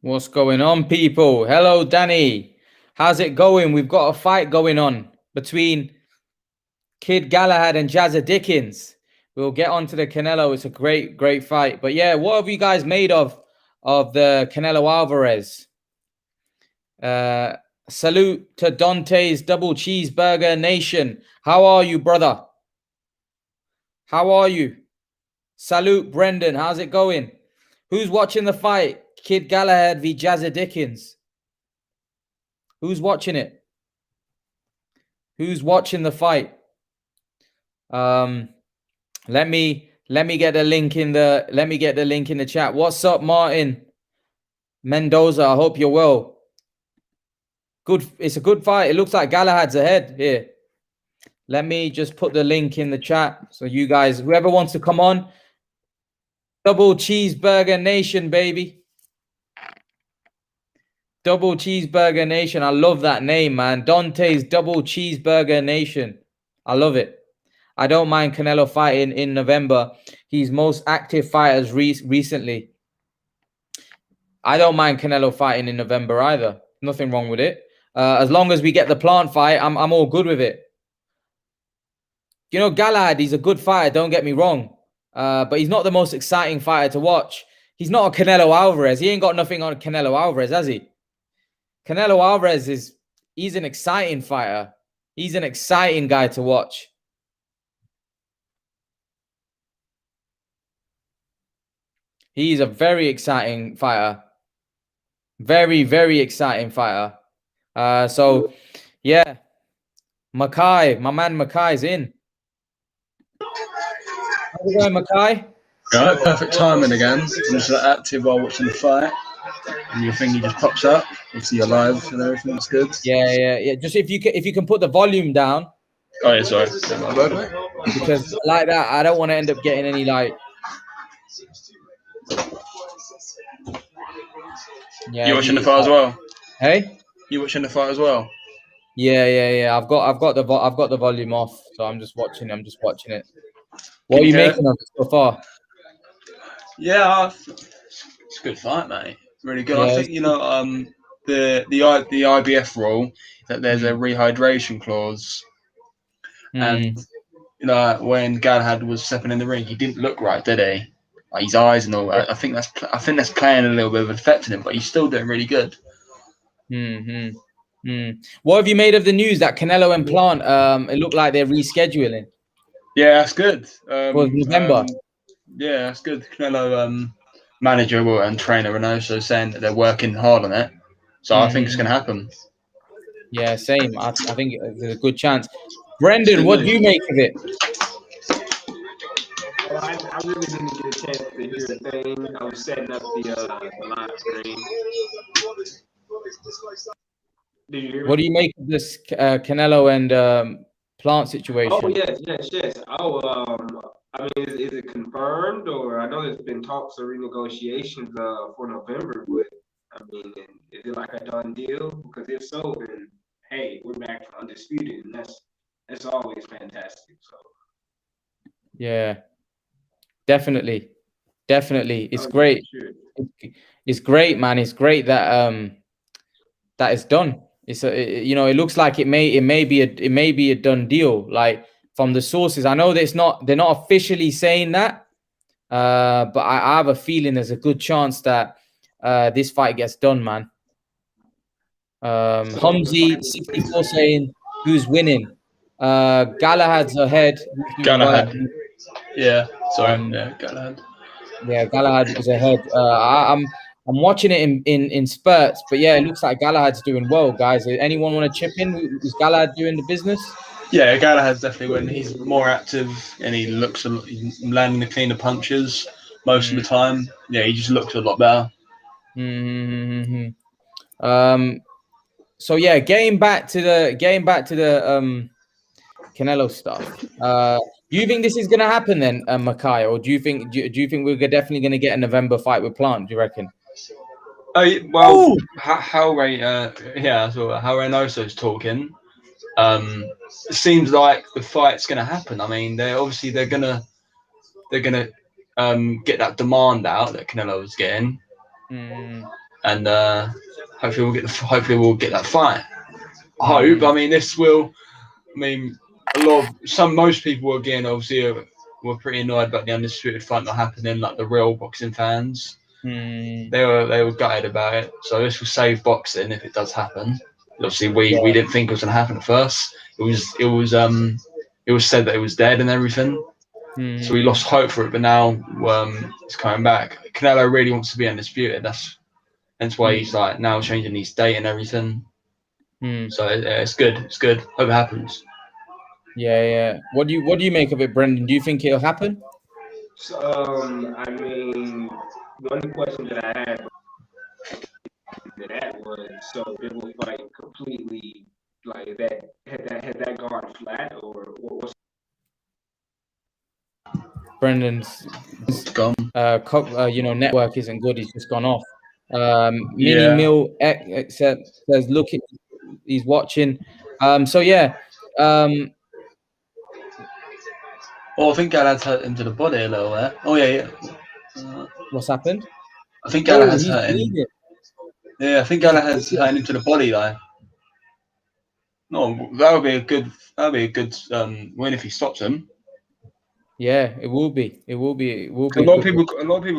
What's going on, people? Hello, Danny. How's it going? We've got a fight going on between Kid Galahad and Jazza Dickens. We'll get on to the Canelo. It's a great fight. But yeah, what have you guys made of the Canelo Alvarez? Salute to Dante's Double Cheeseburger Nation. How are you, brother? How are you? Salute, Brendan. How's it going? Who's watching the fight? Kid Galahad v Jazza Dickens. Who's watching it? Who's watching the fight? Let me get the link in the chat. What's up, Martin Mendoza? I hope you're well. Good. It's a good fight. It looks like Galahad's ahead here. Let me just put the link in the chat so you guys, whoever wants to come on. Double Cheeseburger Nation, baby. Double Cheeseburger Nation. I love that name, man. Dante's Double Cheeseburger Nation. I love it. I don't mind Canelo fighting in November. He's most active fighters recently. I don't mind Canelo fighting in November either. Nothing wrong with it. As long as we get the plant fight, I'm all good with it. You know, Galahad, he's a good fighter, don't get me wrong. But he's not the most exciting fighter to watch. He's not a Canelo Alvarez. He ain't got nothing on Canelo Alvarez, has he? Canelo Alvarez he's an exciting fighter. He's an exciting guy to watch. He's a very exciting fighter. Very exciting fighter. So yeah. Mackay, my man Mackay's in. How's it going, Mackay? Right, perfect timing again. I'm just active while watching the fight. And your thingy just pops up. Obviously you're live and everything. That's good. Yeah. Just if you can put the volume down. Oh yeah, sorry. Because like that, I don't want to end up getting any like. Yeah. You watching the fight as well? Hey. You watching the fight as well? Yeah. I've got the volume off, so I'm just watching it. What are you making of it so far? Yeah, it's a good fight, mate. Really good. Yeah, I think the IBF rule that there's a rehydration clause, and when Galahad was stepping in the ring, he didn't look right, did he? Like his eyes and all that. I think that's playing a little bit of an effect on him, but he's still doing really good. What have you made of the news that Canelo and Plant? It looked like they're rescheduling. Yeah, that's good. For November. Yeah, that's good. Canelo manager and trainer Reynoso saying that they're working hard on it, so I think it's going to happen. Yeah, same. I think there's a good chance. Brendan, what do you make of it? Well, I really didn't get a chance to hear a thing. I was setting up the live stream. Did you hear me? What do you make of this Canelo and Plant situation? Oh yes. Oh, I mean, is it confirmed, or I know there's been talks of renegotiations for November, but I mean, is it like a done deal? Because if so, then hey, we're back to undisputed, and that's always fantastic. So yeah, definitely, it's great. It's great, man. It's great that that it's done. It's it looks like it may be a done deal. Like from the sources, I know that they're not officially saying that, but I have a feeling there's a good chance that this fight gets done, man. Humzy 64 saying who's winning. Galahad's ahead. Galahad. Yeah, sorry. Galahad. Yeah, Galahad is ahead. I'm watching it in spurts, but yeah, it looks like Galahad's doing well, guys. Anyone want to chip in? Is Galahad doing the business? Yeah, Galahad's definitely winning. He's more active and he's landing the cleaner punches most of the time. Yeah, he just looks a lot better. So yeah, getting back to the Canelo stuff. Do you think this is gonna happen then, Mackay, or do you think we're definitely gonna get a November fight with Plant? Do you reckon? Well, how Reynoso's talking. It seems like the fight's gonna happen. I mean, they're gonna get that demand out that Canelo's getting. and hopefully we'll get that fight. I hope. I mean, this will. I mean, most people again obviously were pretty annoyed about the undisputed fight not happening. Like the real boxing fans, they were gutted about it. So this will save boxing if it does happen. Obviously, we didn't think it was going to happen at first. It was said that it was dead and everything. So we lost hope for it, but now it's coming back. Canelo really wants to be undisputed. That's why he's like now changing his date and everything. So it's good. It's good. Hope it happens. Yeah. What do you make of it, Brendan? Do you think it'll happen? So, I mean, one question that I had to that was, so it will fight completely like that. Had that gone flat, or what was? Brendan's gone. Network isn't good. He's just gone off. Mini Mill says, look, he's watching. So yeah. Oh, I think Galahad's hurt into the body a little bit. Oh yeah. What's happened? I think Galahad's hurting. Yeah, I think Galahad's hurting into the body though. No, that would be a good win if he stops him. Yeah, it will be. It will be. A lot of people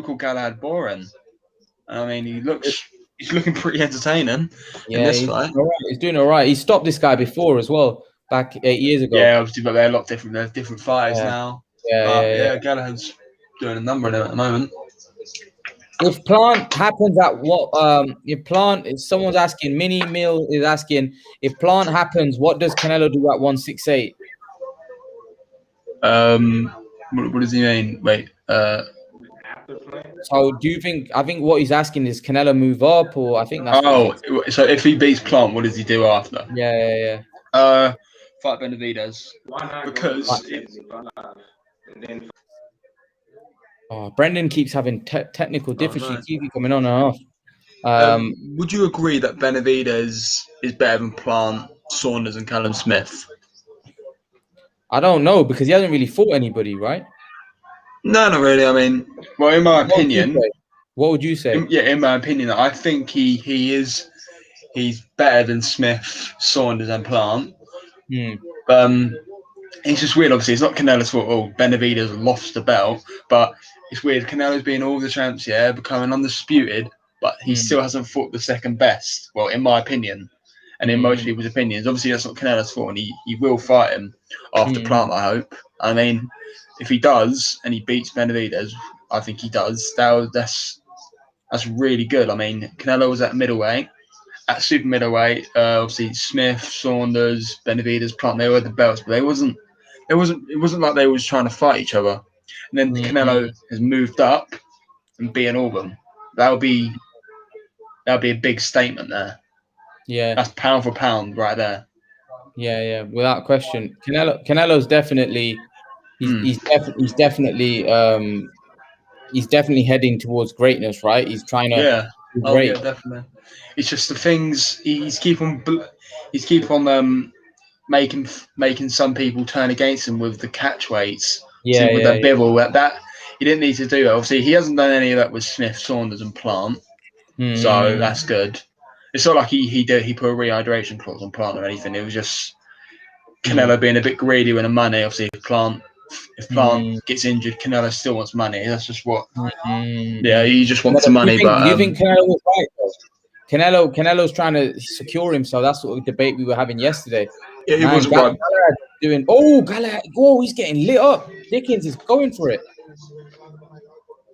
call Galahad boring. I mean, he's looking pretty entertaining in this fight. He's doing all right. He stopped this guy before as well, back 8 years ago. Yeah, obviously, but they're a lot different. They're different fighters now. Yeah. Galahad's doing a number in it at the moment. If Plant happens at what? If someone's asking, Mini Mill is asking, if Plant happens, what does Canelo do at 168? What does he mean? Wait. So do you think? I think what he's asking is Canelo move up, or I think that's. So if he beats Plant, what does he do after? Yeah. Fight Benavidez. Why not? Because. Brendan keeps having technical difficulties. He keeps coming on and off. Would you agree that Benavidez is better than Plant, Saunders, and Callum Smith? I don't know because he hasn't really fought anybody, right? No, not really. I mean, well, in my opinion, what would you say? In my opinion, I think he's better than Smith, Saunders, and Plant. It's just weird. Obviously, it's not Canelo's fault. Oh, Benavidez lost the belt, but it's weird. Canelo's being all the champs, becoming undisputed, but he still hasn't fought the second best. Well, in my opinion, and in most people's opinions, obviously that's not Canelo's fault, and he will fight him after Plant. I hope. I mean, if he does and he beats Benavidez, I think he does. That's really good. I mean, Canelo was at middleweight. At super middleweight, obviously Smith, Saunders, Benavidez, Plant, they were the belts, but it wasn't like they was trying to fight each other. And then Canelo has moved up and beaten all of them. That would be a big statement there. Yeah, that's pound for pound right there. Yeah, without question. Canelo's definitely he's definitely heading towards greatness, right? He's trying to. Yeah. Yeah, definitely. It's just the things he's keep on making some people turn against him with the catch weights. With the bibble that he didn't need to do. Obviously, he hasn't done any of that with Smith, Saunders, and Plant, so that's good. It's not like he put a rehydration clause on Plant or anything. It was just Canelo being a bit greedy with the money. Obviously, if Plant gets injured, Canelo still wants money. That's just what. Yeah, he just wants the money. Do you think Canelo was right, though? Canelo's trying to secure himself. That's what debate we were having yesterday. Yeah, he wasn't right. Galahad. Oh, he's getting lit up. Dickens is going for it.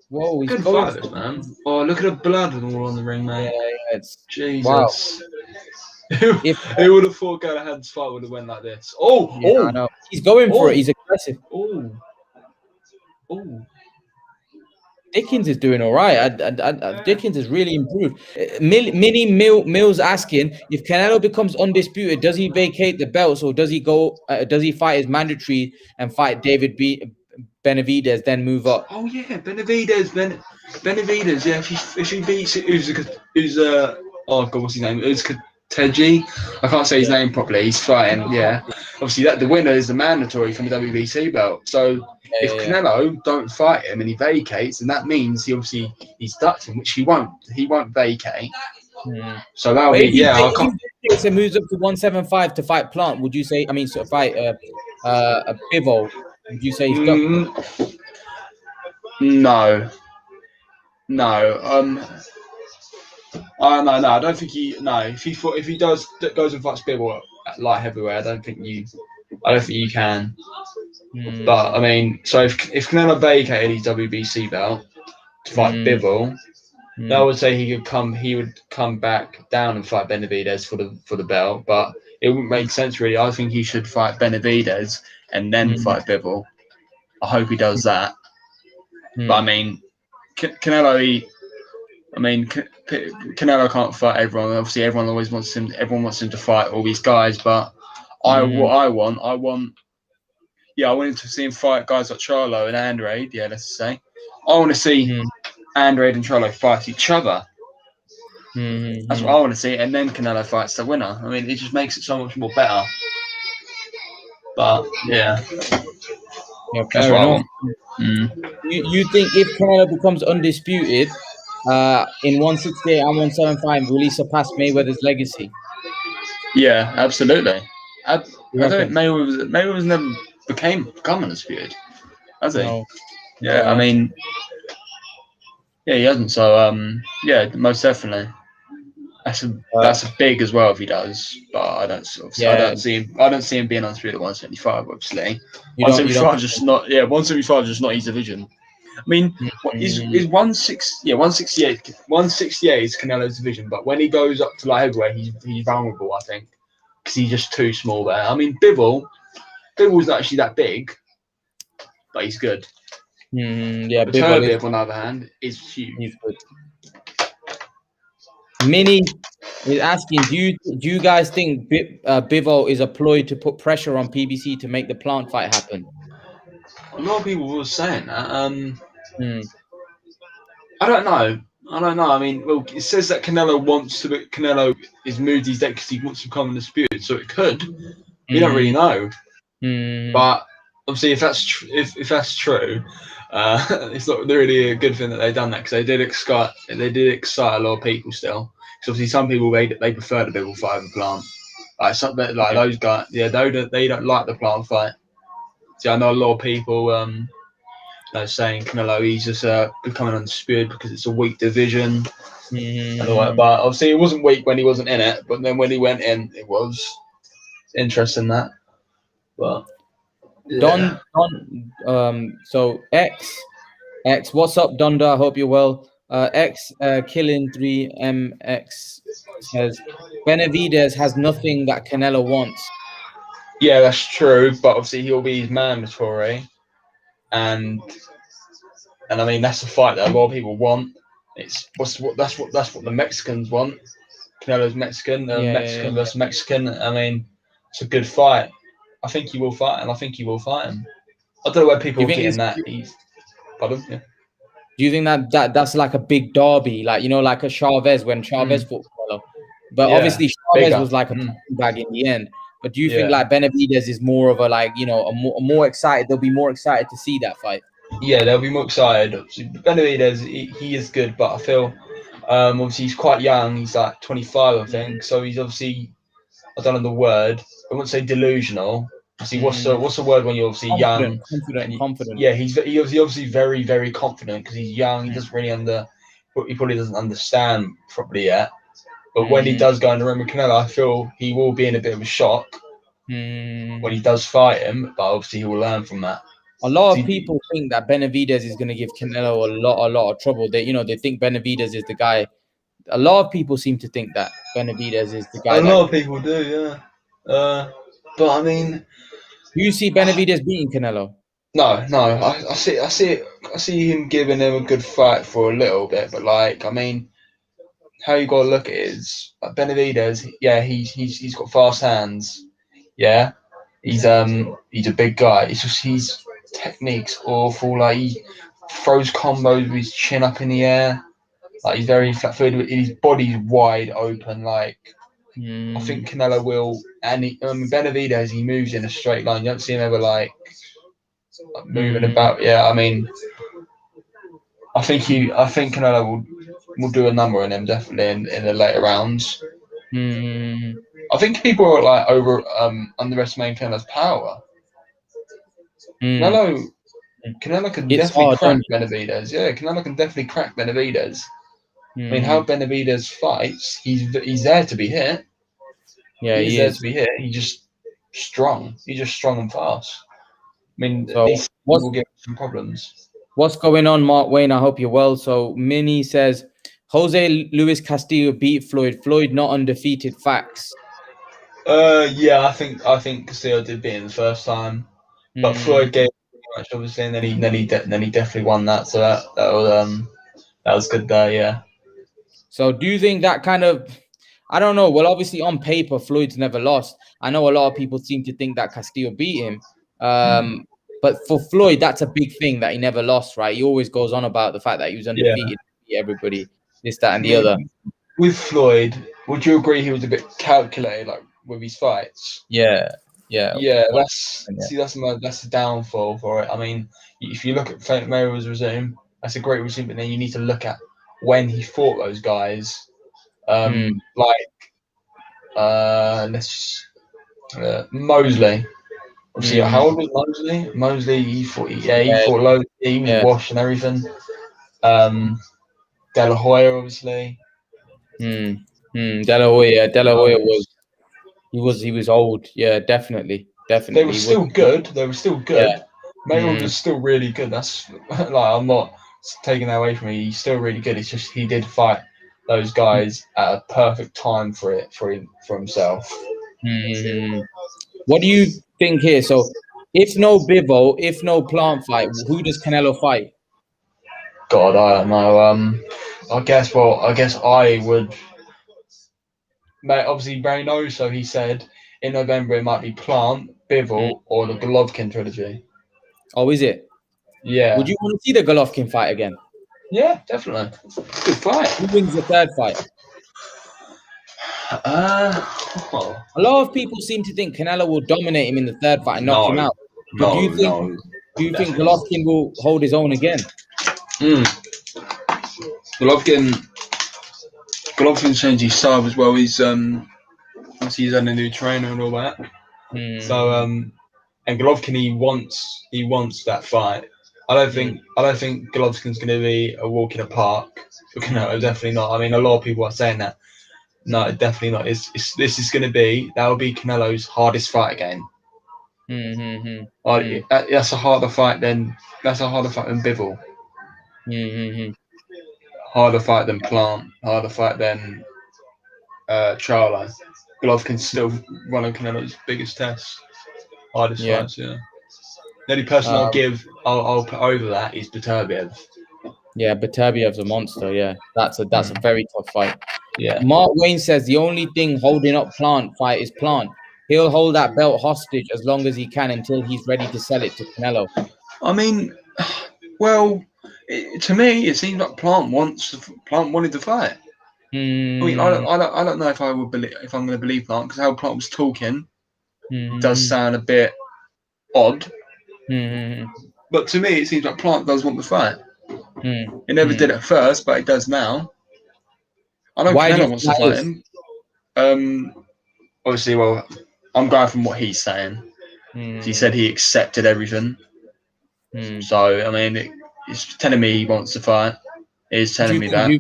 Whoa, he's good going fighters, man. Oh, look at the blood and all on the ring, man. Yeah, it's Jesus. Wow. Who would have thought Galahad's fight would have went like this? I know. He's going for it. He's aggressive. Dickens is doing all right. Dickens has really improved. Mini Mills asking if Canelo becomes undisputed, does he vacate the belts or does he go? Does he fight his mandatory and fight David Benavidez, then move up? Oh yeah, Benavidez. Yeah, if he beats who's oh god, what's his name? It's Teji. I can't say his name properly. He's fighting. Yeah, obviously that the winner is the mandatory from the WBC belt. So if Canelo don't fight him and he vacates, then that means he's ducking, which he won't. He won't vacate. So that'll be If he moves up to 175 to fight Plant, would you say? I mean, to fight a Bivol, would you say he's ducking? No. No. I don't think he. No, if he goes and fights Bivol at light heavyweight, I don't think you can. But I mean, so if Canelo vacated his WBC belt to fight Bivol, I would say he would come back down and fight Benavidez for the belt. But it wouldn't make sense really. I think he should fight Benavidez and then fight Bivol. I hope he does that. But I mean, Canelo can't fight everyone. Obviously, everyone wants him to fight all these guys. But I want him to see him fight guys like Charlo and Andrade. Yeah, let's say I want to see Andrade and Charlo fight each other. That's what I want to see, and then Canelo fights the winner. I mean, it just makes it so much more better. But yeah, fair enough. You think if Canelo becomes undisputed in 168 and 175, will he surpass Mayweather's legacy? Yeah, absolutely. I don't think Mayweather's never become undisputed, has he? No. Yeah, I mean, yeah, he hasn't. So yeah, most definitely. That's a big as well if he does, but I don't see him being undisputed at 175. Obviously, 175 is just not. Yeah, 175 is just not his division. I mean, is 168 is Canelo's division, but when he goes up to light heavyweight, he's vulnerable. I think because he's just too small there. I mean, Bivol's not actually that big, but he's good. Yeah, Bivol on the other hand is huge. He's good. Minnie is asking, do you guys think Bivol is a ploy to put pressure on PBC to make the Plant fight happen? A lot of people were saying that. I don't know. I mean, well, it says that Canelo is moved these days because he wants to become undisputed, so it could. We don't really know. But obviously, if that's true, it's not really a good thing that they've done that because they did excite a lot of people still. Because obviously, some people they prefer the Bivol fight over Plant. Those guys, they don't like the Plant fight. See, I know a lot of people saying Canelo he's just becoming undisputed because it's a weak division. And all that. But obviously, it wasn't weak when he wasn't in it. But then when he went in, it was interesting that. But. Yeah. So X, what's up, Donda? I hope you're well. Killing 3MX says Benavidez has nothing that Canelo wants. Yeah, that's true, but obviously he'll be mandatory, and I mean that's a fight that a lot of people want. That's what the Mexicans want. Canelo's Mexican, Mexican versus Mexican. I mean, it's a good fight. I think he will fight, and I think he will fight him. I don't know where people are getting that. Pardon? Yeah. Do you think that's like a big derby, like like a Chavez when Chavez fought Canelo? But obviously Chavez was like a bag in the end. But do you think like Benavidez is more of a a more excited? They'll be more excited to see that fight. Yeah, they'll be more excited. Benavidez, he is good, but I feel obviously he's quite young. He's like 25, I think. So he's obviously, I don't know the word. I wouldn't say delusional. See, what's the word when you're obviously young? Confident. Yeah, he's obviously very, very confident because he's young. He doesn't really he probably doesn't understand properly yet. But when he does go in the ring with Canelo, I feel he will be in a bit of a shock when he does fight him. But obviously he will learn from that. A lot of people think that Benavidez is going to give Canelo a lot of trouble. They think Benavidez is the guy. A lot of people seem to think that Benavidez is the guy. A lot of people do, yeah. But I mean, do you see Benavidez beating Canelo? No. I see him giving him a good fight for a little bit, but I mean, how you got to look at it is Benavidez. Yeah, he's got fast hands. Yeah, he's a big guy. It's just his technique's awful. He throws combos with his chin up in the air. He's very flat-footed. His body's wide open. I think Canelo will, and Benavidez, he moves in a straight line. You don't see him ever like moving about. Yeah, I mean, I think Canelo will do a number on him definitely in the later rounds. I think people are like underestimating Canelo's power. Canelo can definitely crack Benavidez. Yeah, Canelo can definitely crack Benavidez. I mean, how Benavidez fights, he's there to be hit. Yeah, he's there to be hit. He's just strong. He's just strong and fast. I mean, so these will give some problems. What's going on, Mark Wayne? I hope you're well. So Minnie says Jose Luis Castillo beat Floyd. Floyd not undefeated. Facts. Yeah, I think Castillo did beat him the first time, but Floyd gave pretty much obviously, and then he definitely won that. So that was good there. Yeah. So do you think that kind of, I don't know. Well, obviously on paper, Floyd's never lost. I know a lot of people seem to think that Castillo beat him. But for Floyd, that's a big thing that he never lost, right? He always goes on about the fact that he was undefeated, beat everybody, this, that, and the other. With Floyd, would you agree he was a bit calculated, like with his fights? Yeah. That's the downfall for it. I mean, if you look at Mayweather's resume, that's a great resume, but then you need to look at when he fought those guys. Mosley. Obviously, how old was Mosley? Mosley, he fought low. He was washed and everything. De La Hoya, obviously. De La Hoya he was old. Yeah, definitely. They were still good. Yeah. Mayweather was still really good. That's like, I'm not taking that away from me. He's still really good. It's just he did fight those guys at a perfect time for himself. What do you think here? So, if no Bivol, if no Plant fight, who does Canelo fight? God, I don't know. I guess I would. Mate, obviously Barry knows, so he said in November it might be Plant, Bivol, or the Golovkin trilogy. Oh, is it? Yeah. Would you want to see the Golovkin fight again? Yeah, definitely. Good fight. Who wins the third fight? A lot of people seem to think Canelo will dominate him in the third fight and knock him out. But do you think Golovkin will hold his own again? Golovkin changed his style as well. He's obviously he's had a new trainer and all that. So and Golovkin he wants that fight. I don't think Golovkin's going to be a walk in a park. No, definitely not. I mean, a lot of people are saying that. No, definitely not. That will be Canelo's hardest fight again. That's a harder fight than Bivol. Harder fight than Plant. Harder fight than Charlo. Golovkin's still one of Canelo's biggest tests. Hardest fights, yeah. The only person I'll put over that is Beterbiev. Yeah, Beterbiev's a monster. Yeah, that's a very tough fight. Yeah. Mark Wayne says the only thing holding up Plant fight is Plant. He'll hold that belt hostage as long as he can until he's ready to sell it to Canelo. I mean, well, to me, it seems like Plant wanted to fight. I mean, I don't know if I'm going to believe Plant, because how Plant was talking does sound a bit odd. But to me, it seems like Plant does want the fight. He never did at first, but he does now. I know Canelo wants to fight him. Obviously, well, I'm going from what he's saying. He said he accepted everything. So, I mean, it's telling me he wants to fight. It's telling me that. Do you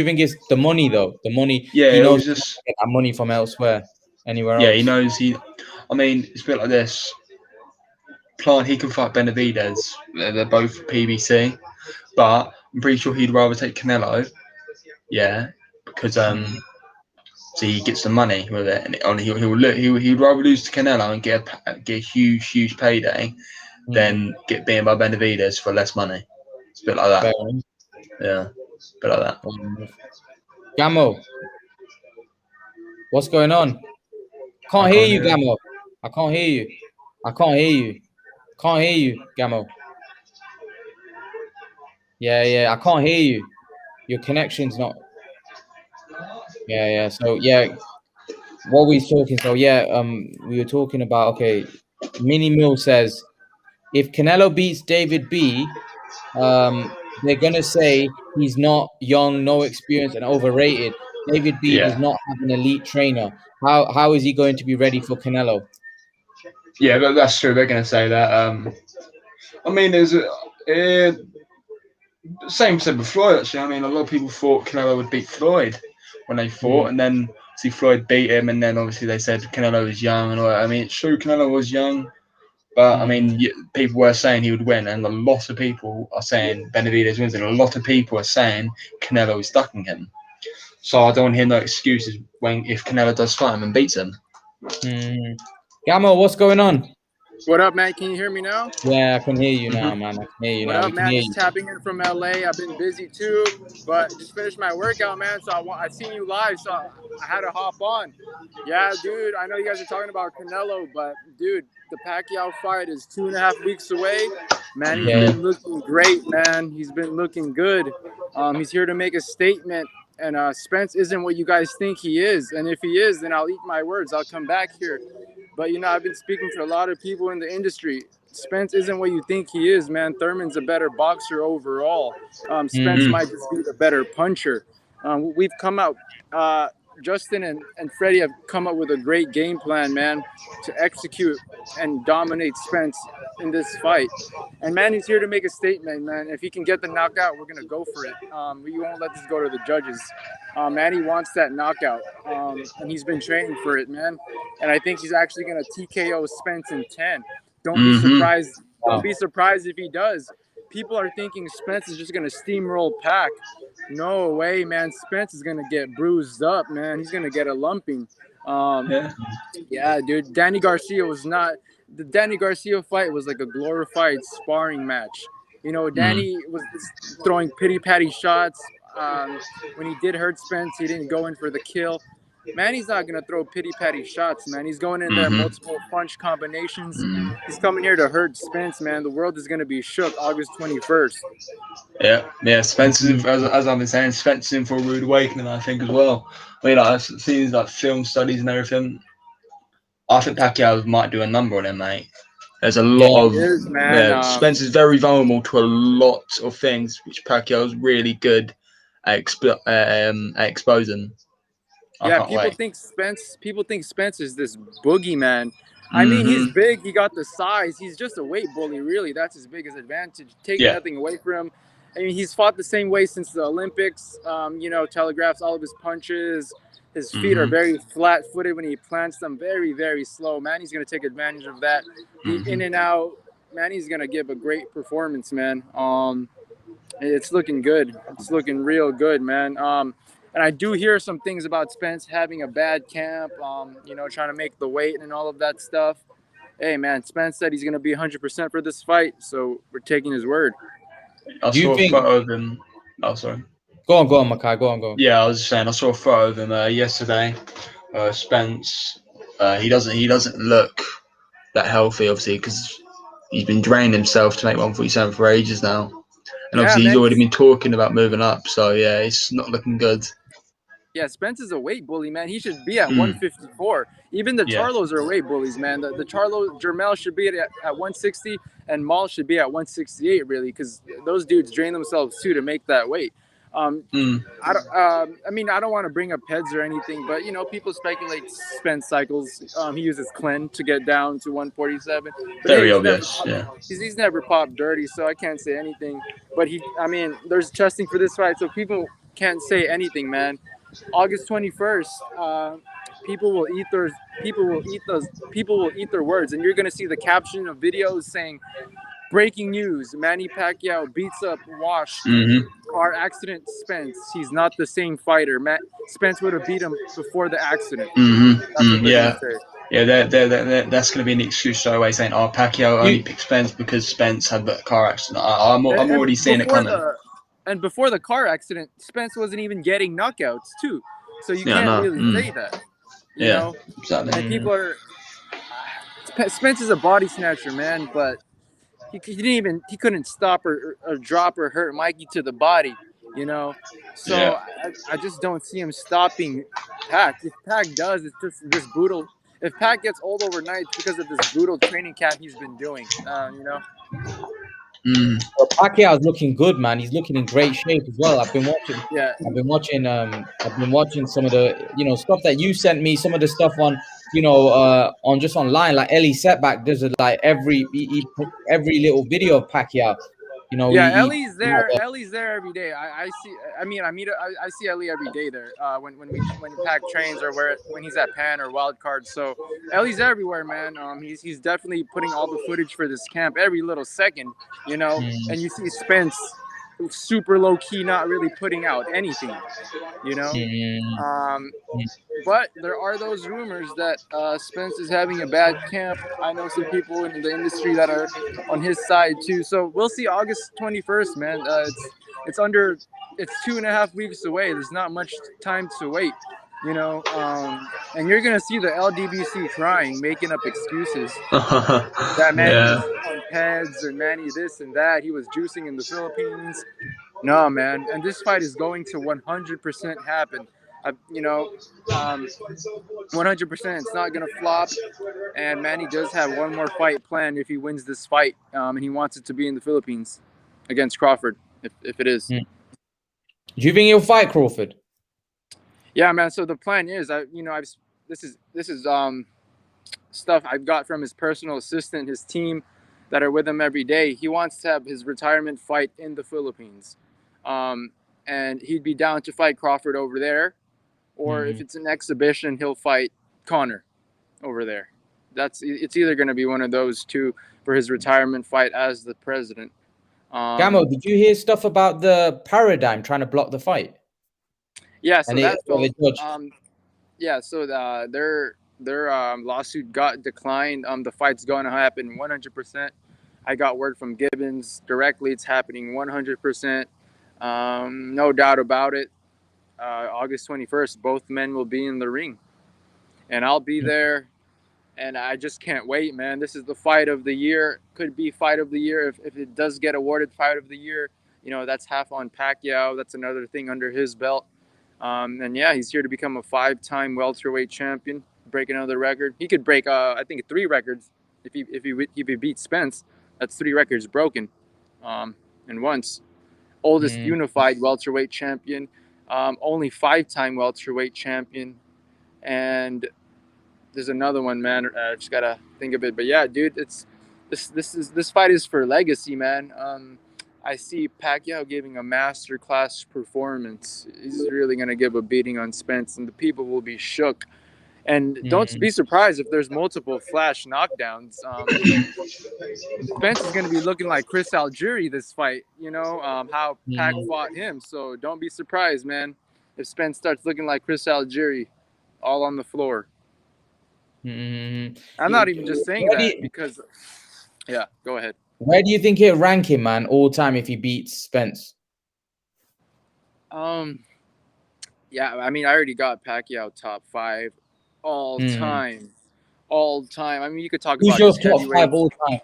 think it's the money, though? The money? Yeah, he knows he just get that money from elsewhere, anywhere else. Yeah, he knows I mean, it's a bit like this. Plant, he can fight Benavidez. They're both PBC. But I'm pretty sure he'd rather take Canelo. Yeah, because he gets the money with it, and he'd rather lose to Canelo and get a huge payday than get beaten by Benavidez for less money. It's a bit like that. Yeah, a bit like that. Gamo, what's going on? Can't hear you, Gamo. I can't hear you. Can't hear you, Gamo. Yeah, I can't hear you. Your connection's not. Yeah. So yeah, what we talking? So yeah, we were talking about, okay, Mini Mill says if Canelo beats David B, they're gonna say he's not young, no experience, and overrated. David B does Yeah, not have an elite trainer. How is he going to be ready for Canelo? yeah, that's true. They're going to say that. I mean, there's same said with Floyd. Actually, I mean, a lot of people thought Canelo would beat Floyd when they fought, and then see Floyd beat him, and then obviously they said Canelo was young and all that. I mean, it's true, Canelo was young, but I mean, people were saying he would win, and a lot of people are saying Benavidez wins, and a lot of people are saying Canelo is ducking him. So I don't hear no excuses when if Canelo does fight him and beats him. Gamo, what's going on? What up, man? Can you hear me now? Yeah, I can hear you now, man. I can hear you What now. up, We can man? hear Just you. tapping in from LA. I've been busy too, but just finished my workout, man. So I seen you live, so I had to hop on. Yeah, dude. I know you guys are talking about Canelo, but dude, the Pacquiao fight is 2.5 weeks away. Man, he's been looking great, man. He's been looking good. He's here to make a statement. And Spence isn't what you guys think he is. And if he is, then I'll eat my words. I'll come back here. But, you know, I've been speaking to a lot of people in the industry. Spence isn't what you think he is, man. Thurman's a better boxer overall. Spence might just be the better puncher. We've come out, Justin and Freddie have come up with a great game plan, man, to execute and dominate Spence in this fight. And Manny's here to make a statement, man. If he can get the knockout, we're going to go for it. We won't let this go to the judges. Manny wants that knockout, and he's been training for it, man. And I think he's actually going to TKO Spence in 10. Don't be surprised. Don't be surprised if he does. People are thinking Spence is just going to steamroll Pac. No way, man. Spence is going to get bruised up, man. He's going to get a lumping. Yeah, dude. Danny Garcia was not – the Danny Garcia fight was like a glorified sparring match. You know, Danny was throwing pity-patty shots. When he did hurt Spence, he didn't go in for the kill. Manny's not going to throw pity-patty shots, man. He's going in there multiple punch combinations. He's coming here to hurt Spence, man. The world is going to be shook August 21st. Yeah. Spence is, as I've been saying, Spence is in for a rude awakening, I think, as well. I mean, I've seen these like film studies and everything. I think Pacquiao might do a number on him, mate. There's a lot of Spence is very vulnerable to a lot of things, which Pacquiao's really good at exposing. People think Spence is this boogeyman. I mean, he's big. He got the size. He's just a weight bully, really. That's his biggest advantage. Taking nothing away from him. I mean, he's fought the same way since the Olympics. You know, telegraphs all of his punches. His feet are very flat-footed when he plants them. Very, very slow. Manny's going to take advantage of that. In and out. Manny's going to give a great performance, man. It's looking good. It's looking real good, man. And I do hear some things about Spence having a bad camp, you know, trying to make the weight and all of that stuff. Hey, man, Spence said he's going to be 100% for this fight, so we're taking his word. I saw a photo of him. Oh, sorry. Go on, Makai. Go on. Yeah, I was just saying, I saw a photo of him yesterday. Spence, he doesn't look that healthy, obviously, because he's been draining himself to make 147 for ages now. And obviously he's already been talking about moving up, so yeah, it's not looking good. Yeah, Spence is a weight bully, man. He should be at 154. Even the Charlos are weight bullies, man. The Charlo, Jermel should be at 160, and Maul should be at 168, really, because those dudes drain themselves, too, to make that weight. I don't want to bring up heads or anything, but, you know, people speculate Spence cycles. He uses Clen to get down to 147. But very obvious, He's never popped dirty, so I can't say anything. But there's testing for this fight, so people can't say anything, man. August 21st, people will eat their words, and you're gonna see the caption of videos saying, "Breaking news: Manny Pacquiao beats up washed car accident Spence. He's not the same fighter. Spence would have beat him before the accident." That's going to be an excuse straight away, saying, "Oh, Pacquiao only picked Spence because Spence had the car accident." I'm already seeing it coming. And before the car accident, Spence wasn't even getting knockouts too, so you can't really say that. You know? Exactly. And people are. Spence is a body snatcher, man, but he couldn't stop or drop or hurt Mikey to the body. you know. So I just don't see him stopping Pac. If Pac does, it's just this brutal. If Pac gets old overnight, it's because of this brutal training camp he's been doing. You know. Mm. Well, Pacquiao's looking good, man. He's looking in great shape as well. I've been watching. Yeah. I've been watching some of the, stuff that you sent me. Some of the stuff on, on just online. Like Ellie Setback does it like every little video of Pacquiao. Yeah, he Ellie's there. Ellie's there every day. I see. I mean, I see Ellie every day there. When Pac trains or when he's at Pan or Wild Card. So Ellie's everywhere, man. He's definitely putting all the footage for this camp every little second. And you see Spence super low key, not really putting out anything. But there are those rumors that Spence is having a bad camp. I know some people in the industry that are on his side too. So we'll see August 21st, man. It's 2.5 weeks away. There's not much time to wait, and you're gonna see the LDBC crying, making up excuses. That Manny was on pads or Manny this and that. He was juicing in the Philippines. No, man. And this fight is going to 100% happen. 100%. It's not going to flop. And Manny does have one more fight planned if he wins this fight. And he wants it to be in the Philippines against Crawford, if it is. Do you think he'll fight Crawford? Yeah, man. So the plan is, this is stuff I've got from his personal assistant, his team that are with him every day. He wants to have his retirement fight in the Philippines. And he'd be down to fight Crawford over there. Or if it's an exhibition, he'll fight Conor over there. It's either going to be one of those two for his retirement fight as the president. Gamo, did you hear stuff about the Paradigm trying to block the fight? Yeah, so their lawsuit got declined. The fight's going to happen 100%. I got word from Gibbons directly. It's happening 100%. No doubt about it. August 21st, both men will be in the ring. And I'll be there. And I just can't wait, man. This is the fight of the year. Could be fight of the year. If it does get awarded fight of the year, that's half on Pacquiao. That's another thing under his belt. And yeah, he's here to become a 5-time welterweight champion, break another record. He could break, I think, 3 records if he beats Spence. That's 3 records broken, and once. Oldest unified welterweight champion, only 5-time welterweight champion, and there's another one, man. I just gotta think of it, but yeah, dude, this fight is for legacy, man. I see Pacquiao giving a masterclass performance. He's really gonna give a beating on Spence, and the people will be shook. And don't be surprised if there's multiple flash knockdowns. Spence is going to be looking like Chris Algieri this fight, how Pac fought him. So don't be surprised, man, if Spence starts looking like Chris Algieri, all on the floor. I'm not even just saying that because, yeah, go ahead. Where do you think he'll rank him, man, all time if he beats Spence? Yeah, I mean, I already got Pacquiao top 5. All time. I mean, you could talk about who's your top 5 all time.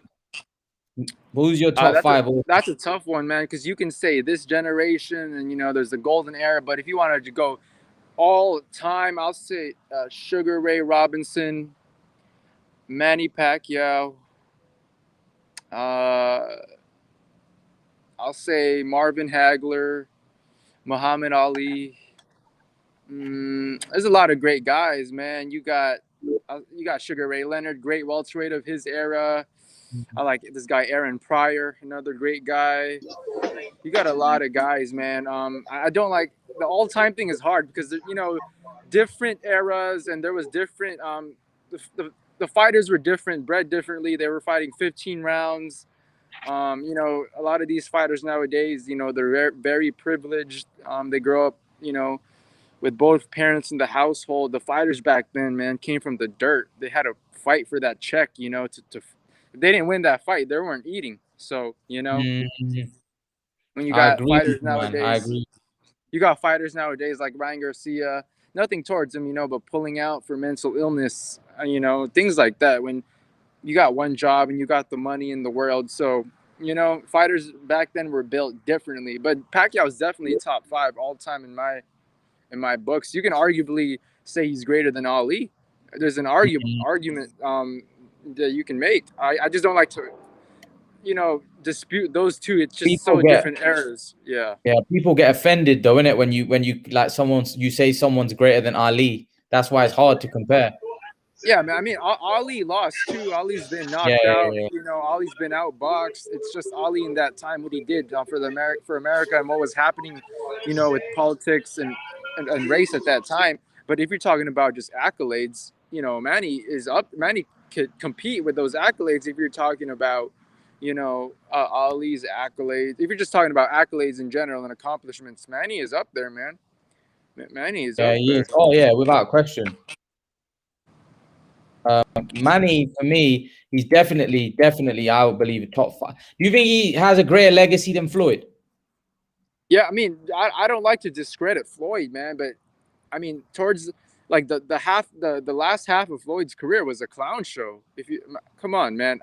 Who's your top 5 all time? That's a tough one, man, because you can say this generation and, there's the golden era. But if you wanted to go all time, I'll say Sugar Ray Robinson, Manny Pacquiao. I'll say Marvin Hagler, Muhammad Ali. There's a lot of great guys, man. You got Sugar Ray Leonard, great welterweight of his era. I like this guy Aaron Pryor, another great guy. You got a lot of guys, man. I don't like the all-time thing is hard because different eras and there was different. The fighters were different, bred differently. They were fighting 15 rounds. A lot of these fighters nowadays, they're very privileged. They grow up, with both parents in the household. The fighters back then, man, came from the dirt. They had to fight for that check, to if they didn't win that fight, they weren't eating. So, when you got fighters nowadays, you got fighters nowadays like Ryan Garcia, nothing towards him, but pulling out for mental illness, things like that. When you got one job and you got the money in the world. So You know, fighters back then were built differently, but Pacquiao's definitely top 5 all time in my books. You can arguably say he's greater than Ali. There's an Mhm. argument that you can make. I just don't like to, you know, dispute those two. It's just People so get different eras. Yeah. Yeah, people get offended though, innit? When you like you say someone's greater than Ali. That's why it's hard to compare. Yeah, man. I mean, Ali lost too. Ali's been Yeah, knocked yeah, out. yeah. You know, Ali's been outboxed. It's just Ali in that time what he did for for America and what was happening, you know, with politics and race at that time. But if you're talking about just accolades, you know, Manny is up. Manny could compete with those accolades if you're talking about, you know, Ali's accolades. If you're just talking about accolades in general and accomplishments, Manny is up there, man. Manny is Yeah, up he is. there. Oh yeah, without question. Manny, for me, he's definitely, I would believe, a top 5. Do you think he has a greater legacy than Floyd? Yeah, I mean, I don't like to discredit Floyd, man, but I mean, towards like the last half of Floyd's career was a clown show. If you come on, man,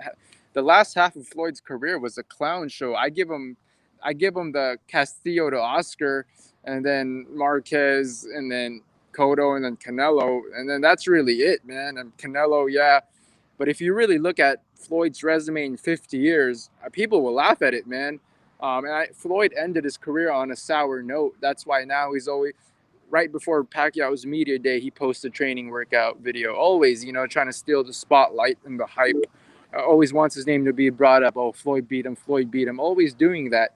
the last half of Floyd's career was a clown show. I give him the Castillo to Oscar, and then Marquez, and then Cotto, and then Canelo, and then that's really it, man. And Canelo, yeah, but if you really look at Floyd's resume in 50 years, people will laugh at it, man. Floyd ended his career on a sour note. That's why now he's always right before Pacquiao's media day, he posted a training workout video. Always, you know, trying to steal the spotlight and the hype. Always wants his name to be brought up. Oh, Floyd beat him. Floyd beat him. Always doing that.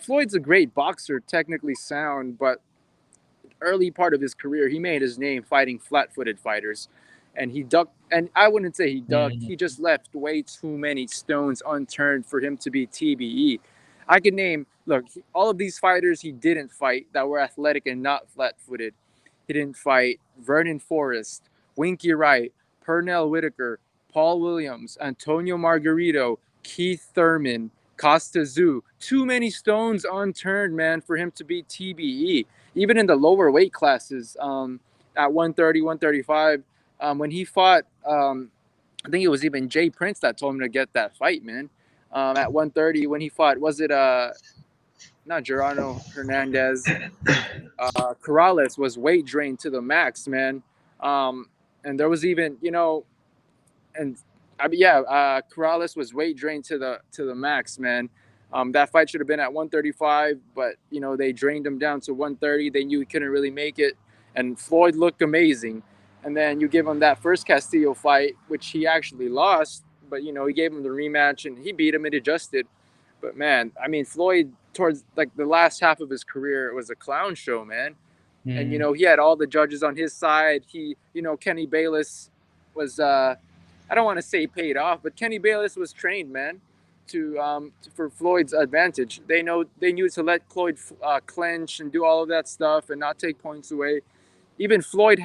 Floyd's a great boxer, technically sound, but early part of his career, he made his name fighting flat-footed fighters, and he ducked. And I wouldn't say he ducked. Mm. He just left way too many stones unturned for him to be TBE. I could name, look, all of these fighters he didn't fight that were athletic and not flat-footed. He didn't fight Vernon Forrest, Winky Wright, Pernell Whitaker, Paul Williams, Antonio Margarito, Keith Thurman, Costa Zoo. Too many stones unturned, man, for him to be TBE. Even in the lower weight classes, at 130, 135, when he fought, I think it was even Jay Prince that told him to get that fight, man. At 130, when he fought, was it not Gerardo Hernandez? Corrales was weight drained to the max, man. And there was even, you know, and I mean, yeah, Corrales was weight drained to the max, man. That fight should have been at 135, but you know they drained him down to 130. They knew he couldn't really make it, and Floyd looked amazing. And then you give him that first Castillo fight, which he actually lost, but you know he gave him the rematch and he beat him and adjusted. But man, I mean Floyd towards like the last half of his career it was a clown show, man. And you Mm. know he had all the judges on his side. You know, Kenny Bayless was I don't want to say paid off, but Kenny Bayless was trained, man, for Floyd's advantage. They knew to let Floyd clinch and do all of that stuff and not take points away. Even Floyd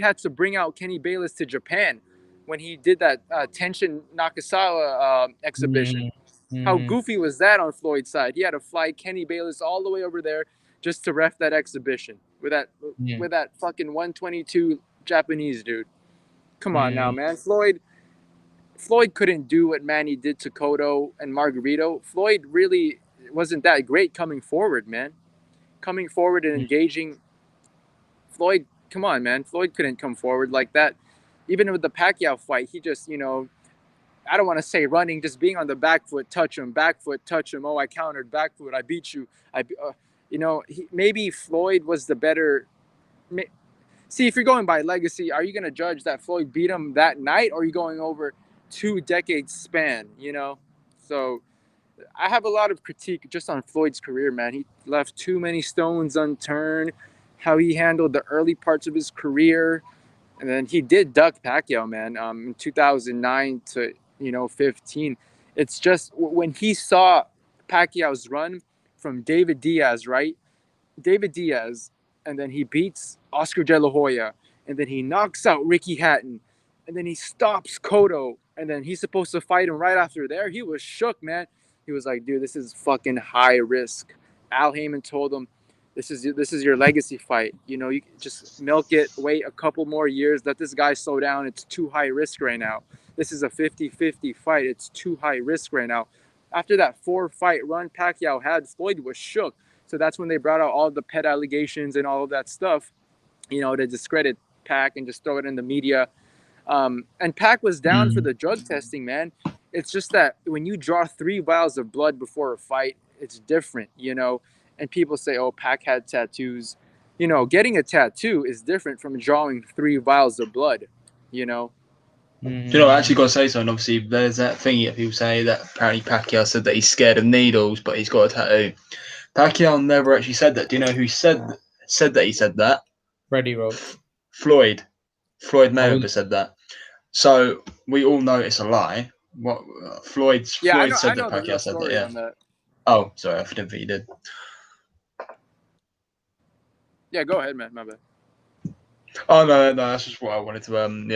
had to bring out Kenny Bayless to Japan when he did that Tenshin Nakasawa exhibition. Mm. How Mm. goofy was that on Floyd's side? He had to fly Kenny Bayless all the way over there just to ref that exhibition Mm. with that fucking 122 Japanese dude. Come on now, Mm. man. Floyd couldn't do what Manny did to Cotto and Margarito. Floyd really wasn't that great coming forward, man. Coming forward and engaging. Floyd, come on, man. Floyd couldn't come forward like that. Even with the Pacquiao fight, he just, you know, I don't want to say running, just being on the back foot, touch him, back foot, touch him. Oh, I countered, back foot, I beat you. You know, maybe Floyd was the better. See, if you're going by legacy, are you going to judge that Floyd beat him that night, or are you going over 2 decades span? You know, so I have a lot of critique just on Floyd's career, man. He left too many stones unturned. How he handled the early parts of his career, and then he did duck Pacquiao, man. In 2009 to 15. It's just when he saw Pacquiao's run from David Diaz, right? David Diaz, and then he beats Oscar De La Hoya, and then he knocks out Ricky Hatton, and then he stops Cotto, and then he's supposed to fight him right after there. He was shook, man. He was like, dude, this is fucking high risk. Al Heyman told him, this is your legacy fight. You know, you just milk it, wait a couple more years, let this guy slow down. It's too high risk right now. This is a 50-50 fight. It's too high risk right now. After that 4-fight run Pacquiao had, Floyd was shook. So that's when they brought out all the pet allegations and all of that stuff, to discredit Pac and just throw it in the media. And Pac was down for the drug testing, man. It's just that when you draw 3 vials of blood before a fight, it's different, And people say, oh, Pac had tattoos. Getting a tattoo is different from drawing 3 vials of blood, I actually got to say something. Obviously, there's that thing that people say that apparently Pacquiao said that he's scared of needles, but he's got a tattoo. Pacquiao never actually said that. Do you know who said that he said that? Freddie wrote. Floyd. Floyd Mayweather said that. So we all know it's a lie. What Floyd said that Pacquiao said that. Yeah. That. Oh, sorry, I didn't think you did. Yeah, go ahead, man. My bad. Oh no, that's just what I wanted to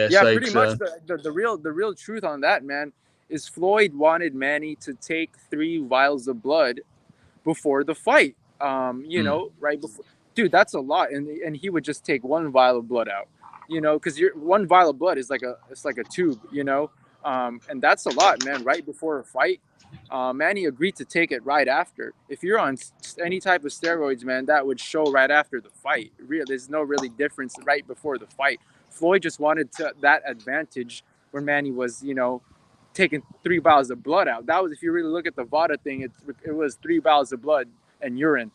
say. Pretty much the real truth on that, man, is Floyd wanted Manny to take 3 vials of blood before the fight. Right before. Dude, that's a lot, and he would just take 1 vial of blood out. Because 1 vial of blood is like a tube, and that's a lot, man. Right before a fight, Manny agreed to take it right after. If you're on any type of steroids, man, that would show right after the fight. There's no really difference right before the fight. Floyd just wanted that advantage where Manny was, taking 3 vials of blood out. That was, if you really look at the VADA thing, it was 3 vials of blood and urine.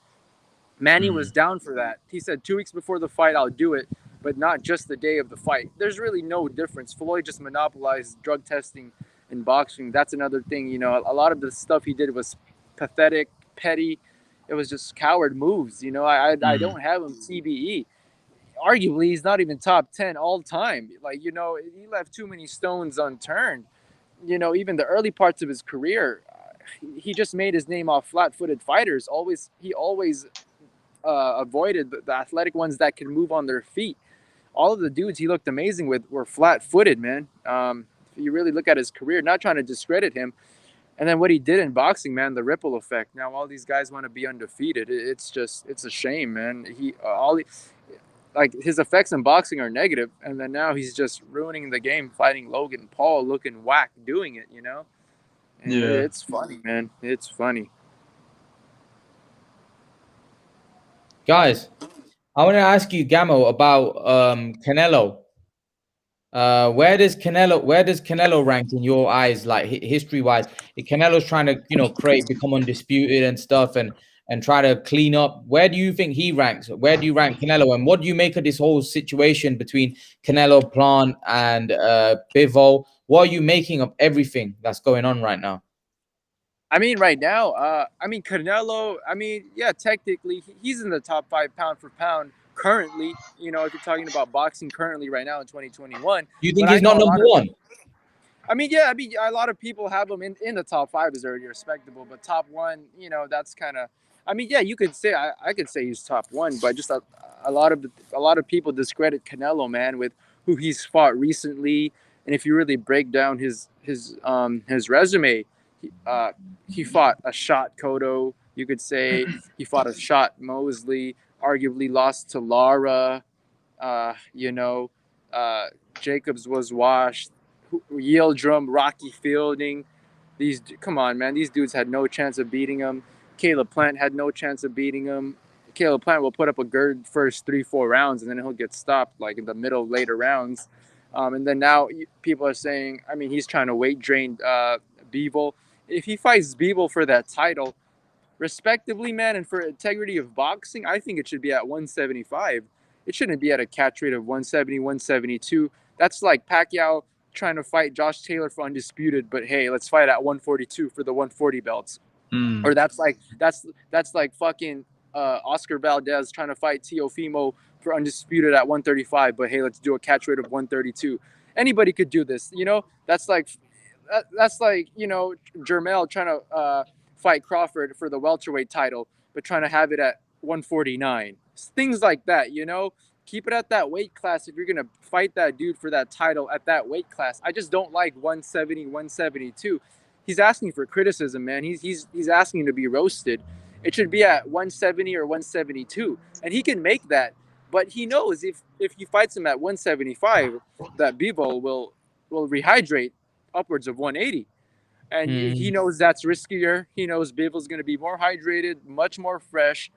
Manny was down for that. He said 2 weeks before the fight, I'll do it, but not just the day of the fight. There's really no difference. Floyd just monopolized drug testing in boxing. That's another thing. A lot of the stuff he did was pathetic, petty. It was just coward moves. I don't have him TBE. Arguably, he's not even top 10 all time. He left too many stones unturned. Even the early parts of his career, he just made his name off flat-footed fighters. He always avoided the athletic ones that can move on their feet. All of the dudes he looked amazing with were flat-footed, man. If you really look at his career, not trying to discredit him, and then what he did in boxing, man, the ripple effect. Now all these guys want to be undefeated. It's a shame, man. His effects in boxing are negative, and then now he's just ruining the game, fighting Logan Paul, looking whack, doing it, And it's funny, man. It's funny. Guys, I want to ask you, Gamo, about Canelo. Where does Canelo rank in your eyes, like history-wise? Canelo's trying to, become undisputed and stuff, and try to clean up. Where do you think he ranks? Where do you rank Canelo? And what do you make of this whole situation between Canelo, Plant, and Bivol? What are you making of everything that's going on right now? Right now, Canelo, technically, he's in the top 5 pound for pound currently, if you're talking about boxing currently right now in 2021. You think he's not number 1? A lot of people have him in the top 5 is already respectable, but top 1, that's kind of, you could say, I could say he's top 1, but just a lot of people discredit Canelo, man, with who he's fought recently. And if you really break down his resume, he fought a shot Cotto, you could say. He fought a shot Mosley, arguably lost to Lara. Jacobs was washed. Yieldrum, Rocky Fielding. Come on, man. These dudes had no chance of beating him. Caleb Plant had no chance of beating him. Caleb Plant will put up a good first 3-4 rounds, and then he'll get stopped in the middle, later rounds. And then now people are saying, he's trying to weight drain Bivol. If he fights Bivol for that title, respectively, man, and for integrity of boxing, I think it should be at 175. It shouldn't be at a catch rate of 170, 172. That's like Pacquiao trying to fight Josh Taylor for undisputed, but hey, let's fight at 142 for the 140 belts. Or that's like fucking Oscar Valdez trying to fight Teofimo for undisputed at 135, but hey, let's do a catch rate of 132. Anybody could do this, That's like Jermell trying to fight Crawford for the welterweight title, but trying to have it at 149. Things like that, Keep it at that weight class if you're going to fight that dude for that title at that weight class. I just don't like 170, 172. He's asking for criticism, man. He's asking to be roasted. It should be at 170 or 172. And he can make that. But he knows if he fights him at 175, that Bivol will rehydrate upwards of 180. and he knows that's riskier. He knows Bivol's going to be more hydrated, much more fresh.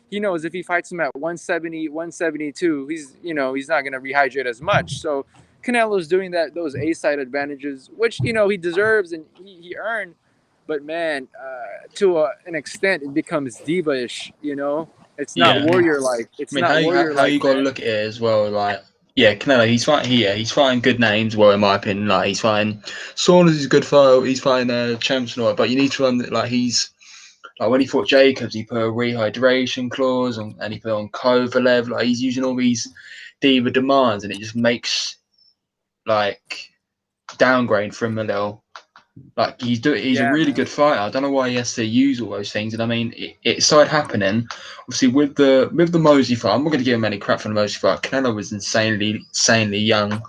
He knows if he fights him at 170, 172, he's not going to rehydrate as much. So Canelo's doing those A-side advantages, which he deserves and he earned. But man, to an extent, it becomes diva-ish. It's not warrior-like. It's not warrior-like. How you got to look at it as well, like. Yeah, Canelo, he's fighting here. He's fighting good names. Well, in my opinion, like he's fighting Saunders is a good fighter. He's fighting champs and all that. But you need to run like he's like when he fought Jacobs, he put a rehydration clause and he put on Kovalev. Like he's using all these diva demands, and it just makes like downgrade for him a little. Like he's a really good fighter. I don't know why he has to use all those things. And I mean, it started happening. Obviously, with the Mosley fight, I'm not going to give him any crap for the Mosley fight. Canelo was insanely young,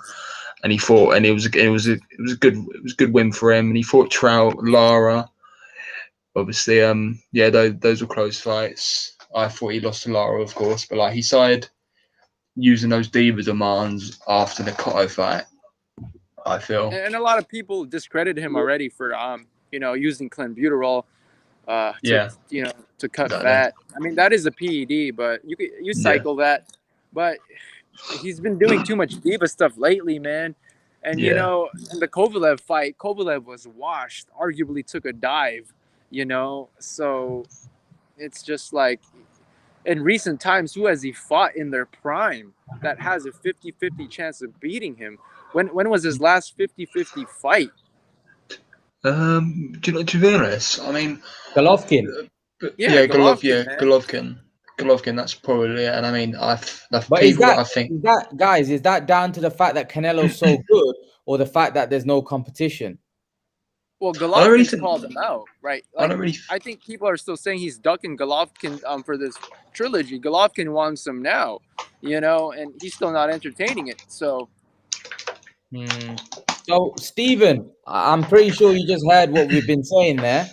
and he fought, and it was a good win for him. And he fought Trout, Lara. Obviously, those were close fights. I thought he lost to Lara, of course, but like he started using those diva demands after the Cotto fight. I feel, and a lot of people discredit him already for using clenbuterol to cut fat. I mean, that is a PED, but you cycle that. But he's been doing too much diva stuff lately, man. And in the Kovalev fight, Kovalev was washed, arguably took a dive, so it's just like in recent times, who has he fought in their prime that has a 50-50 chance of beating him? When was his last 50-50 fight? To be honest, I mean, Golovkin. Golovkin. Golovkin. That's probably it. And I mean, is that down to the fact that Canelo's so good, or the fact that there's no competition? Well, Golovkin called him out, right? I think people are still saying he's ducking Golovkin for this trilogy. Golovkin wants him now, and he's still not entertaining it. So. So, Stephen, I'm pretty sure you just heard what we've been saying there.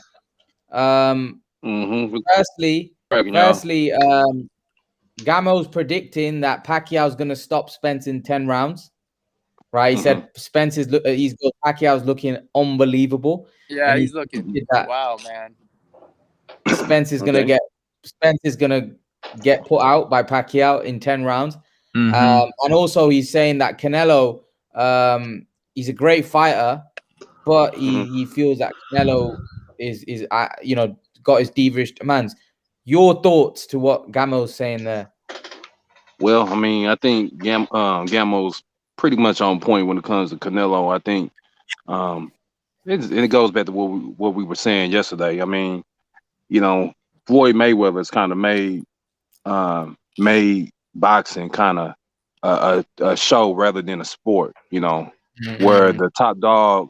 Firstly, Gamo's predicting that Pacquiao's going to stop Spence in 10 rounds. Right? He said Pacquiao's looking unbelievable. Yeah, he's looking. Wow, man. Spence is going to get put out by Pacquiao in 10 rounds. And also, he's saying that Canelo. He's a great fighter, but he feels that Canelo is got his divish demands. Your thoughts to what Gamo's saying there? Well, I mean, I think Gamo's pretty much on point when it comes to Canelo. I think it goes back to what we were saying yesterday. I mean, Floyd Mayweather has kind of made boxing kind of a show rather than a sport, where the top dog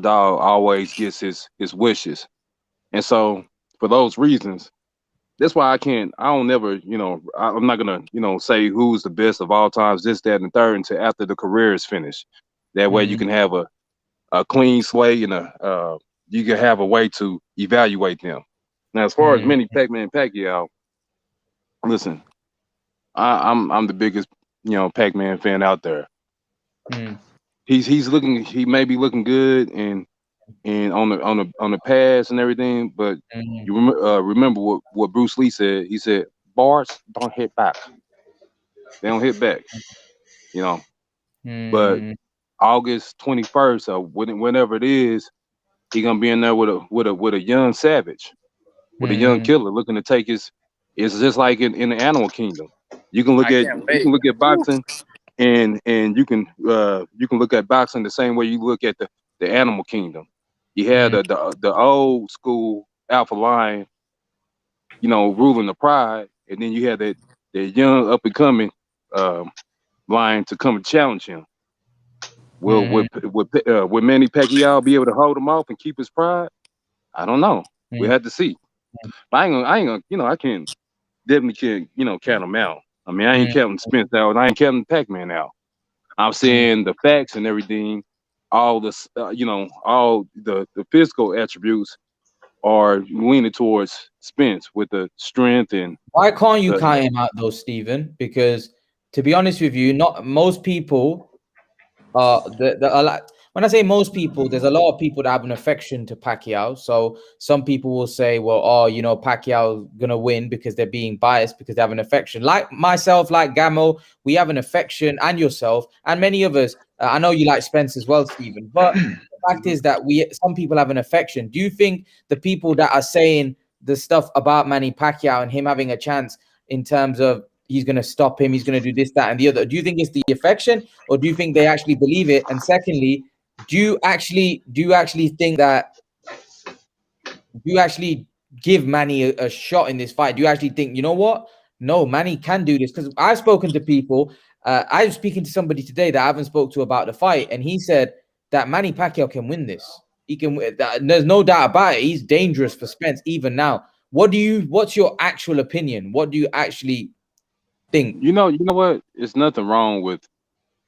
always gets his wishes. And so for those reasons, that's why I'm not gonna, say who's the best of all times, this, that, and the third until after the career is finished. That way you can have a clean slate and you can have a way to evaluate them. Now, as far as Manny Pacquiao, listen, I'm the biggest Pac-Man fan out there. He may be looking good and on the pass and everything, but you remember what Bruce Lee said. He said, "Bars don't hit back. They don't hit back." But August 21st or whenever it is, he gonna be in there with a young savage, with a young killer looking to take his. It's just like in the animal kingdom. You can look at boxing, and you can look at boxing the same way you look at the animal kingdom. You had the old school alpha lion, ruling the pride, and then you had that young up and coming lion to come and challenge him. Will would Manny Pacquiao be able to hold him off and keep his pride? I don't know. We had to see. But I ain't gonna, I definitely can't count him out. I mean, I ain't counting Spence out, and I ain't counting Pac-Man out. I'm saying the facts and everything, all this, all the physical attributes are leaning towards Spence with the strength and. Why can't you count him out though, Stephen? Because to be honest with you, not most people when I say most people, there's a lot of people that have an affection to Pacquiao. So some people will say, well, oh, you know, Pacquiao's gonna win because they're being biased because they have an affection. Like myself, like Gamo, we have an affection, and yourself, and many others. I know you like Spence as well, Stephen. But the fact is that some people have an affection. Do you think the people that are saying the stuff about Manny Pacquiao and him having a chance in terms of he's going to stop him, he's going to do this, that, and the other, do you think it's the affection, or do you think they actually believe it? And secondly, do you actually think that, do you actually give Manny a shot in this fight? Do you actually think, you know what? No, Manny can do this? Because I've spoken to people. I was speaking to somebody today that I haven't spoke to about the fight, and he said that Manny Pacquiao can win this. He can. There's no doubt about it. He's dangerous for Spence even now. What's your actual opinion? What do you actually think? You know what? It's nothing wrong with,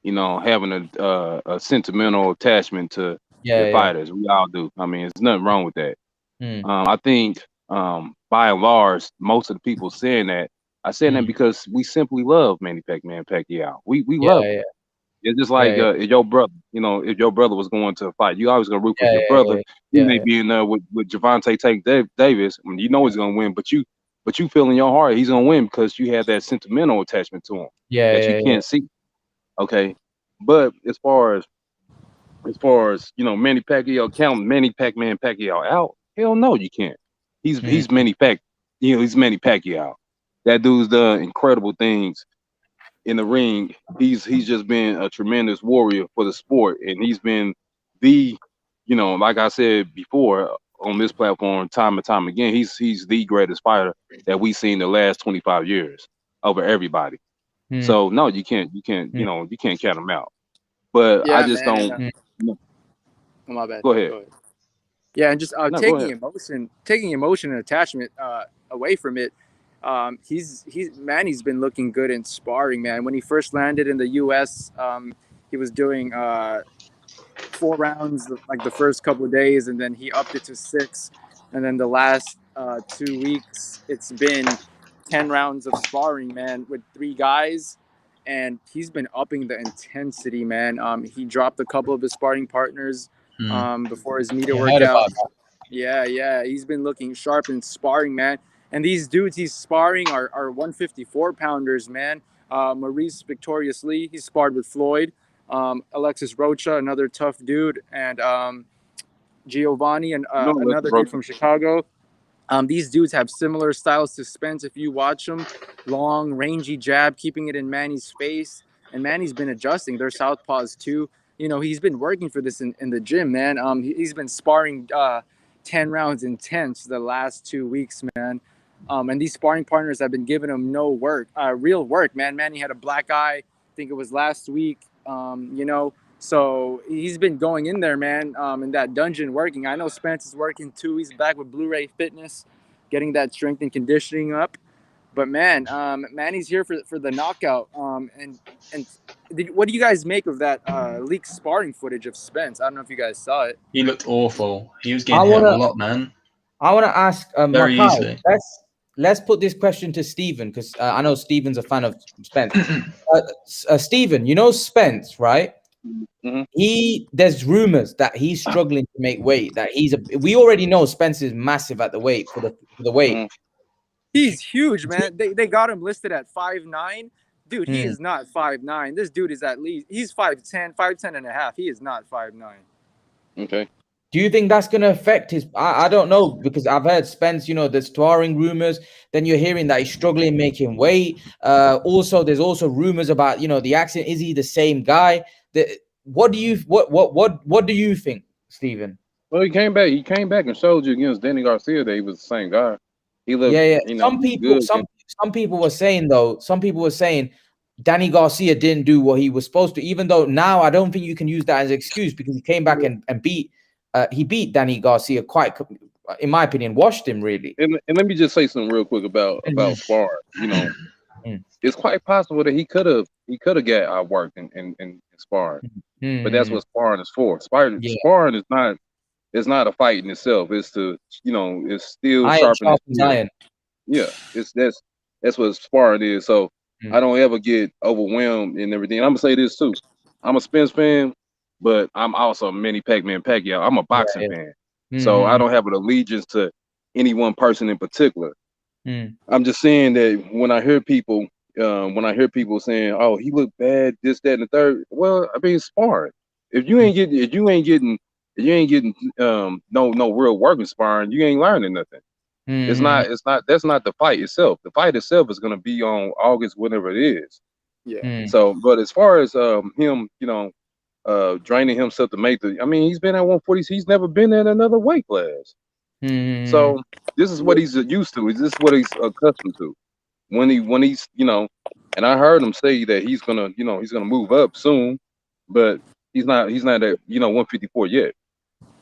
you know, having a sentimental attachment to your fighters. We all do. I mean, there's nothing wrong with that. I think by and large, most of the people saying that are saying that because we simply love Manny Pacquiao. We love him. It's just like if your brother, you know, if your brother was going to a fight, you always gonna root for your brother. He may be in there with Gervonta Tank Davis. I mean, you know he's gonna win, but you feel in your heart he's gonna win because you have that sentimental attachment to him that you can't see. Okay, but as far as you know, Manny Pacquiao count Manny Pacquiao out? Hell no, you can't. He's Manny he's Manny Pacquiao. That dude's done incredible things in the ring. He's just been a tremendous warrior for the sport, and he's been the, you know, like I said before on this platform, time and time again, he's the greatest fighter that we've seen the last 25 years over everybody. So no, you can't, you know, you can't count him out. But I just don't. Oh, my bad. Go ahead. Yeah, and just taking emotion and attachment away from it. Manny's been looking good in sparring, man. When he first landed in the U.S., he was doing 4 rounds like the first couple of days, and then he upped it to 6, and then the last 2 weeks it's been 10 rounds of sparring, man, with 3 guys, and he's been upping the intensity, man. He dropped a couple of his sparring partners before his media workout. Yeah, he's been looking sharp in sparring, man. And these dudes he's sparring are 154-pounders, man. Maurice Victorious Lee, he sparred with Floyd. Alexis Rocha, another tough dude. And Giovanni, and another dude from Chicago. These dudes have similar styles to Spence. If you watch them, long, rangy jab, keeping it in Manny's face. And Manny's been adjusting. They're southpaws too. You know, he's been working for this in the gym, man. He's been sparring 10 rounds intense the last 2 weeks, man. And these sparring partners have been giving him no work, real work, man. Manny had a black eye, I think it was last week, you know. So he's been going in there, man, in that dungeon working. I know Spence is working too. He's back with Blu-ray Fitness, getting that strength and conditioning up. But, man, Manny's here for the knockout. And what do you guys make of that leaked sparring footage of Spence? I don't know if you guys saw it. He looked awful. He was getting hit a lot, man. I want to ask very easily. Let's put this question to Stephen, because I know Stephen's a fan of Spence. Stephen, you know Spence, right? There's rumors that he's struggling to make weight. That we already know Spence is massive at the weight for the weight. He's huge, man. They got him listed at 5'9". Dude, he is not 5'9". This dude is at least, he's 5'10 and a half. He is not 5'9". Okay. Do you think that's going to affect his? I don't know, because I've heard Spence, you know, there's sparring rumors. Then you're hearing that he's struggling making weight. Also, there's also rumors about, you know, the accident. Is he the same guy? What do you think, Stephen? Well, he came back and showed you against Danny Garcia that he was the same guy. He looked, you know, some people were saying Danny Garcia didn't do what he was supposed to, even though now I don't think you can use that as an excuse, because he came back and beat Danny Garcia quite, in my opinion, washed him really. And let me just say something real quick about sparring. You know, it's quite possible that he could have got outworked in sparring, but that's what sparring is for. Sparring is not. It's not a fight in itself. It's to, you know, it's still sharpening iron. Yeah, that's what sparring is. So I don't ever get overwhelmed and everything. And I'm gonna say this too. I'm a Spence fan, but I'm also a mini Pac-Man Pacquiao. I'm a boxing fan, so I Mm. don't have an allegiance to any one person in particular. Mm. I'm just saying that when I hear people saying, "Oh, he looked bad," this, that, and the third. Well, I mean, sparring. If you ain't getting no real work in sparring, you ain't learning nothing. It's Mm. not. That's not the fight itself. The fight itself is going to be on August, whenever it is. Yeah. Mm. So, but as far as him, draining himself to make I mean, he's been at 140. He's never been at another weight class. Mm. So this is what he's used to. This is what he's accustomed to. When he's and I heard him say that he's gonna move up soon, but he's not at 154 yet.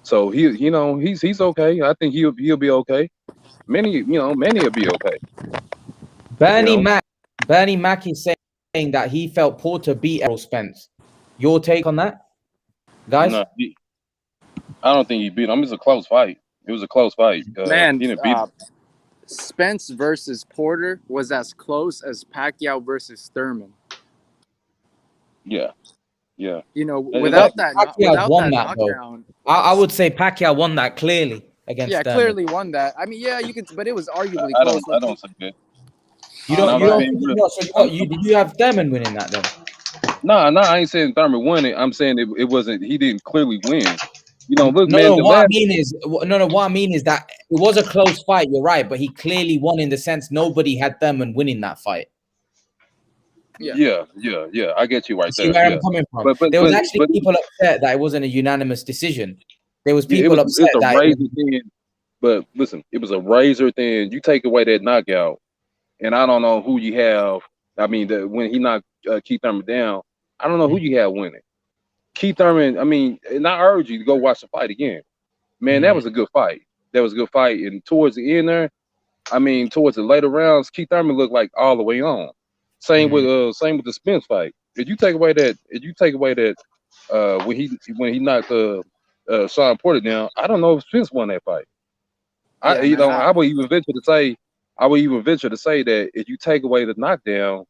So he's okay. I think he'll be okay. Many will be okay. Bernie Mac is saying that he felt Porter beat Errol Spence. Your take on that, guys? No, I don't think he beat him. It was a close fight. It was a close fight. Man, He didn't beat him. Spence versus Porter was as close as Pacquiao versus Thurman. Yeah. Without that knockdown, I would say Pacquiao won that clearly against Thurman. clearly won that. I mean, yeah, you could, but it was arguably I close. don't say that. Did you have Thurman winning that then? No, I ain't saying Thurman won it. I'm saying it wasn't. He didn't clearly win. Look, man. What I mean is that it was a close fight. You're right, but he clearly won in the sense nobody had Thurman winning that fight. Yeah. I get you right there. See where I'm coming from. But there was actually people upset that it wasn't a unanimous decision. There was people upset that. But listen, it was a razor thin. You take away that knockout, and I don't know who you have. I mean, when he knocked Keith Thurman down, I don't know who you have winning. Keith Thurman, I mean, and I urge you to go watch the fight again. Man, that was a good fight. And towards the end there, I mean, towards the later rounds, Keith Thurman looked like all the way on. Same with the Spence fight. If you take away that when he knocked Sean Porter down, I don't know if Spence won that fight. I would even venture to say that if you take away the knockdown,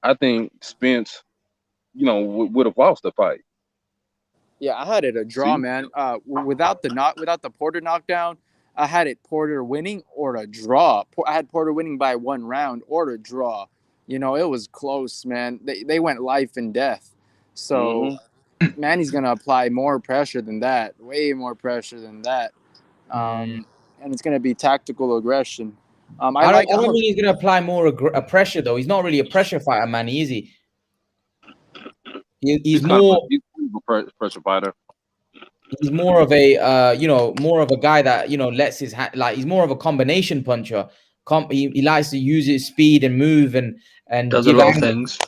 I think Spence, would have lost the fight. Yeah, I had it a draw, man. Without the Porter knockdown, I had it Porter winning or a draw. I had Porter winning by 1 round or a draw. It was close, man. They went life and death. So, Manny's gonna apply more pressure than that, way more pressure than that, and it's gonna be tactical aggression. I don't think he's gonna apply more pressure though. He's not really a pressure fighter, Manny, is he? He's more a pressure fighter. He's more of a more of a guy that lets his hand, like he's more of a combination puncher. He likes to use his speed and move and does a lot of things.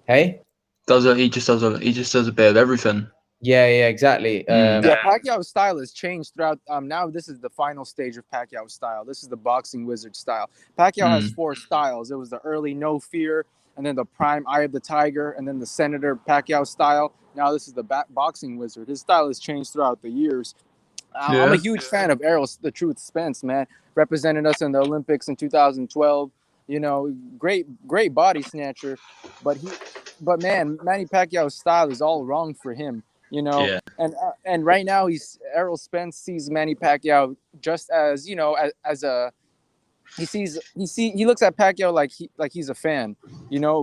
Hey, he just does a bit of everything. Yeah, exactly. Pacquiao's style has changed throughout. Now this is the final stage of Pacquiao's style. This is the boxing wizard style. Pacquiao has 4 styles. It was the early no fear, and then the prime eye of the tiger, and then the Senator Pacquiao style. Now this is the boxing wizard. His style has changed throughout the years. I'm a huge fan of Errol the Truth Spence, man. Represented us in the Olympics in 2012. Great body snatcher, but man, Manny Pacquiao's style is all wrong for him. And right now Errol Spence sees Manny Pacquiao just as he looks at Pacquiao like he's a fan,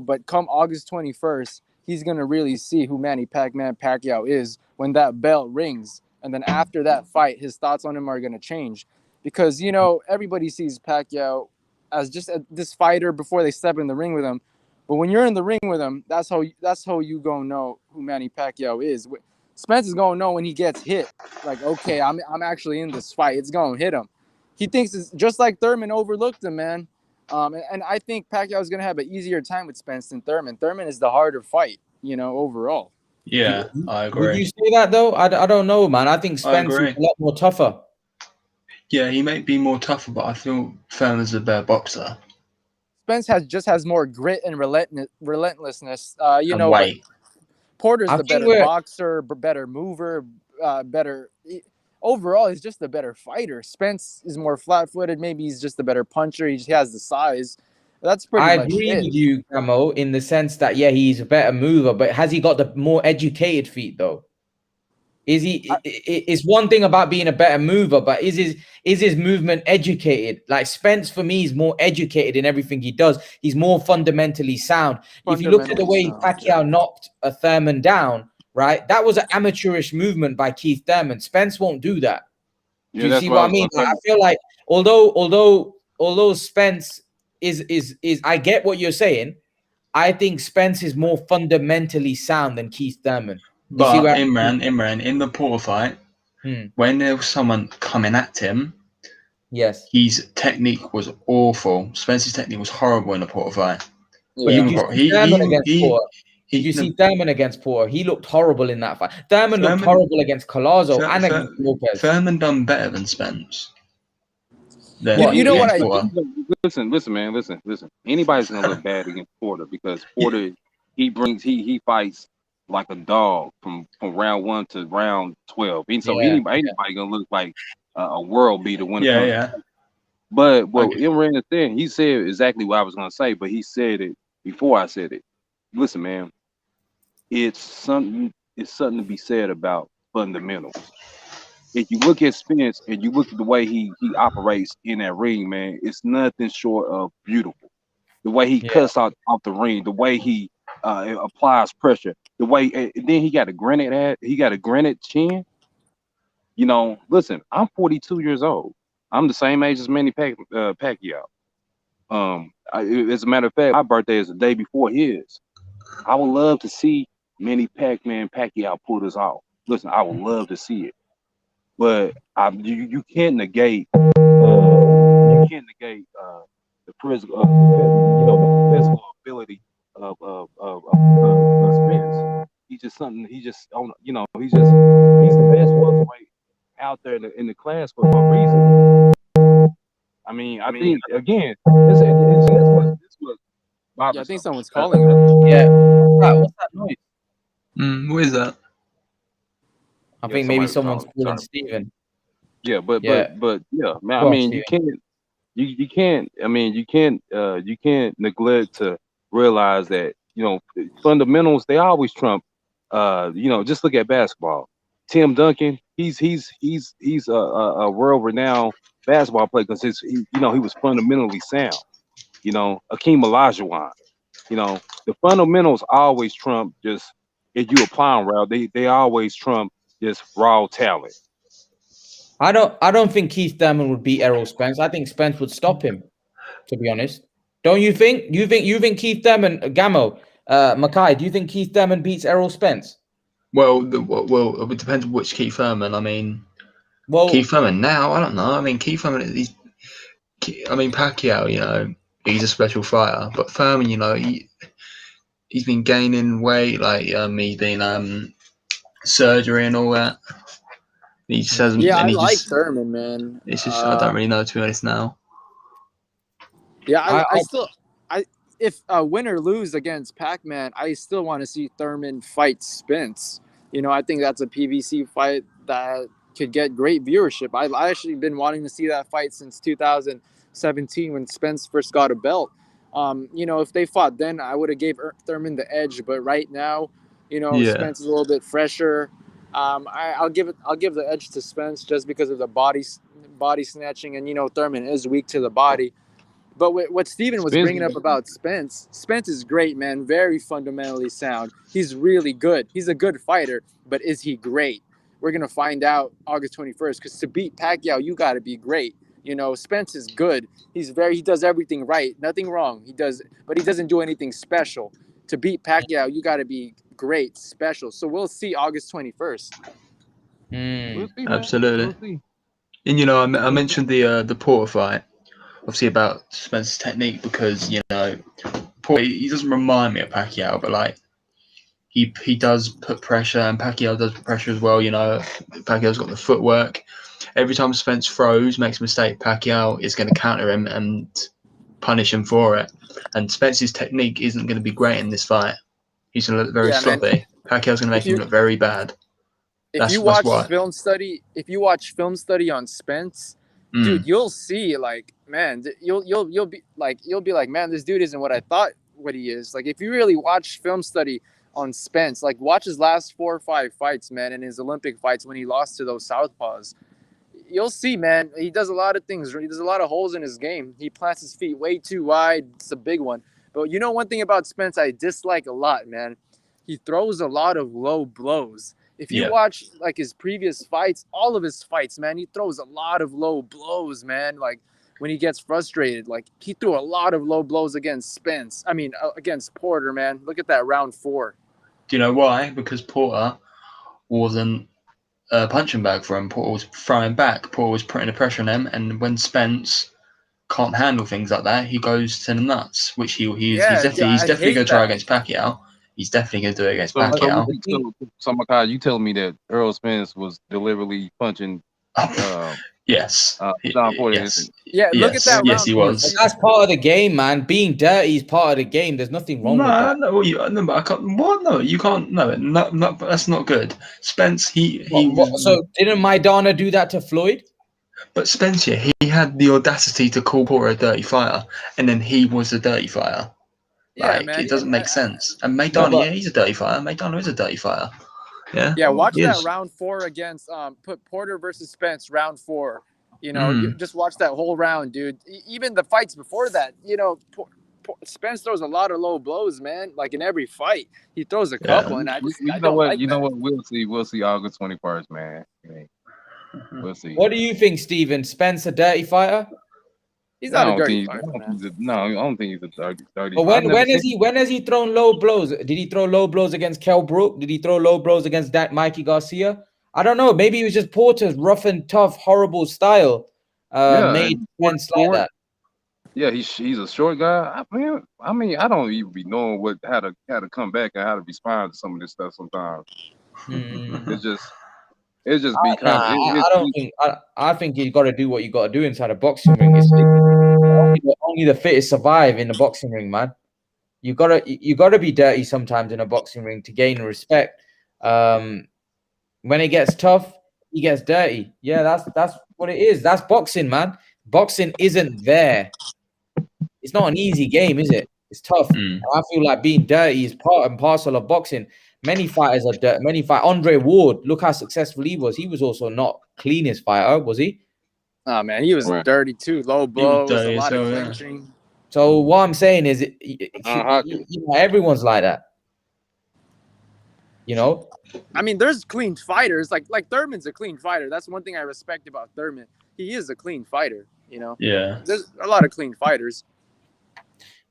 but come August 21st, he's gonna really see who Manny Pacquiao is when that bell rings. And then after that fight, his thoughts on him are gonna change, because everybody sees Pacquiao as just this fighter before they step in the ring with him. But when you're in the ring with him, that's how you gonna know who Manny Pacquiao is. Spence is gonna know when he gets hit. Like, okay, I'm actually in this fight. It's gonna hit him. He thinks it's just like Thurman overlooked him, man. And I think Pacquiao is gonna have an easier time with Spence than Thurman. Thurman is the harder fight, overall. Yeah, I agree. Would you say that though? I don't know, man. I think Spence is a lot more tougher. Yeah, he may be more tougher, but I feel Thurman's a better boxer. Spence has more grit and relentlessness. And weight. Porter's the better boxer, better mover, better. Overall, he's just a better fighter. Spence is more flat-footed. Maybe he's just a better puncher. He just has the size. That's pretty much it. I agree with you, Camo, in the sense that, he's a better mover, but has he got the more educated feet, though? Is he? It's one thing about being a better mover, but is his movement educated? Like Spence, for me, is more educated in everything he does. He's more fundamentally sound. If you look at the way Pacquiao knocked a Thurman down, right, that was an amateurish movement by Keith Thurman. Spence won't do that. Do you see what I mean? I feel like although Spence is I get what you're saying. I think Spence is more fundamentally sound than Keith Thurman. But Imran, in the Porter fight, when there was someone coming at him, yes, his technique was awful. Spence's technique was horrible in the Porter fight. Yeah. Did you see Thurman against Porter? He looked horrible in that fight. Thurman looked horrible against Collazo and against Lopez. Thurman done better than Spence. You know what I listen, man, listen. Anybody's gonna look bad against Porter because Porter he fights like a dog from round 1 to round 12. And so anybody gonna look like a world beater when it comes. But what Imran is saying, he said exactly what I was gonna say, but he said it before I said it. Listen, man, it's something to be said about fundamentals. If you look at Spence and you look at the way he operates in that ring, man, it's nothing short of beautiful. The way he cuts off the ring, the way he applies pressure, the way then he got a granite chin. You know, listen, I'm 42 years old. I'm the same age as Manny Pacquiao. As a matter of fact, my birthday is the day before his. I would love to see Manny Pacquiao pull this off. Listen, I would love to see it. But you can't negate the physical ability of Spence. He's the best welterweight out there in the class for a reason. I mean, I think again, this was Bob. Yeah, I think someone's calling him. Yeah, what's that noise? What is that? I think maybe someone's calling Steven. Yeah, but yeah, man. I mean, you can't neglect to realize that fundamentals they always trump. Just look at basketball. Tim Duncan, he's a world-renowned basketball player because he was fundamentally sound. Akeem Olajuwon. The fundamentals always trump just if you apply them well. They always trump just raw talent. I don't think Keith Thurman would beat Errol Spence. I think Spence would stop him, to be honest. Don't you think? You think Keith Thurman, Gamo, Mackay, do you think Keith Thurman beats Errol Spence? Well, it depends on which Keith Thurman. I mean, Keith Thurman now, I don't know. I mean, Keith Thurman, Pacquiao, he's a special fighter. But Thurman, he's been gaining weight, like he's been surgery and all that. He says, I like Thurman, man. It's just I don't really know, to be honest now. Yeah, if win or lose against Pac-Man, I still want to see Thurman fight Spence. I think that's a PVC fight that could get great viewership. I've actually been wanting to see that fight since 2017 when Spence first got a belt. If they fought then, I would have gave Thurman the edge. But right now, Spence is a little bit fresher. I'll give the edge to Spence just because of the body snatching, and Thurman is weak to the body. But what Steven was bringing up about Spence is great, man. Very fundamentally sound. He's really good. He's a good fighter, but is he great? We're gonna find out August 21st. Because to beat Pacquiao, you got to be great. Spence is good. He does everything right, nothing wrong. But he doesn't do anything special. To beat Pacquiao, you got to be great, special. So we'll see August 21st. We'll see, absolutely. We'll see. And I mentioned the Porter fight, obviously about Spence's technique because Porter, he doesn't remind me of Pacquiao, but like he does put pressure, and Pacquiao does put pressure as well. Pacquiao's got the footwork. Every time Spence throws, makes a mistake, Pacquiao is going to counter him and punish him for it. And Spence's technique isn't going to be great in this fight. He's going to look very sloppy. Man. Pacquiao's going to make him look very bad. If you watch film study on Spence, dude, you'll see you'll be like, man, this dude isn't what I thought what he is. Like if you really watch film study on Spence. Like, watch his last 4 or 5 fights, man, in his Olympic fights when he lost to those southpaws. You'll see, man. He does a lot of things. He does a lot of holes in his game. He plants his feet way too wide. It's a big one. But you know one thing about Spence I dislike a lot, man? He throws a lot of low blows. If you watch like his previous fights, all of his fights, man, he throws a lot of low blows, man. Like when he gets frustrated, like he threw a lot of low blows against Spence. I mean, against Porter, man. Look at that round 4. Do you know why? Because Porter wasn't a punching bag for him. Porter was throwing back. Porter was putting the pressure on him. And when Spence can't handle things like that, he goes to the nuts, which he's definitely going to try against Pacquiao. He's definitely going to do it against Pacquiao. So Makai, you telling me that Errol Spence was deliberately punching? Yes. John Porter. Yes. Yeah, look at that. Yes, he was. That's part of the game, man. Being dirty is part of the game. There's nothing wrong with that. No, but I can't. What? No, you can't. No, that's not good. Spence, So didn't Maidana do that to Floyd? But Spence, he had the audacity to call Porter a dirty fighter, and then he was a dirty fighter. Yeah, man. It doesn't make sense. And Maidana, he's a dirty fighter. Maidana is a dirty fighter. Yeah. Yeah, watch that round 4 against put Porter versus Spence round 4. You know, you just watch that whole round, dude. Even the fights before that, you know, Spence throws a lot of low blows, man. Like in every fight, he throws a couple, and I don't like you know what? We'll see August 21st, man. We'll see. What do you think, Steven? Spence a dirty fighter? He's not a dirty fighter. I don't think he's a dirty. But when has he thrown low blows? Did he throw low blows against Kell Brook? Did he throw low blows against Mikey Garcia? I don't know. Maybe it was just Porter's rough and tough, horrible style made Spence like that. Yeah, he's a short guy. I mean, I don't even be knowing how to come back and how to respond to some of this stuff sometimes. It's just because I think you got to do what you got to do inside a boxing ring. Only the fittest survive in the boxing ring, man. You gotta be dirty sometimes in a boxing ring to gain respect. When it gets tough, he gets dirty. Yeah, that's what it is. That's boxing, man. Boxing isn't there. It's not an easy game, is it? It's tough. I feel like being dirty is part and parcel of boxing. Many fighters are dirty. Andre Ward, look how successful he was. He was also not cleanest fighter, was he? Oh man, he was dirty too. Low blows, a lot of clinching. So what I'm saying is, everyone's like that. You know. I mean, there's clean fighters. Like Thurman's a clean fighter. That's one thing I respect about Thurman. He is a clean fighter. You know. Yeah. There's a lot of clean fighters.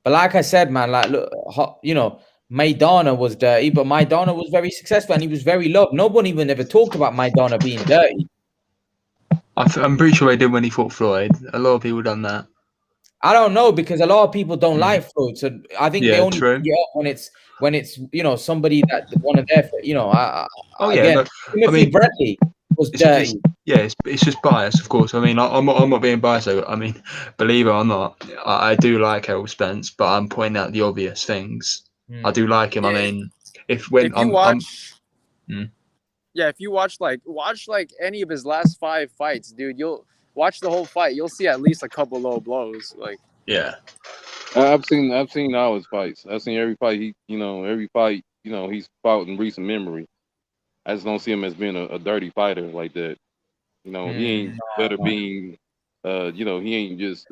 But like I said, man, like look, you know, Maidana was dirty, but Maidana was very successful and he was very loved. Nobody even ever talked about Maidana being dirty. I'm pretty sure he did when he fought Floyd. A lot of people done that. I don't know because a lot of people don't like Floyd, so I think they only pick it up when it's you know somebody that one of their Timothy Bradley was dirty. It's just bias, of course. I mean, I'm not being biased. I mean, believe it or not, I do like Errol Spence, but I'm pointing out the obvious things. I do like him. I mean, if you watch like any of his last 5 fights, dude, you'll watch the whole fight. You'll see at least a couple low blows. Like, yeah, I've seen all his fights. I've seen every fight he's fought in recent memory. I just don't see him as being a dirty fighter like that. You know, he ain't better being. He ain't just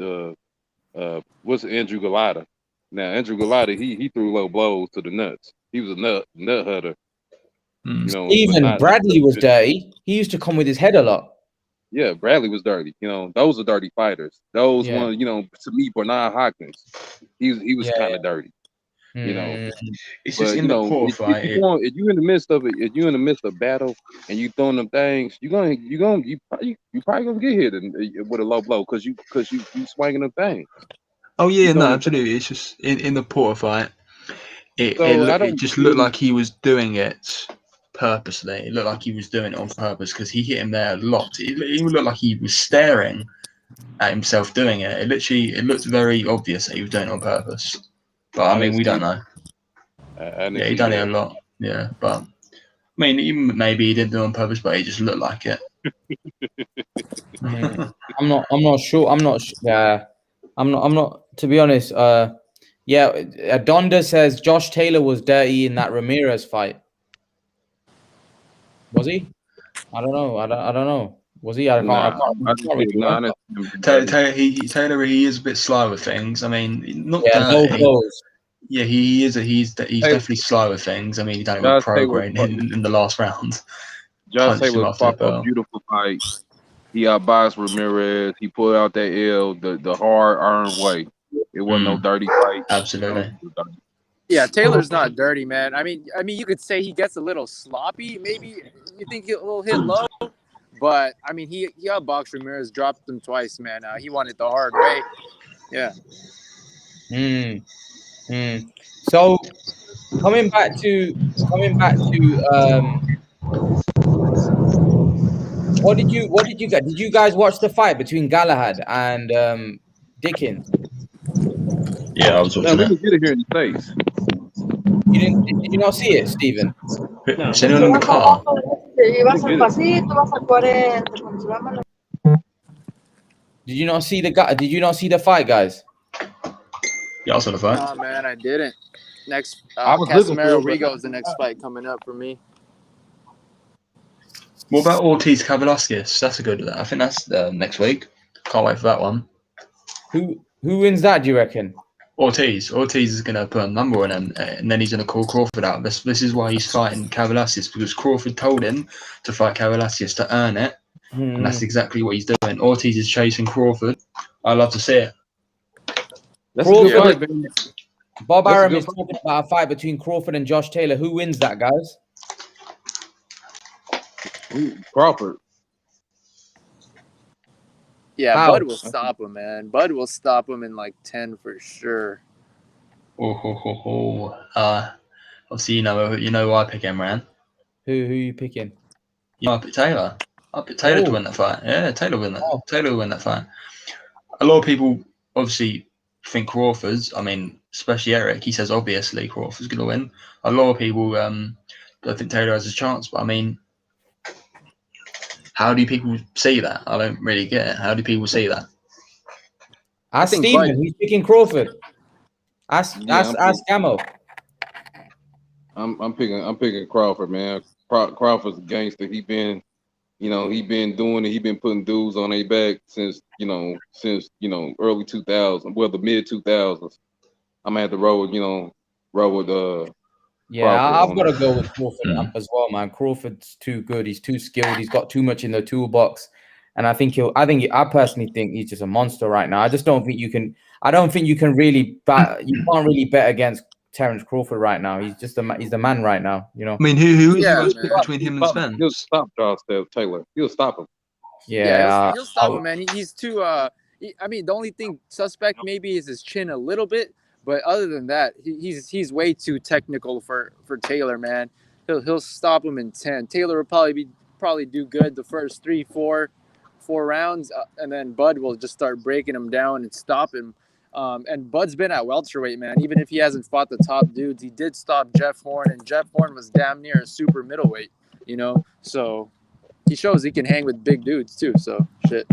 what's Andrew Galahad. Now Andrew Galahad, he threw low blows to the nuts. He was a nut hutter. You know, even Bradley was dirty. He used to come with his head a lot. Yeah, Bradley was dirty. You know, those are dirty fighters. Those ones, you know, to me, Bernard Hopkins, he was kind of dirty. You know, it's just in the core fight. If you in the midst of it, if you in the midst of battle and you throwing them things, you probably gonna get hit with a low blow because you swinging them things. Oh yeah, no, absolutely. It's just in the Porter fight. It just looked like he was doing it purposely. It looked like he was doing it on purpose because he hit him there a lot. It looked like he was staring at himself doing it. It looked very obvious that he was doing it on purpose. But I mean, we don't know. He done it a lot. Yeah, but I mean, maybe he didn't do it on purpose, but he just looked like it. I'm not sure. I'm not. To be honest, Yeah, Donda says Josh Taylor was dirty in that Ramirez fight. Was he? I don't know. I don't know. Was he? I can't really remember. Taylor, he is a bit slow with things. I mean, not Yeah, no dirty. clothes. Yeah, he is. He's definitely slow with things. I mean, he done it with Prograde in the last round. Josh Taylor fought a beautiful fight. He outboxed Ramirez. He pulled out that L the hard-earned way. It wasn't no dirty fight. Absolutely. Yeah, Taylor's not dirty, man. I mean, you could say he gets a little sloppy. Maybe you think he'll hit low, but I mean, he outboxed Ramirez, dropped him twice, man. He won it the hard way. Yeah. So coming back to what did you get? Did you guys watch the fight between Galahad and Dickens? Yeah, I was watching we didn't get it here in the States. You didn't? Did you not see it, Stephen? Is anyone in the car? Did you not see the fight, guys? Yeah, I saw the fight. Nah, man, I didn't. Next, Casemiro Rigo is the next fight coming up for me. What about Ortiz Kavaliauskas? That's a good. I think that's next week. Can't wait for that one. Who wins that? Do you reckon? Ortiz is going to put a number on him, and then he's going to call Crawford out. This is why he's fighting Kavaliauskas, because Crawford told him to fight Kavaliauskas to earn it, and that's exactly what he's doing. Ortiz is chasing Crawford. I love to see it. That's a good fight, man. Bob Arum is talking about a fight between Crawford and Josh Taylor. Who wins that, guys? Crawford. Yeah, Bud will stop him, man. Bud will stop him in like 10 for sure. Obviously, you know who I pick, Emran. Who you picking? I pick Taylor. I pick Taylor to win that fight. Yeah, Taylor will win that fight. A lot of people obviously think Crawford's. I mean, especially Eric. He says obviously Crawford's going to win. A lot of people don't think Taylor has a chance, but I mean, how do people see that? I don't really get it. How do people see that? Ask Stephen. He's picking Crawford. Ask Gamo. I'm picking Crawford, man. Crawford's a gangster. He been doing it. He been putting dudes on their back since early 2000s. Well, the mid 2000s. I'm gonna have to roll with Yeah, I've got to go with Crawford as well, man. Crawford's too good. He's too skilled. He's got too much in the toolbox, and I personally think he's just a monster right now. I just don't think you can. I don't think you can really bet. You can't really bet against Terence Crawford right now. He's just he's the man right now. You know. I mean, who is between him and Spence? He'll stop Josh Taylor. He'll stop him. Yeah, he'll stop him, man. He's too. I mean, the only thing suspect maybe is his chin a little bit. But other than that, he's way too technical for Taylor, man. He'll stop him in 10. Taylor will probably do good the first 3-4 rounds, and then Bud will just start breaking him down and stop him. And Bud's been at welterweight, man. Even if he hasn't fought the top dudes, he did stop Jeff Horn, and Jeff Horn was damn near a super middleweight, you know. So he shows he can hang with big dudes too. So shit.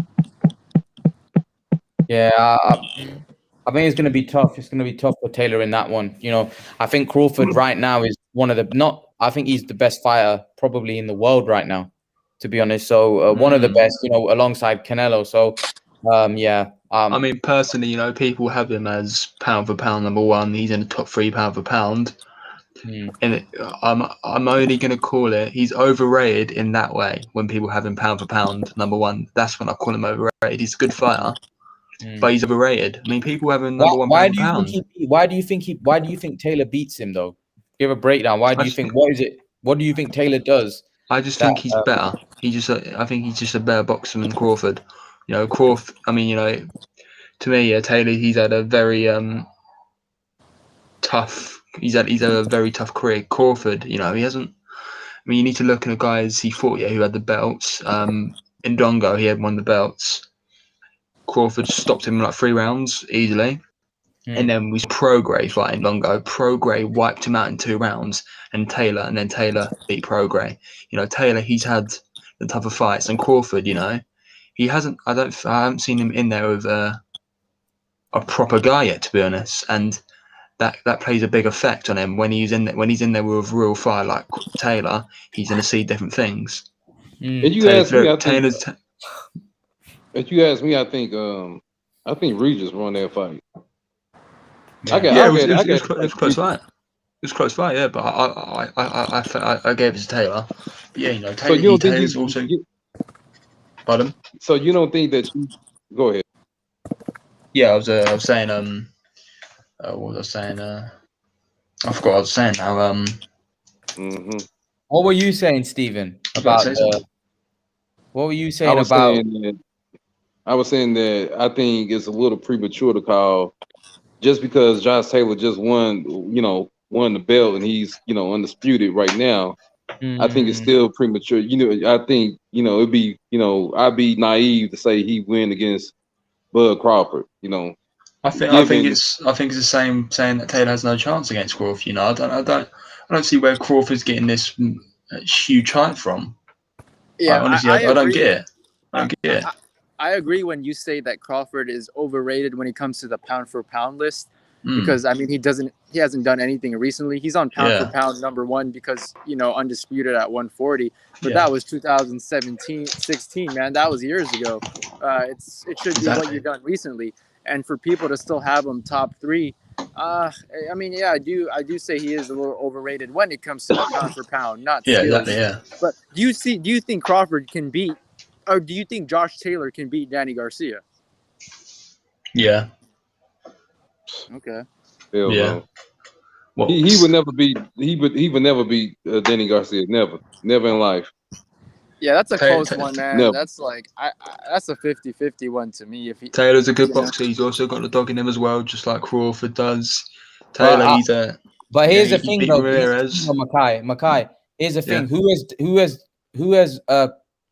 Yeah. I think it's going to be tough. It's going to be tough for Taylor in that one. You know, I think Crawford right now is one of the I think he's the best fighter probably in the world right now, to be honest. So one of the best, you know, alongside Canelo. So yeah. I mean, personally, you know, people have him as pound for pound number one. He's in the top 3 pound for pound. And I'm only going to call it. He's overrated in that way. When people have him pound for pound number one, that's when I call him overrated. He's a good fighter. But he's overrated. I mean, people have him number one pound. Why do you think Taylor beats him though? Give a breakdown. Why do you think? What is it? What do you think Taylor does? I just think he's better. I think he's just a better boxer than Crawford. You know, Crawford. I mean, you know, to me, Taylor. He's had a very tough. He's had a very tough career. Crawford. You know, he hasn't. I mean, you need to look at the guys he fought. Yeah, who had the belts. In Dongo, he had one of the belts. Crawford stopped him in like 3 rounds easily. And then we Prograis fighting Longo. Prograis wiped him out in 2 rounds, and Taylor beat Prograis. You know, Taylor, he's had the tougher fights, and Crawford, you know, he hasn't. I haven't seen him in there with a proper guy yet, to be honest. And that plays a big effect on him when he's in there with a real fire like Taylor. He's going to see different things. And you ask me, I think. Taylor's. If you ask me, I think Regis won that fight. Yeah, it was close fight. It was close fight, yeah. But I gave it to Taylor. But yeah, you know, Taylor's also. Pardon? So you don't think that you go ahead? Yeah, I was saying what was I saying? I forgot what I was saying now. What were you saying, Stephen? About what were you saying about? I was saying that I think it's a little premature to call just because Josh Taylor just won the belt and he's undisputed right now. I think it's still premature. I think it'd be I'd be naive to say he win against Bud Crawford. I think it's the same saying that Taylor has no chance against Crawford. I don't see where Crawford's getting this huge hype from. Yeah, honestly, I don't get it. I don't get it. I agree when you say that Crawford is overrated when it comes to the pound for pound list, because I mean he hasn't done anything recently. He's on pound for pound #1 because undisputed at 140, but that was 2016, man. That was years ago. It should be what you've done recently, and for people to still have him top 3. I mean, yeah, I do say he is a little overrated when it comes to the pound for pound, not skills. Exactly, yeah. But do you think Crawford can beat, or do you think Josh Taylor can beat Danny Garcia? Yeah. Okay. Hell no. Well, he would never beat. He would never beat Danny Garcia. Never in life. Yeah, that's a close one, man. Never. That's like that's a 50-50 one to me. Taylor's a good boxer. He's also got the dog in him as well, just like Crawford does. Taylor, he's a. But here's the thing, though. Makai. Here's the thing. Who has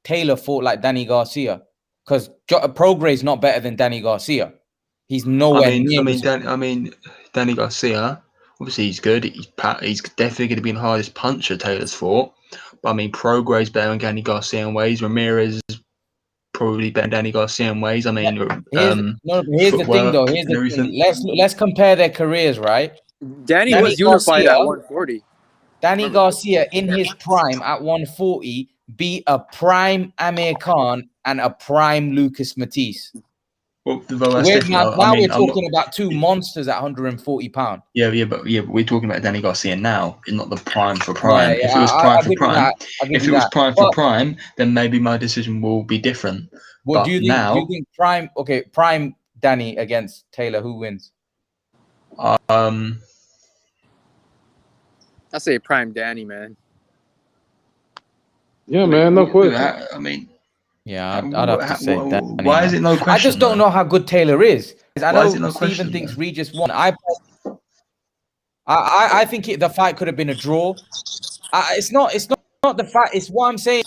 Taylor fought like Danny Garcia? Because Prograis not better than Danny Garcia. He's nowhere near. Danny Garcia. Obviously, he's good. He's definitely going to be the hardest puncher Taylor's fought. But I mean, Prograis better than Danny Garcia in ways. Ramirez is probably better than Danny Garcia in ways. I mean, here's the thing, though. Here's the thing. Let's compare their careers, right? Danny was unified at 140. Danny Garcia in his prime at 140 beat a prime Amir Khan and a prime Lucas Matisse. Well, we're talking about two monsters at 140 pounds. Yeah, but we're talking about Danny Garcia now, not the prime for prime. If it was prime for prime, then maybe my decision will be different. Well, do you think prime? Okay, prime Danny against Taylor, who wins? I say prime Danny, man. Yeah, man, no question. I mean. Yeah, I'd have to say that. Why is it no question? I just don't know how good Taylor is. I know Stephen thinks Regis won. I think the fight could have been a draw. It's not the fight. It's what I'm saying.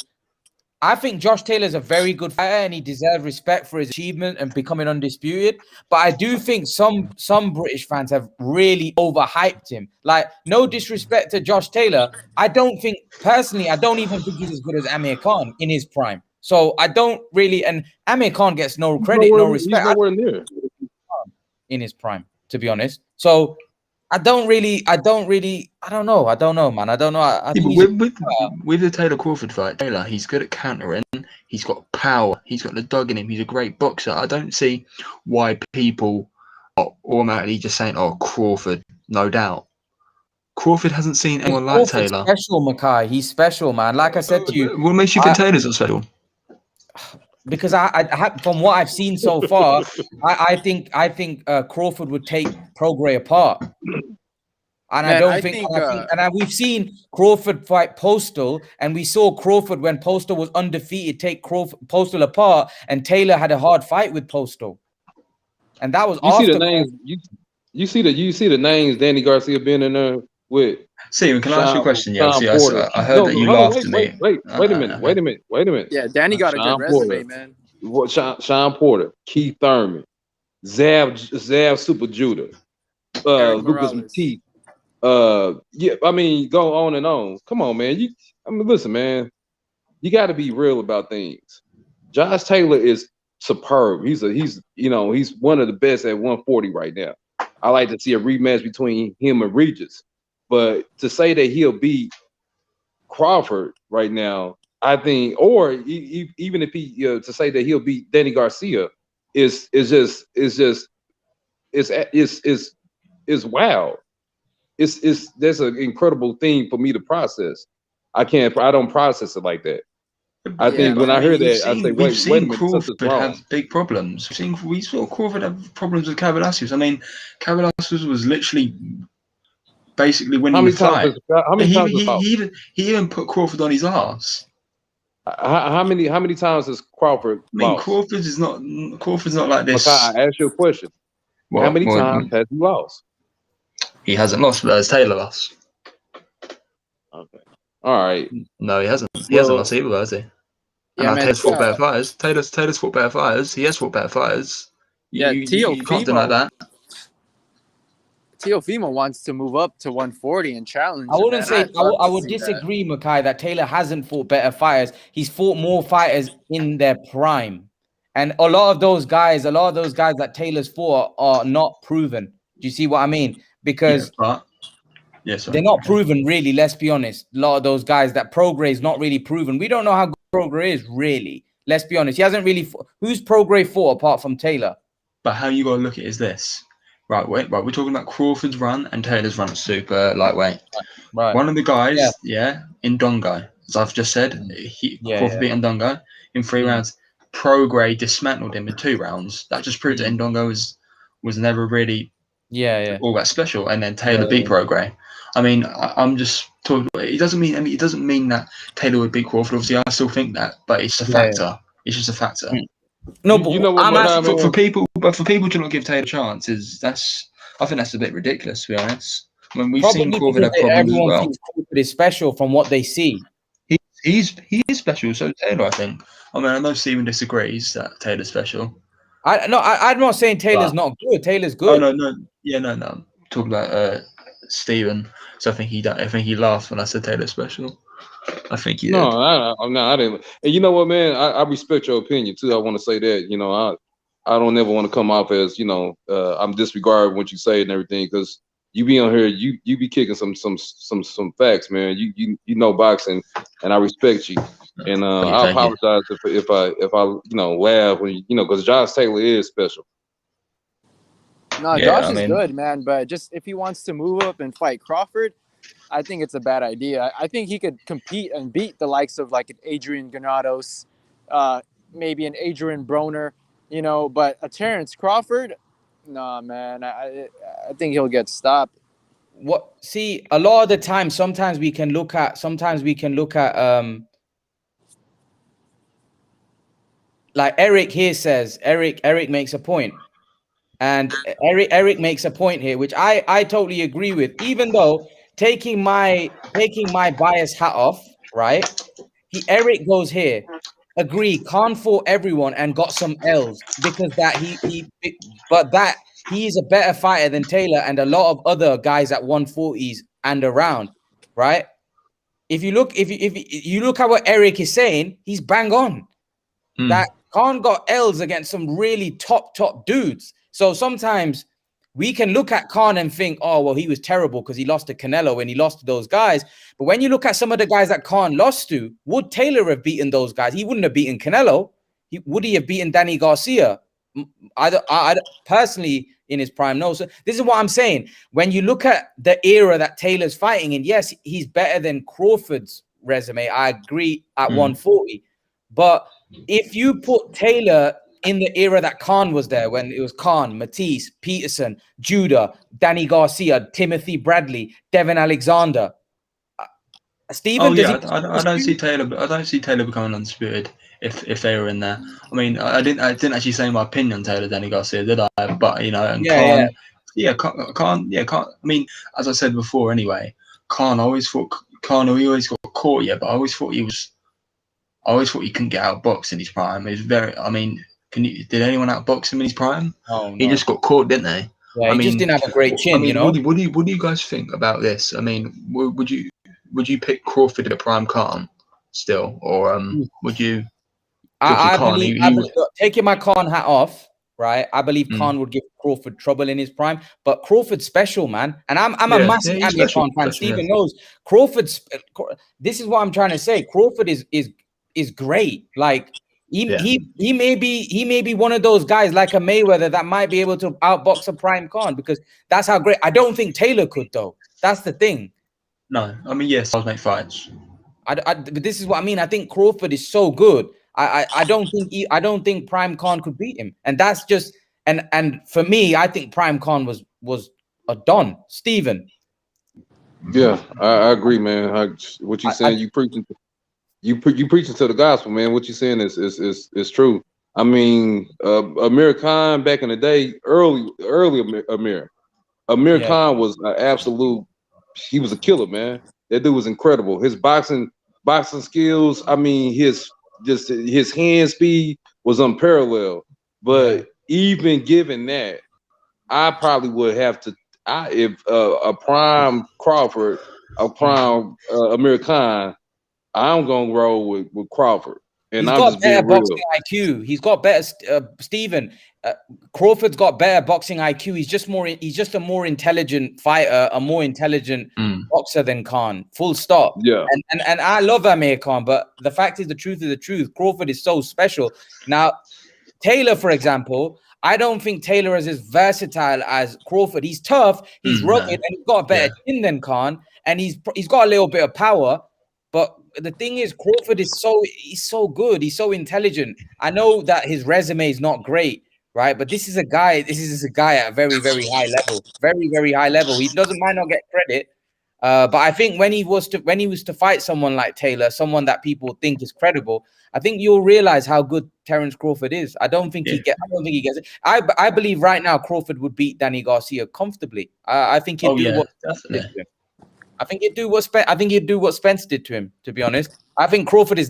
I think Josh Taylor is a very good fighter and he deserves respect for his achievement and becoming undisputed. But I do think some British fans have really overhyped him. Like, no disrespect to Josh Taylor. I don't even think he's as good as Amir Khan in his prime. So I don't really, and Amir Khan gets no credit, no respect. He's nowhere near in his prime, to be honest. So I don't know, man. I don't know. With the Taylor Crawford fight, Taylor, he's good at countering. He's got power. He's got the dog in him. He's a great boxer. I don't see why people are automatically just saying, "Oh, Crawford, no doubt." Crawford hasn't seen anyone like Taylor. Special, Makai. He's special, man. Like I said to you, what makes you think Taylor's not special? Because I from what I've seen so far, I think Crawford would take Prograis apart, and we've seen Crawford fight Postal, and we saw Crawford when Postal was undefeated take Postal apart, and Taylor had a hard fight with Postal, and that was see the names. You see the names Danny Garcia been in there with. Steven, can I ask you a question? Yeah, I heard that you laughed at me. Wait a minute. Yeah, Danny got a good resume, man. Sean Porter, Keith Thurman, Zav Super Judah, Lucas Matisse. Yeah, I mean, go on and on. Come on, man. Listen, man. You got to be real about things. Josh Taylor is superb. He's one of the best at 140 right now. I like to see a rematch between him and Regis. But to say that he'll beat Crawford right now, I think, or even if he to say that he'll beat Danny Garcia is wow. It's That's an incredible thing for me to process. I don't process it like that. I think when I hear that, I say, wait a minute, Crawford something's wrong. have big problems. We saw Crawford have problems with Kavaliaus. I mean, Kavaliaus was literally basically winning the fight. He even put Crawford on his ass. How many times has Crawford lost? Crawford's not like this. Okay, I asked you a question. How many times has he lost? He hasn't lost, but has Taylor lost? Okay. All right. No, he hasn't. He hasn't lost either, has he? Yeah, man, Taylor's fought better fighters. Taylor's fought better fighters. He has fought better fighters. You can't deny that. Teofimo wants to move up to 140 and challenge. I wouldn't say I would disagree, Makai, that Taylor hasn't fought better fighters. He's fought more fighters in their prime. And a lot of those guys that Taylor's fought are not proven. Do you see what I mean? Because they're not proven, really. Let's be honest. A lot of those guys, that Prograis is not really proven. We don't know how good Prograis is, really. Let's be honest. He hasn't really. Who's Prograis fought apart from Taylor? But how you got to look at it is this. Right. We're talking about Crawford's run and Taylor's run at super lightweight. Right. One of the guys, in Ndongo, as I've just said, Crawford beat Ndongo in 3 rounds. Prograis dismantled him in 2 rounds. That just proved that Ndongo was never really all that special. And then Taylor beat Prograis. I mean, I'm just talking. It doesn't mean that Taylor would beat Crawford. Obviously, I still think that, but it's a factor. It's just a factor. No, but you know what? For people to not give Taylor a chance I think that's a bit ridiculous, to be honest. When we've seen Crawford have problems as well. Thinks Crawford is special from what they see. He is special. So Taylor, I think. I mean, I know Stephen disagrees that Taylor's special. I'm not saying Taylor's not good. Taylor's good. Oh no. I'm talking about Stephen. So I think he laughed when I said Taylor's special. I think he did. No, I didn't. And you know what, man? I respect your opinion too. I want to say that. You know, I don't ever want to come off as, I'm disregarding what you say and everything, because you be on here, you be kicking some facts, man. You know boxing, and I respect you. And I apologize if I laugh when because Josh Taylor is special. No, Josh is good, man. But just if he wants to move up and fight Crawford, I think it's a bad idea. I think he could compete and beat the likes of like an Adrian Granados, maybe an Adrian Broner, but a Terrence Crawford, nah, man. I think he'll get stopped. See, a lot of the time, sometimes we can look at like Eric here says, Eric makes a point. And Eric makes a point here, which I totally agree with, even though taking my bias hat off, right? Eric goes here. Agree, Khan fought everyone and got some L's because he is a better fighter than Taylor and a lot of other guys at 140s and around, right? If you look at what Eric is saying, he's bang on. That Khan got L's against some really top dudes. So sometimes we can look at Khan and think, oh, well, he was terrible because he lost to Canelo and he lost to those guys. But when you look at some of the guys that Khan lost to, would Taylor have beaten those guys? He wouldn't have beaten Canelo. Would he have beaten Danny Garcia? I personally, in his prime, no. So this is what I'm saying. When you look at the era that Taylor's fighting in, yes, he's better than Crawford's resume. I agree at 140. But if you put Taylor in the era that Khan was there, when it was Khan, Matisse, Peterson, Judah, Danny Garcia, Timothy Bradley, Devin Alexander, Stephen. I don't see Taylor becoming undisputed if they were in there. I mean, I didn't actually say my opinion on Taylor, Danny Garcia, did I? But Khan. I mean, as I said before, anyway, Khan always got caught, but I always thought he couldn't get outboxed in his prime. It was very. I mean, did anyone outbox him in his prime? Oh, no. He just got caught, didn't they? Yeah, he just didn't have a great chin. What do you guys think about this? I mean, would you pick Crawford in a prime Khan still, or would you? I believe, taking my Khan hat off, right? I believe Khan would give Crawford trouble in his prime, but Crawford's special, man. And I'm a massive Amir Khan fan. Stephen knows Crawford's. This is what I'm trying to say. Crawford is great. Like he may be one of those guys like a Mayweather that might be able to outbox a prime Khan, because that's how great. I don't think Taylor could though. That's the thing. No, I mean, yes, I'll make fights. But this is what I mean. I think Crawford is so good. I don't think Prime Khan could beat him, and that's just and for me, I think Prime Khan was a don. Stephen. Yeah, I agree, man. What you saying? You preaching to the gospel, man. What you saying is true. I mean, Amir Khan back in the day, early Amir Khan was an absolute. He was a killer, man. That dude was incredible. His boxing skills. I mean, his hand speed was unparalleled. But even given that, I probably would have to. If a prime Crawford, a prime Amir Khan, I'm gonna roll with Crawford. And he's got better boxing IQ. He's got better. Stephen, Crawford's got better boxing IQ. He's just a more intelligent fighter, a more intelligent boxer than Khan. Full stop. Yeah. And I love Amir Khan, but the fact is, the truth is the truth. Crawford is so special. Now, Taylor, for example, I don't think Taylor is as versatile as Crawford. He's tough, he's rugged, and he's got a better chin than Khan, and he's got a little bit of power. But the thing is, Crawford is so good. He's so intelligent. I know that his resume is not great, right? But this is a guy at a very, very high level. Very, very high level. He might not get credit. But I think when he was to fight someone like Taylor, someone that people think is credible, I think you'll realize how good Terence Crawford is. I don't think he gets it. I believe right now Crawford would beat Danny Garcia comfortably. I think he'd do what Spence did to him. I think he'd do what Spence did to him, to be honest. I think Crawford is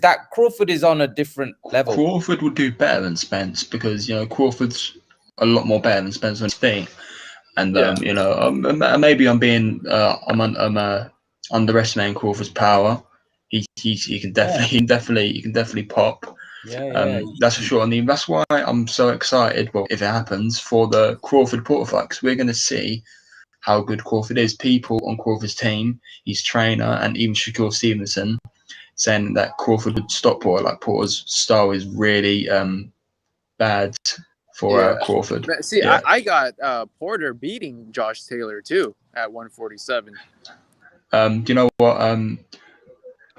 on a different level. Crawford would do better than Spence because Crawford's a lot more better than Spence on his feet. And maybe I'm underestimating Crawford's power. He can definitely pop. That's for sure. And that's why I'm so excited. Well, if it happens for the Crawford Porter fight, because we're going to see how good Crawford is. People on Crawford's team, his trainer, and even Shakur Stevenson, saying that Crawford would stop Porter. Like Porter's style is really bad for Crawford. But see, I got Porter beating Josh Taylor too at 147. Do you know what?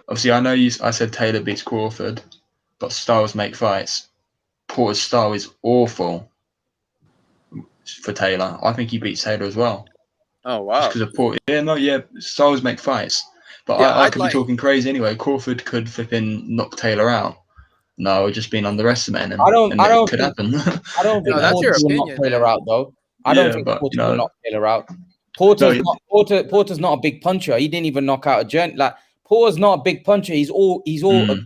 Obviously, I know I said Taylor beats Crawford, but styles make fights. Porter's style is awful for Taylor. I think he beats Taylor as well. Oh wow! Because of Porter, styles make fights. But I could be talking crazy anyway. Crawford could flipping knock Taylor out. No, we're just being underestimating him. It could happen. I don't think Porter will knock Taylor out though. I don't think Porter will knock Taylor out. Porter's not a big puncher. He didn't even knock out a joint. Like Porter's not a big puncher. He's very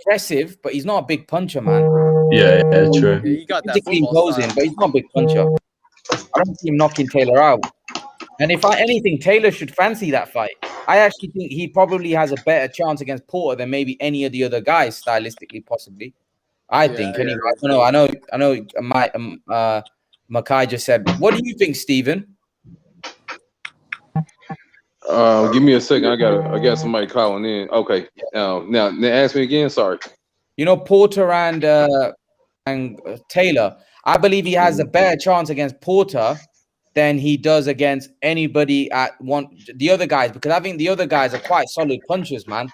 aggressive, but he's not a big puncher, man. Yeah, true. He got that imposing, but he's not a big puncher. I don't see him knocking Taylor out. And if anything, Taylor should fancy that fight. I actually think he probably has a better chance against Porter than maybe any of the other guys, stylistically, possibly. I think. Anyway, I know. Makai just said. What do you think, Stephen? Give me a second. I got somebody calling in. Okay. Now ask me again. Sorry. Porter and Taylor. I believe he has a better chance against Porter than he does against anybody the other guys, because I think the other guys are quite solid punchers, man,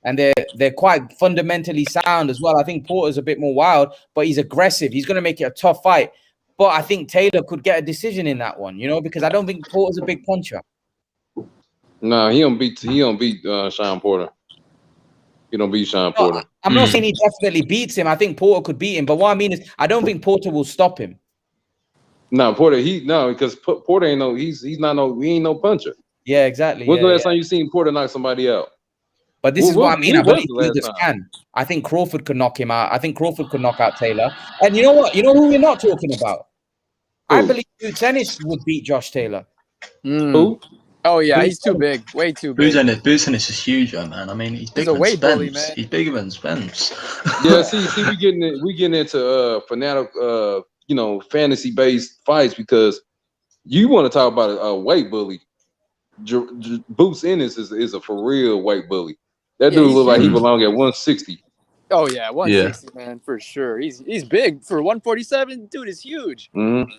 and they're quite fundamentally sound as well. I think Porter's a bit more wild, but he's aggressive. He's going to make it a tough fight. But I think Taylor could get a decision in that one, because I don't think Porter's a big puncher. No, he don't beat Sean Porter. He don't beat Sean Porter. I'm not saying he definitely beats him. I think Porter could beat him, but what I mean is I don't think Porter will stop him. No, Porter, because Porter ain't he ain't no puncher. Yeah, exactly. When's the last time you seen Porter knock somebody out? But this is what I mean. I believe he can. I think Crawford could knock him out. I think Crawford could knock out Taylor. And you know what? You know who we're not talking about? Who? I believe Duke Tennis would beat Josh Taylor. Who? Oh yeah, he's too big, way too big. Boots Ennis is huge, man. I mean, he's He's bigger a than weight bully, Spence. man. He's bigger than Spence. Yeah, see, we getting into fanatic, fantasy based fights because you want to talk about a weight bully. Boots Ennis is a for real weight bully. That Yeah, dude he's look like he huge. belong at 160. Oh yeah, 160, man, for sure. He's big for 147. Dude is huge. Mm-hmm.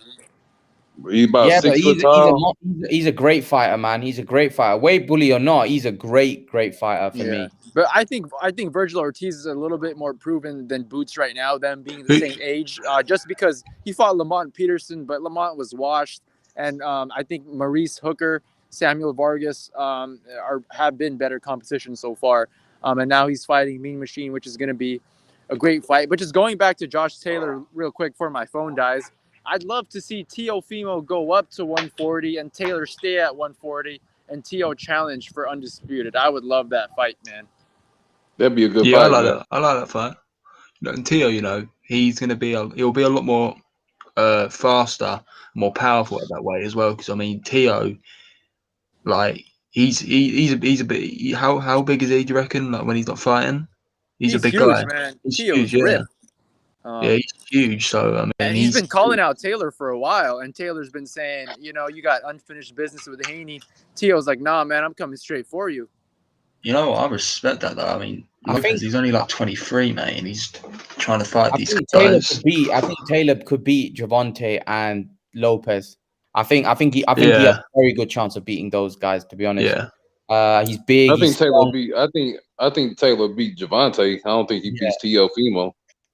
He's about Yeah, but 6 foot tall. he's a great fighter, man. He's a great fighter. Weight bully or not, he's a great fighter for me. But I think Virgil Ortiz is a little bit more proven than Boots right now, them being the same age. Just because he fought Lamont Peterson, but Lamont was washed, and I think Maurice Hooker, Samuel Vargas have been better competition so far. And now he's fighting Mean Machine, which is going to be a great fight. But just going back to Josh Taylor real quick before my phone dies, I'd love to see Teofimo go up to 140 and Taylor stay at 140 and Teo challenge for undisputed. I would love that fight, man. That'd be a good Yeah, fight. I like that. I like that fight. And Teo, he's gonna be he'll be a lot more faster, more powerful at that weight as well. Because I mean, Teo, like he's a bit. How big is he? Do you reckon? Like when he's not fighting, he's a big huge, guy. Man. He's Teo's huge, ripped. Yeah, he's huge. So I mean, and he's been calling out Taylor for a while, and Taylor's been saying, you got unfinished business with Haney. Teo's like, nah, man, I'm coming straight for you. I respect that though. I mean, Lopez, he's only like 23, mate, and he's trying to fight these guys. I think Taylor could beat Javante and Lopez. I think he has a very good chance of beating those guys. To be honest, he's big. I think Taylor beat Javante. I don't think he beats Teofimo.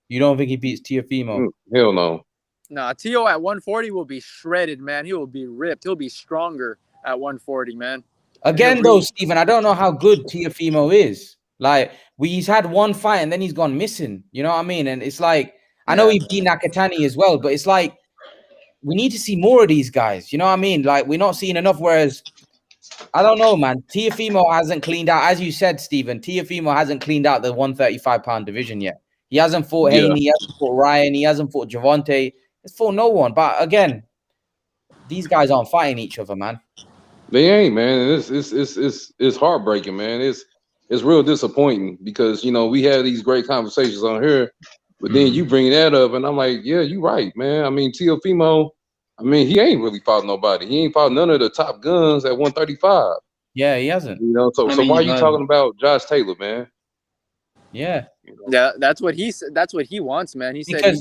You don't think he beats Teofimo? Hell no. Nah, Teo at 140 will be shredded, man. He will be ripped. He'll be stronger at 140, man. Again, though, Stephen, I don't know how good Teofimo is. Like, he's had one fight and then he's gone missing. You know what I mean? And it's like, I know he beat Nakatani as well, but it's like, we need to see more of these guys. You know what I mean? Like, we're not seeing enough. Whereas, I don't know, man. Teofimo hasn't cleaned out, as you said, Stephen. Teofimo hasn't cleaned out the 135-pound division yet. He hasn't fought Haney. He hasn't fought Ryan. He hasn't fought Javante. He's fought no one. But again, these guys aren't fighting each other, man. They ain't, man. It's heartbreaking, man. It's real disappointing because we have these great conversations on here, but then you bring that up, and I'm like, yeah, you're right, man. I mean, Teofimo, he ain't really fought nobody. He ain't fought none of the top guns at 135. Yeah, he hasn't. So why are you talking about Josh Taylor, man? Yeah. Yeah, that's what he said. That's what he wants, man. He said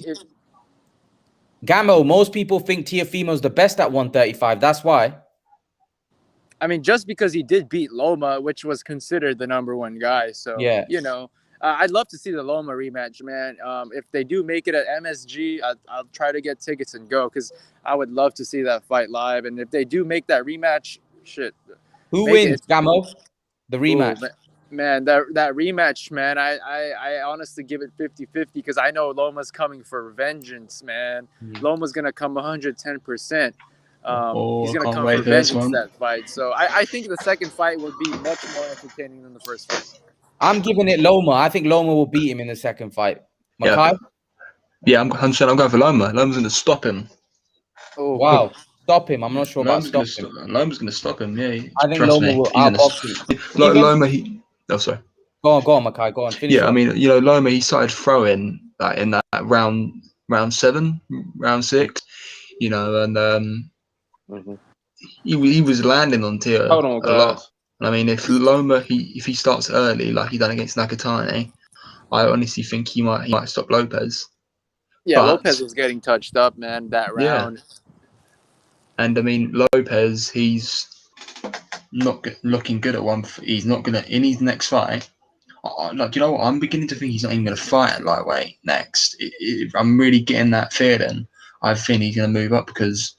Gamo, most people think Teofimo's the best at 135. That's why. I mean, just because he did beat Loma, which was considered the number one guy. So, I'd love to see the Loma rematch, man. If they do make it at MSG, I'll try to get tickets and go because I would love to see that fight live. And if they do make that rematch, shit. Who wins, Gamo? The rematch. Ooh, man, that rematch, man, I honestly give it 50-50 because I know Loma's coming for vengeance, man. Loma's going to come 110%. He's going to come for vengeance that fight. So I think the second fight will be much more entertaining than the first fight. I'm giving it Loma. I think Loma will beat him in the second fight. Makai? Yeah, I'm going for Loma. Loma's going to stop him. Oh, wow. Stop him. I'm not sure about stop him. Loma's going to stop him, yeah. I think Loma will outbox him. Loma, sorry. Go on, Makai. Go on. Finish I mean, Loma, he started throwing in that round 7, round 6, and he was landing on Teo a lot. I mean, if Loma, if he starts early like he done against Nakatani, I honestly think he might stop Lopez. Yeah, Lopez was getting touched up, man, that round. Yeah. And I mean, Lopez, he's not looking good at he's not gonna in his next fight. Like, you know what? I'm beginning to think he's not even gonna fight at lightweight next. I'm really getting that feeling. I think he's gonna move up because,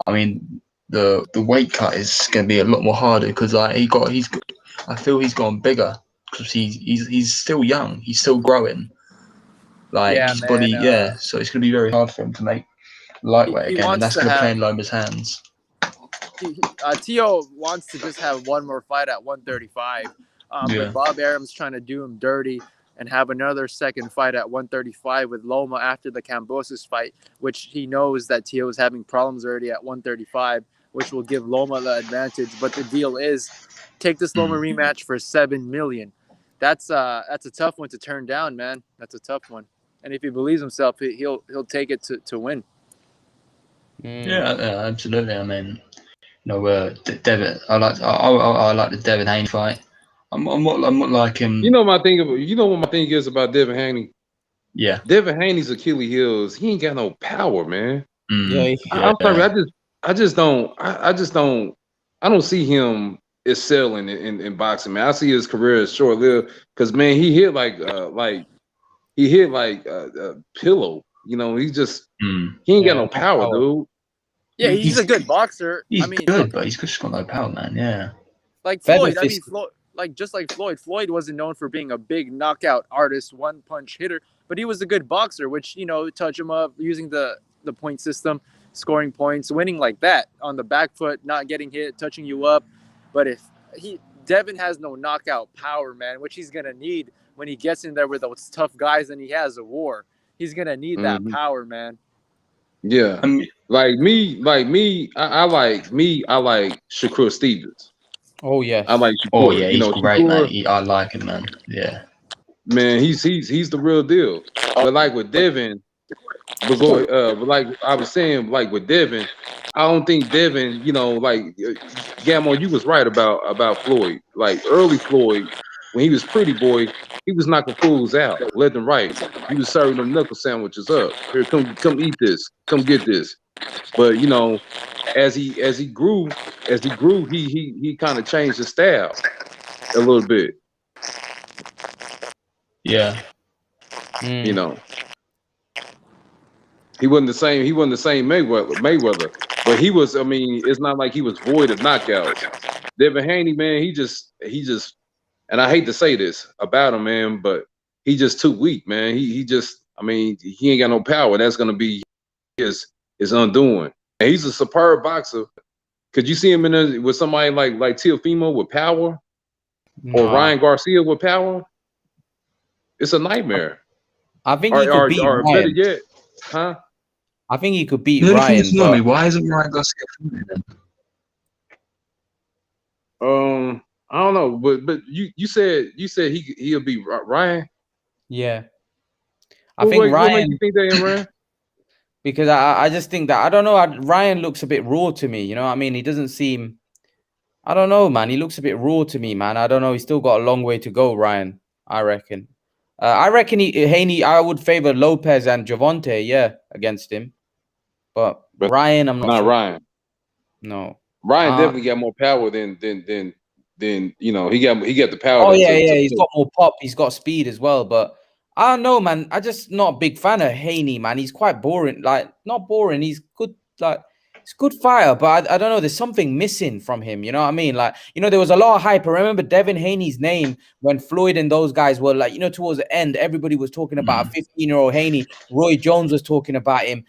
I mean, the weight cut is going to be a lot more harder because I feel he's gone bigger because he's still young, he's still growing. His body, so it's going to be very hard for him to make lightweight again, and that's going to play in Loma's hands. Teo wants to just have one more fight at 135, but Bob Arum's trying to do him dirty and have another second fight at 135 with Loma after the Kambosos fight, which he knows that Teo is having problems already at 135. which will give Loma the advantage. But the deal is, take this Loma rematch for $7 million. That's a tough one to turn down, man. That's a tough one. And if he believes himself, he'll take it to win. Yeah, absolutely. I mean, Devin. I like the Devin Haney fight. I'm not like him. You know what my thing is about Devin Haney? Yeah. Devin Haney's Achilles heels. He ain't got no power, man. I'm sorry. I don't see him excelling in boxing, man. I see his career as short lived because, man, he hit like pillow. You know, he ain't got no power, dude. Yeah, he's a good boxer. He's good, but he's just got no power, man. Yeah. Like Floyd, just like Floyd. Floyd wasn't known for being a big knockout artist, one punch hitter, but he was a good boxer, which, touch him up, using the point system, scoring points, winning like that on the back foot, not getting hit, touching you up. But if Devin has no knockout power, man, which he's gonna need when he gets in there with those tough guys and he has a war. He's gonna need that power, man. Yeah, like me, I like Shakur Stevens. Oh yeah. I like Shakur. Oh yeah, he's great, Shakur, man. I like him, man. Yeah. Man, he's the real deal. But like with Devin, but like I was saying, like with Devin, I don't think Devin, like Gammo, you was right about Floyd. Like early Floyd, when he was pretty boy, he was knocking fools out left and right. He was serving them knuckle sandwiches up. Here, come eat this, come get this. But as he grew, he kind of changed his style a little bit. Yeah. He wasn't the same. He wasn't the same Mayweather, but he was. I mean, it's not like he was void of knockouts. Devin Haney, man, he just, and I hate to say this about him, man, but he just too weak, man. He just, I mean, he ain't got no power. That's gonna be his undoing. And he's a superb boxer. Could you see him with somebody like Teofimo with power, or Ryan Garcia with power? It's a nightmare. I think he could beat Ryan. Better yet, huh? I think he could beat Ryan. But... Why isn't Ryan Garcia then? I don't know, but you said he'll beat Ryan. Yeah, I think Ryan. What makes you think that, Ryan? Because I just think that, I don't know, Ryan looks a bit raw to me. You know what I mean? He doesn't seem. I don't know, man. He looks a bit raw to me, man. I don't know. He's still got a long way to go, Ryan. I reckon. Haney. I would favor Lopez and Javante, yeah, against him. But Ryan, I'm not sure. Ryan. No. Ryan definitely got more power than he got the power. Oh yeah, he's got more pop. He's got speed as well. But I don't know, man. I just not a big fan of Haney, man. He's quite boring. Like, not boring. He's good. Like, he's a good fighter, but I don't know. There's something missing from him. You know what I mean? Like, there was a lot of hype. I remember Devin Haney's name when Floyd and those guys were like, towards the end, everybody was talking about a 15-year-old Haney. Roy Jones was talking about him.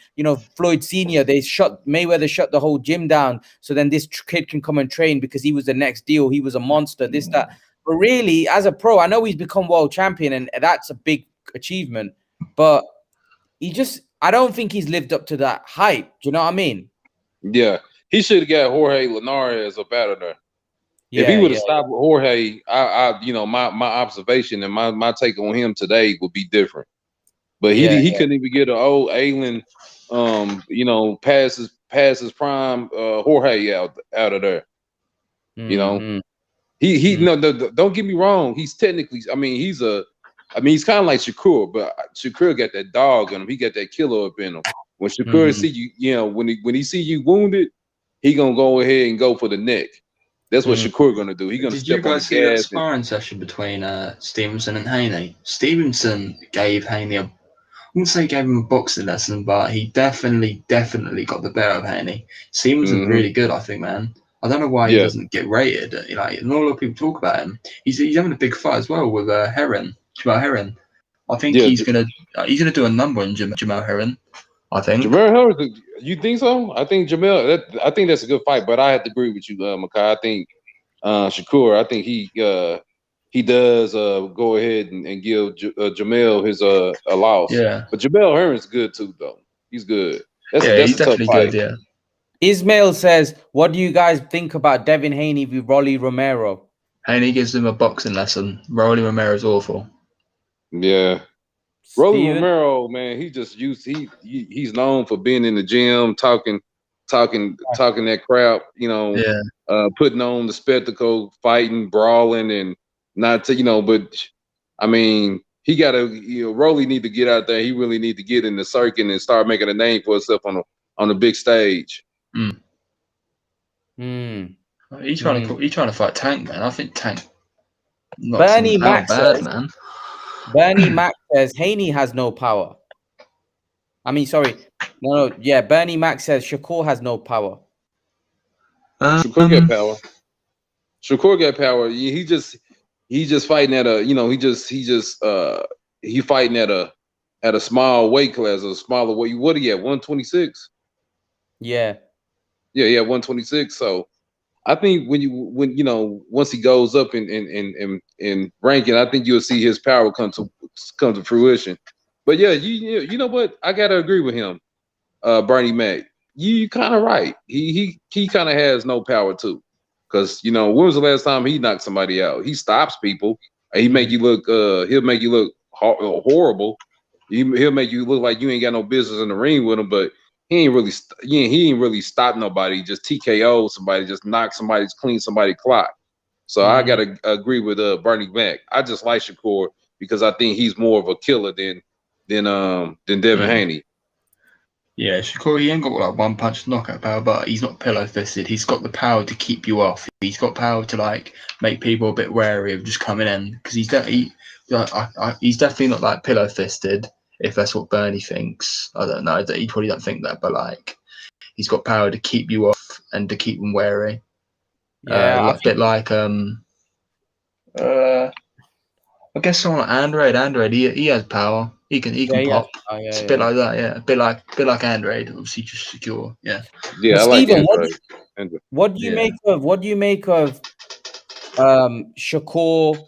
Floyd Sr., Mayweather shut the whole gym down. So then this kid can come and train because he was the next deal. He was a monster, this, that. But really, as a pro, I know he's become world champion and that's a big achievement. But I don't think he's lived up to that hype. Do you know what I mean? Yeah, he should have got Jorge Linares up out of there. If he would have stopped with Jorge, my observation and my take on him today would be different. But he couldn't even get an old ailing, past his prime Jorge out of there. Mm-hmm. Don't get me wrong. He's technically, he's kind of like Shakur, but Shakur got that dog in him. He got that killer up in him. When Shakur see you, when he see you wounded, he gonna go ahead and go for the neck. That's what Shakur gonna do. He gonna Did step you guys on the see that gas. sparring session between Stevenson and Haney? Stevenson gave Haney I wouldn't say he gave him a boxing lesson, but he definitely got the better of Haney. Stevenson's really good, I think, man. I don't know why he doesn't get rated. Like, not a lot of people talk about him. He's having a big fight as well with Jamel Herring. I think he's gonna do a number on Jamel Herring. I think. Jamel Herring, you think so? I think I think that's a good fight, but I have to agree with you, Makai. I think Shakur, I think he does go ahead and give Jamel his a loss. Yeah. But Jamel Herring's good too, though. He's good. That's he's a tough definitely fight. good. Yeah. Ismail says, "What do you guys think about Devin Haney v. Rolly Romero?" Haney gives him a boxing lesson. Rolly Romero's awful. Yeah. Rolly Steven? Romero, man, he's known for being in the gym, talking that crap, putting on the spectacle, fighting, brawling, and not to, but I mean, he gotta, Rolly need to get out there. He really need to get in the circuit and start making a name for himself on the big stage. He's trying to fight Tank, man. I think Tank Bernie Mac bad, man. Bernie Mac says Haney has no power. I mean, sorry. No, yeah, Bernie Mac says Shakur has no power. Shakur got power. Shakur got power. He just fighting at a, he fighting at a small weight class, a smaller weight. What are you at? 126? Yeah. Yeah, 126. So I think once he goes up in ranking, I think you'll see his power come to fruition. But yeah, you know what? I gotta agree with him, Bernie Mac. You kind of right. He kind of has no power too, because when was the last time he knocked somebody out? He stops people. He make you look. He'll make you look horrible. He'll make you look like you ain't got no business in the ring with him, but he ain't really stopped nobody. Just TKO somebody, just knock somebody, clean somebody clock. So I gotta agree with Bernie Mac. I just like Shakur because I think he's more of a killer than Devin Haney. Yeah, Shakur, he ain't got like one punch knockout power, but he's not pillow fisted. He's got the power to keep you off. He's got power to like make people a bit wary of just coming in, because he's definitely not like pillow fisted. If that's what Bernie thinks, I don't know. He probably don't think that, but like he's got power to keep you off and to keep them wary. Yeah, a bit like I guess someone like Android, he has power. He can pop. It's a bit like that, yeah. A bit like Android, obviously just secure, yeah. Yeah, I like Android. What do you make of Shakur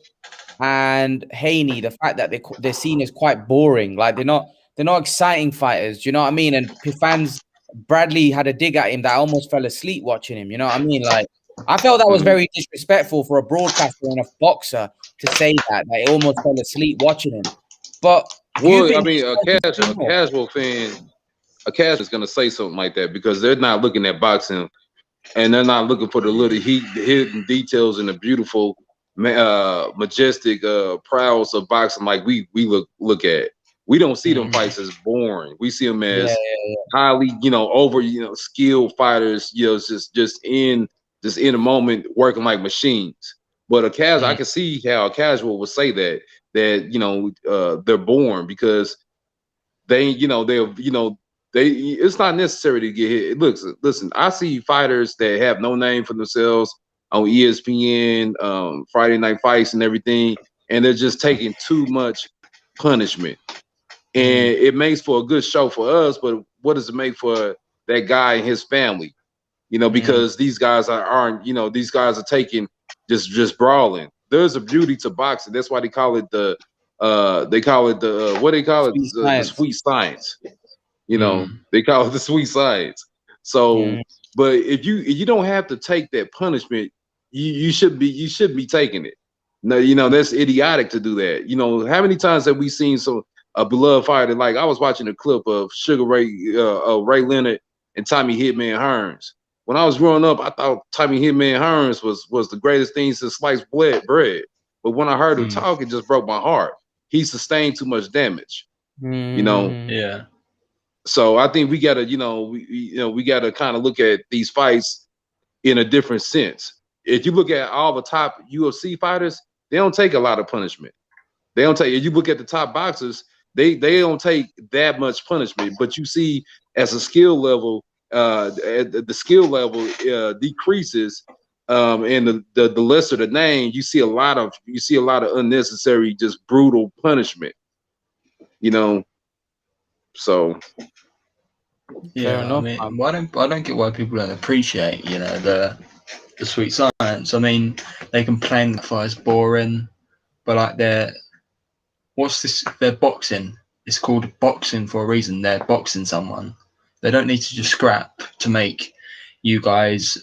and Haney? The fact that they're seen as quite boring, like they're not exciting fighters. Do you know what I mean? And fans, Bradley had a dig at him that I almost fell asleep watching him. You know what I mean? Like I felt that was very disrespectful for a broadcaster and a boxer to say that. Like, I almost fell asleep watching him. But well, I mean, a casual fan, a casual is gonna say something like that because they're not looking at boxing, and they're not looking for the little hidden details and the beautiful, majestic prowess of boxing like we look at. We don't see them fights as boring. We see them as highly, over, skilled fighters. Just in a moment, working like machines. But a casual, I can see how a casual would say that they're boring because they, it's not necessary to get hit. Listen, I see fighters that have no name for themselves on ESPN, Friday Night Fights and everything, and they're just taking too much punishment. And it makes for a good show for us, but what does it make for that guy and his family? Because these guys aren't, these guys are taking just brawling. There's a beauty to boxing. That's why they call it the sweet science. They call it the sweet science. So, but if you don't have to take that punishment, you should be taking it. No, that's idiotic to do that. How many times have we seen a beloved fighter? Like I was watching a clip of Sugar Ray, Ray Leonard and Tommy Hitman Hearns. When I was growing up, I thought Tommy Hitman Hearns was the greatest thing since sliced bread. But when I heard him talk, it just broke my heart. He sustained too much damage. Yeah. So I think we gotta, we gotta kind of look at these fights in a different sense. If you look at all the top UFC fighters, they don't take a lot of punishment. They don't take. If you look at the top boxers, they don't take that much punishment. But you see, as a skill level, the skill level decreases, and the lesser the name, you see a lot of unnecessary, just brutal punishment. So yeah, I mean, I don't get why people don't appreciate, the sweet science. I mean, they complain that fight is boring, but like they're boxing. It's called boxing for a reason. They're boxing someone. They don't need to just scrap to make you guys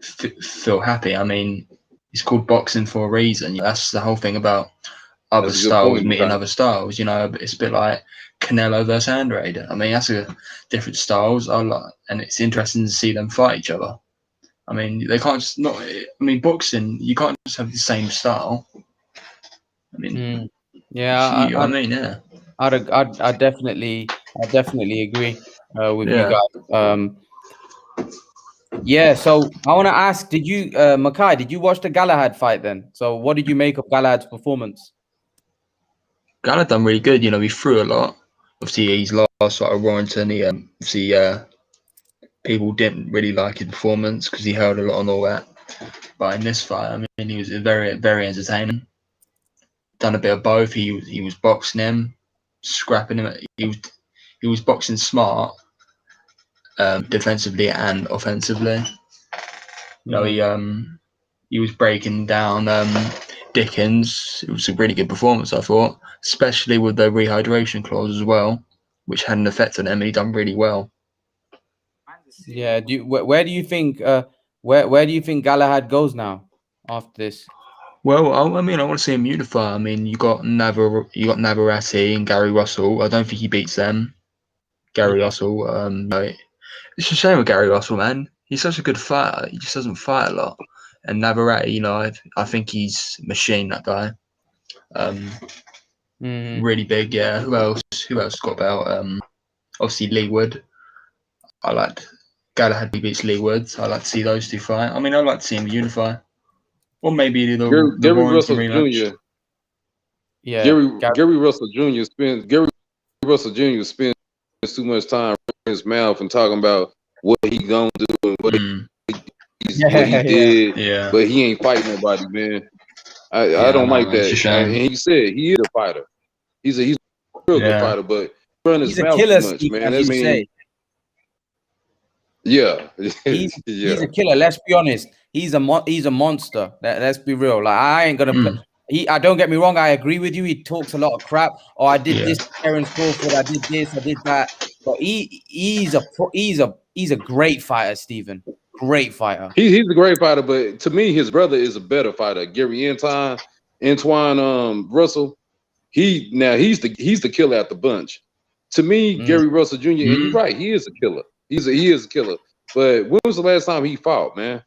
feel happy. I mean, it's called boxing for a reason. That's the whole thing about other styles meeting other styles. You know, it's a bit like Canelo versus Andrade. I mean, that's a different styles. And it's interesting to see them fight each other. I mean, they can't just not. I mean, boxing, you can't just have the same style. I mean, yeah, I mean, yeah. I definitely agree with you guys. Yeah, so I want to ask, did you, Makai, did you watch the Galahad fight then? So what did you make of Galahad's performance? Galahad done really good. You know, he threw a lot. Obviously, his last fight of Warrington, he obviously people didn't really like his performance because he held a lot on all that. But in this fight, I mean, he was very, very entertaining. Done a bit of both. He was boxing him, scrapping him. He was boxing smart, defensively and offensively. You know, he was breaking down Dickens. It was a really good performance, I thought, especially with the rehydration clause as well, which had an effect on him. And he done really well. Yeah. Where do you think where do you think Galahad goes now after this? Well, I mean, I want to see him unify. I mean, you got Navarrete and Gary Russell. I don't think he beats them. Gary Russell. It's a shame with Gary Russell, man. He's such a good fighter. He just doesn't fight a lot. And Navarrete, you know, I think he's a machine. That guy. Really big. Yeah. Who else? Got about? Obviously Lee Wood. I like Galahad beats Lee Wood. I like to see those two fight. I mean, I'd like to see him unify. Or maybe the Warrington rematch. Jr. Yeah, Gary Russell Jr. spends too much time in his mouth and talking about what he gonna do and what he did. Yeah. But he ain't fighting nobody, man. I don't like that. And he said he is a fighter. He's a real good fighter, but run his mouth too much, man. That means he's a killer. Let's be honest. He's a monster. Let's be real. Like, I ain't gonna play. I don't get me wrong. I agree with you. He talks a lot of crap. Oh, I did this, Terence Crawford. I did this. I did that. But he's a great fighter, Stephen. Great fighter. He's a great fighter, but to me, his brother is a better fighter. Gary Antoine Russell. He's the killer at the bunch. To me, Gary Russell Jr. And you're right. He is a killer. He is a killer. But when was the last time he fought, man?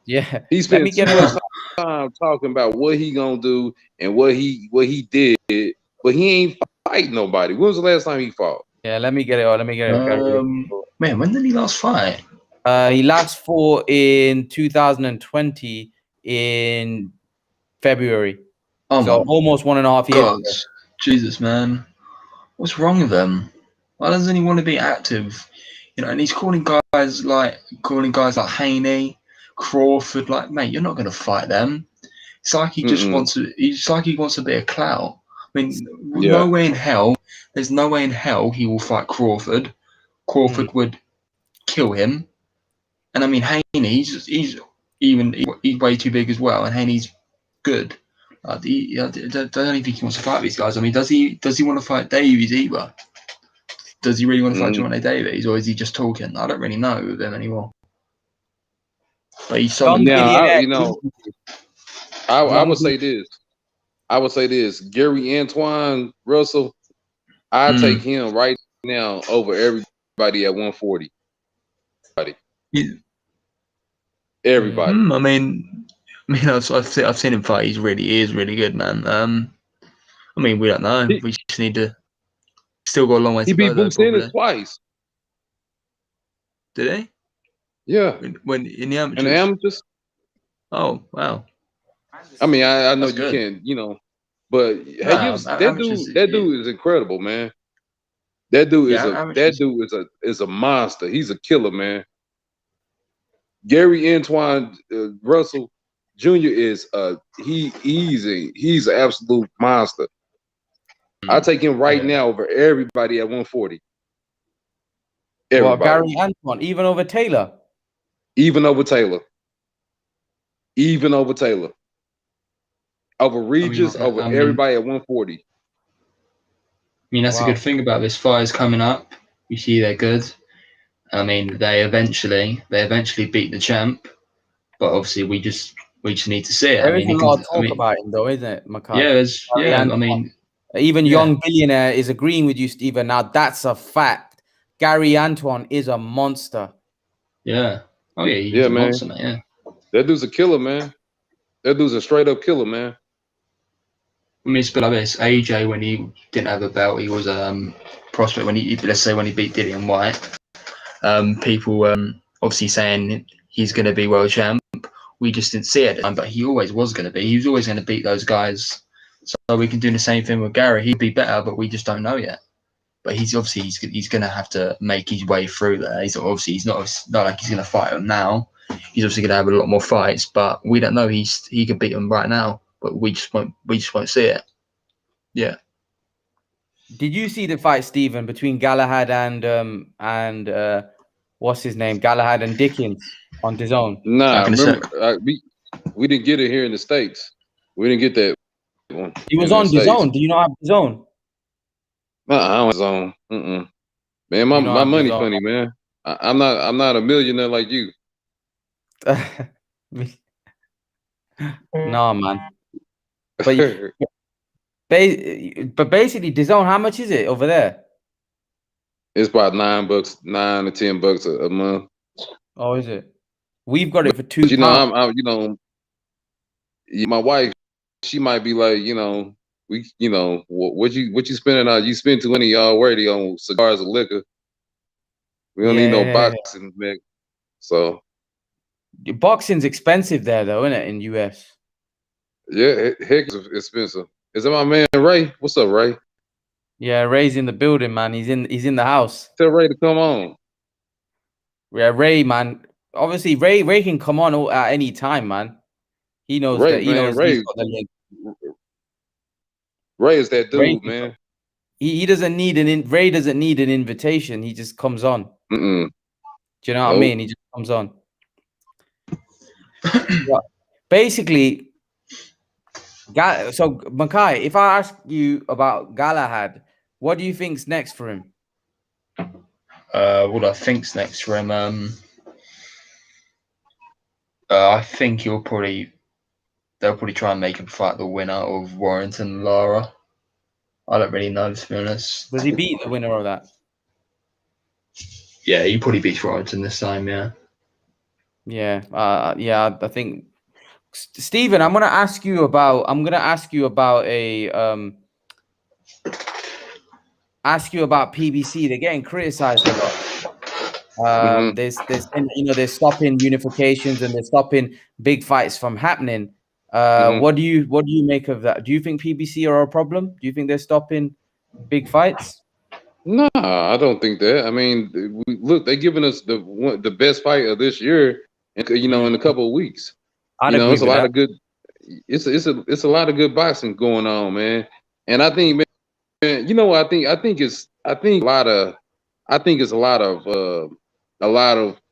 Yeah, he spent too much time talking about what he gonna do and what he did, but he ain't fighting nobody. When was the last time he fought? Yeah, let me get it. Man, when did he last fight? He last fought in 2020 in February. So almost 1.5 years. Jesus, man, what's wrong with him? Why doesn't he want to be active? You know, and he's calling guys like Haney, Crawford, like, mate, you're not going to fight them. It's like he just wants to. It's like he wants a bit of clout. I mean, no way in hell. There's no way in hell he will fight Crawford. Crawford would kill him. And I mean, Haney, he's way too big as well. And Haney's good. I don't even think he wants to fight these guys. I mean, does he want to fight Davies either? Does he really want to fight Johnny Davies, or is he just talking? I don't really know with him anymore. But he's something. Now, I would say this. Gary Antoine Russell, I take him right now over everybody at 140. Everybody. I mean, I've seen him fight. He is really good, man. I mean, we don't know. We just need to. Still got a long way to go. He beat Boots Ennis twice. Did he? Yeah. When in the amateurs? In the amateurs? Oh, wow. I mean, I know you can't, you know, but that dude is incredible, man. That dude is a monster. He's a killer, man. Gary Antoine Russell Jr. is he's an absolute monster. I take him right now over everybody at 140. Well, Gary Antoine, even over Taylor. Even over Taylor. Over Regis, over everybody at 140. I mean, that's a good thing about this fight is coming up. You see they're good. I mean, they eventually beat the champ, but obviously we just need to see it. There is a lot of talk about him, though, isn't it, Makai? I mean, even Young Billionaire is agreeing with you, Stephen. Now that's a fact. Gary Antoine is a monster. Yeah. Oh yeah, he's a monster, man. Yeah. That dude's a killer, man. That dude's a straight up killer, man. I mean, it's like this. AJ, when he didn't have a belt, he was prospect. When let's say when he beat Dillian White, people obviously saying he's going to be world champ. We just didn't see it at the time, but he always was going to be. He was always going to beat those guys. So we can do the same thing with Gary. He'd be better, but we just don't know yet. But he's obviously he's going to have to make his way through there. He's not like he's going to fight him now. He's obviously going to have a lot more fights, but we don't know. He could beat him right now, but we just won't see it. Yeah. Did you see the fight, Stephen, between Galahad and what's his name, Galahad and Dickens on DAZN? Nah, remember we didn't get it here in the States. We didn't get that one. He was on DAZN. Do you not have DAZN? I was on. Man, my money funny, man. I'm not a millionaire like you. No, man. But basically, DAZN, how much is it over there? It's about $9 to $10 a month. Oh, is it? We've got it for £2. You know, my wife, she might be like, what you spending on? You spend too many already on cigars and liquor. We don't need no boxing, man. So boxing's expensive there, though, isn't it? In US. Yeah, heck, it's expensive. Is that my man Ray? What's up, Ray? Yeah, Ray's in the building, man. He's in the house. Tell Ray to come on. Yeah, Ray, man. Obviously, Ray can come on at any time, man. He knows Ray, that. He knows Ray, he's got the link. Ray is that dude, Ray, man. He doesn't need Ray doesn't need an invitation. He just comes on. Do you know what I mean? He just comes on. Basically, so Makai, if I ask you about Galahad, what do you think's next for him? What I think's next for him, I think they'll probably try and make him fight the winner of Warrington and Lara. I don't really know, to be honest. Does he beat the winner of that? Yeah, he probably beats Warrington this time. Yeah. Yeah. I think. Stephen, I'm gonna ask you about PBC. They're getting criticized a lot. They're stopping unifications and they're stopping big fights from happening. What do you make of that? Do you think PBC are a problem? Do you think they're stopping big fights? No, I don't think that. I mean, look, they're giving us the best fight of this year, in a couple of weeks. It's a lot of good. It's a lot of good boxing going on, man. And I think, man, I think it's a lot of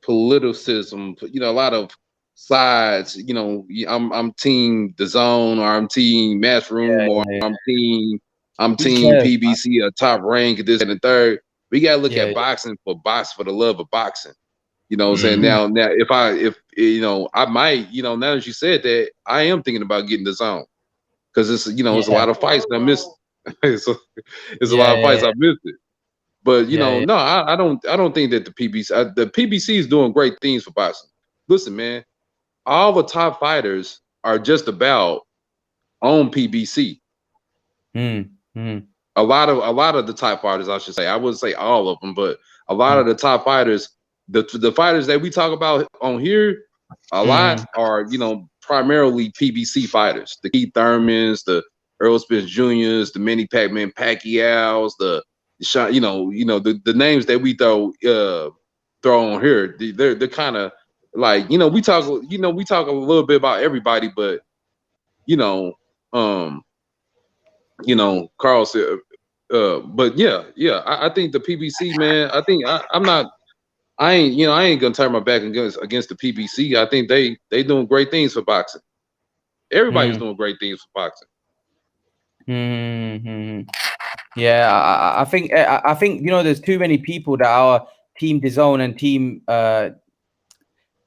politicism. A lot of sides. I'm team DAZN, or I'm team Matchroom, or I'm team PBC, a top rank, this and the third. We gotta look at boxing for the love of boxing. You know what I'm saying? Now if I might, now that you said that, I am thinking about getting DAZN, because it's it's a lot of fights that I missed. it's a lot of fights I missed it. But no, I don't think that the PBC is doing great things for boxing. Listen, man, all the top fighters are just about on PBC. A lot of the top fighters, I should say. I wouldn't say all of them, but a lot of the top fighters, the fighters that we talk about on here, a lot are primarily PBC fighters. The Keith Thurmans, the Earl Spence Juniors, the Manny Pacquiao's, the names that we throw on here. They're kind of like we talk a little bit about everybody, but Carl said, but I think the PBC, man. I think I ain't gonna turn my back against the PBC. I think they doing great things for boxing. Everybody's doing great things for boxing. Yeah, I think there's too many people that are Team DAZN and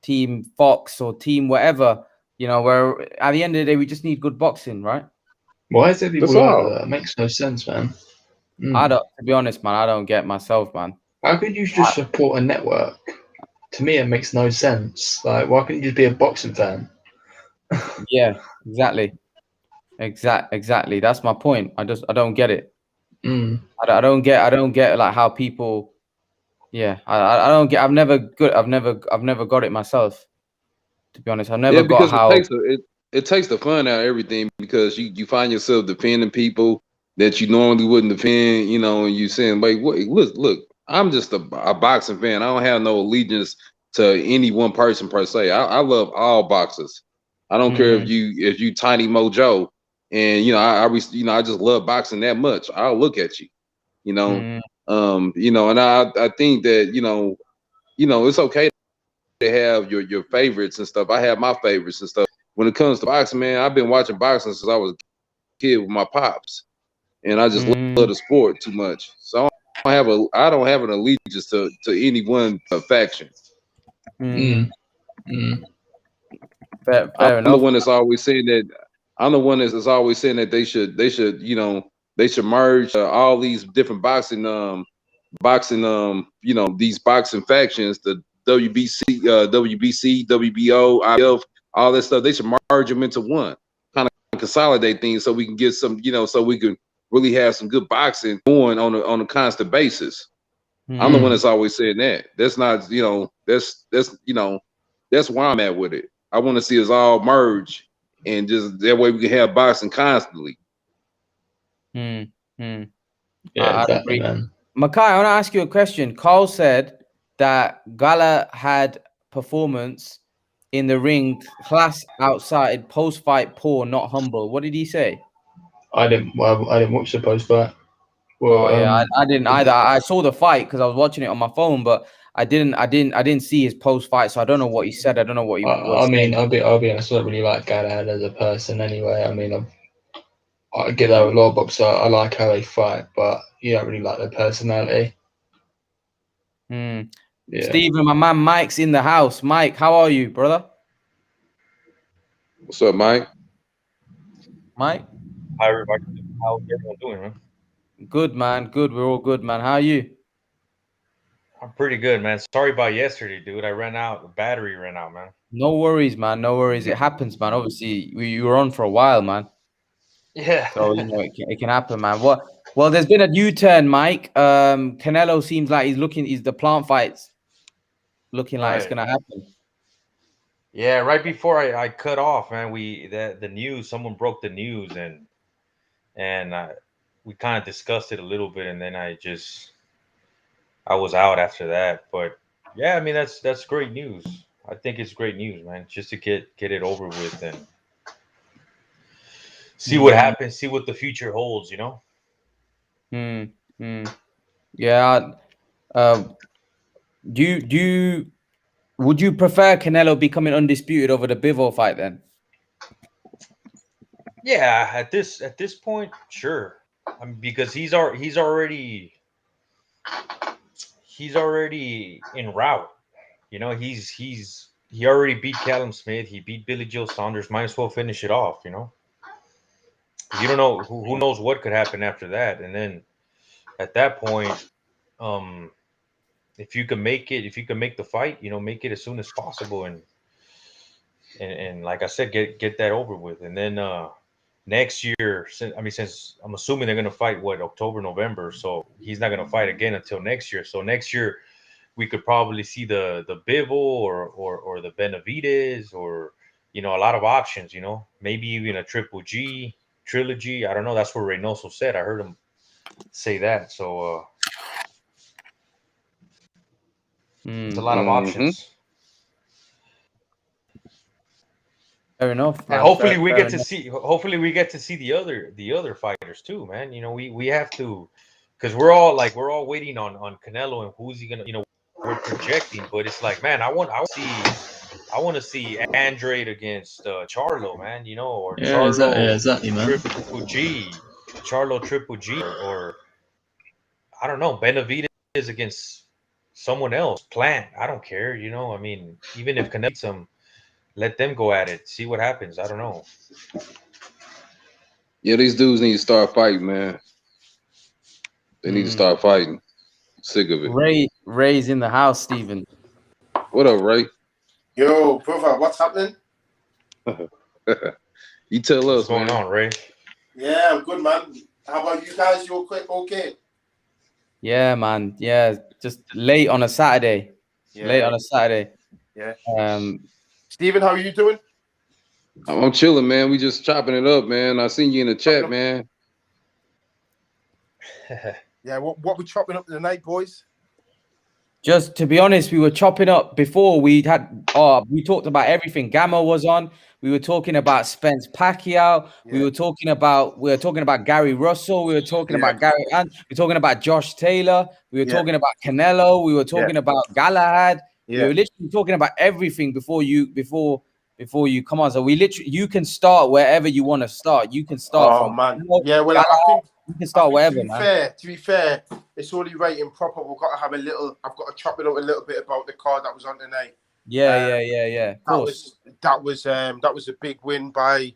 Team Fox or Team whatever, you know, where at the end of the day we just need good boxing, right? Why is there people That's like all. that? It makes no sense, man. I don't, to be honest, man, I don't get myself, man. How could you just support a network? To me, it makes no sense. Like, why couldn't you just be a boxing fan? Yeah, exactly. Exactly. That's my point. I don't get it. I don't get like how people. Yeah, I don't get. I've never got it myself. To be honest, I've never got because how. it takes the fun out of everything, because you find yourself defending people that you normally wouldn't defend, you know, and you saying, like, wait, look, I'm just a boxing fan. I don't have no allegiance to any one person per se. I love all boxers. I don't care if you Tiny Mojo, and you know I just love boxing that much. I'll look at you, you know, and I think that you know it's okay to have your favorites and stuff. I have my favorites and stuff. When it comes to boxing, man, I've been watching boxing since I was a kid with my pops, and I just love the sport too much. So I don't have an allegiance to any one faction. Fair I'm enough. the one that's always saying that. I'm the one that's always saying that they should they should merge all these different boxing these boxing factions, the WBC, WBO, IF, all that stuff. They should merge them into one, kind of consolidate things, so we can get some, so we can really have some good boxing going on a constant basis. I'm the one that's always saying that. That's not, that's why I'm at with it. I want to see us all merge, and just that way we can have boxing constantly. Yeah, I exactly, agree. man. Makai, I want to ask you a question. Carl said that Galahad had performance in the ring, class outside, post-fight poor, not humble. What did he say? I didn't watch the post fight. Well, I didn't either. I saw the fight because I was watching it on my phone, but I didn't see his post-fight, so I don't know what he said. I don't know what he was saying. I'll be honest. I don't really like Galahad as a person, anyway. I mean, I get that with a lot of boxers. I like how they fight, but you don't really like their personality. Yeah. Stephen, my man Mike's in the house. Mike, how are you, brother? What's up, Mike? Hi, everybody. How's everyone doing, man? Good, man. Good. We're all good, man. How are you? I'm pretty good, man. Sorry about yesterday, dude. I ran out. The battery ran out, man. No worries, man. No worries. It happens, man. Obviously, you were on for a while, man. Yeah. So it can happen, man. Well, there's been a U-turn, Mike. Canelo seems like he's the plant fights looking like it's gonna happen. Yeah, right before I cut off, man, the news, someone broke the news, and we kind of discussed it a little bit, and then I was out after that. But yeah, I mean that's great news. I think it's great news, man. Just to get it over with and see what happens, see what the future holds, you know. Yeah. Would you prefer Canelo becoming undisputed over the Bivol fight then? Yeah, at this point, sure. I mean, because he's already en route. You know, he already beat Callum Smith. He beat Billy Joe Saunders. Might as well finish it off. You know, you don't know who knows what could happen after that. And then at that point, if you can make the fight, you know, make it as soon as possible, and like I said, get that over with. And then next year, since I'm assuming they're gonna fight October, November, so he's not gonna fight again until next year. So next year we could probably see the Bivol or the Benavides, or you know, a lot of options. You know, maybe even a Triple G trilogy. I don't know. That's what Reynoso said. I heard him say that. So there's a lot of options. Fair enough, man. And hopefully we get to see. Hopefully we get to see the other fighters too, man. You know, we have to, because we're all waiting on Canelo and who's he gonna. You know, we're projecting, but it's like, man, I want to see Andrade against Charlo, man. You know, or Charlo exactly, man. Triple G, Charlo Triple G, or I don't know, Benavides against someone else, Plant. I don't care. I mean, even if Canelo beats him, let them go at it. See what happens. I don't know. Yeah, these dudes need to start fighting, man. They need to start fighting. Sick of it. Ray's in the house, Stephen. What up, Ray? Yo, brother, what's happening? You tell us, What's going on, Ray? Yeah, I'm good, man. How about you guys? You okay? Yeah, man. Yeah, just late on a Saturday. Yeah. Late on a Saturday. Yeah. Um, Stephen, how are you doing? I'm chilling, man. We just chopping it up, man. I seen you in the chat, man. Yeah, what we chopping up tonight, boys? Just to be honest, we were chopping up before we talked about everything. Gamma was on. We were talking about Spence Pacquiao. Yeah. We were talking about Gary Russell. We were talking about Gary Ant. We were talking about Josh Taylor. We were talking about Canelo. We were talking about Galahad. We were literally talking about everything before you come on. So you can start wherever you want to start. You can start from man. Yeah, well, Galahad. I think You can start wherever, to be fair, it's only right and proper. I've got to chop it up a little bit about the card that was on tonight. Yeah. Of course. That was a big win by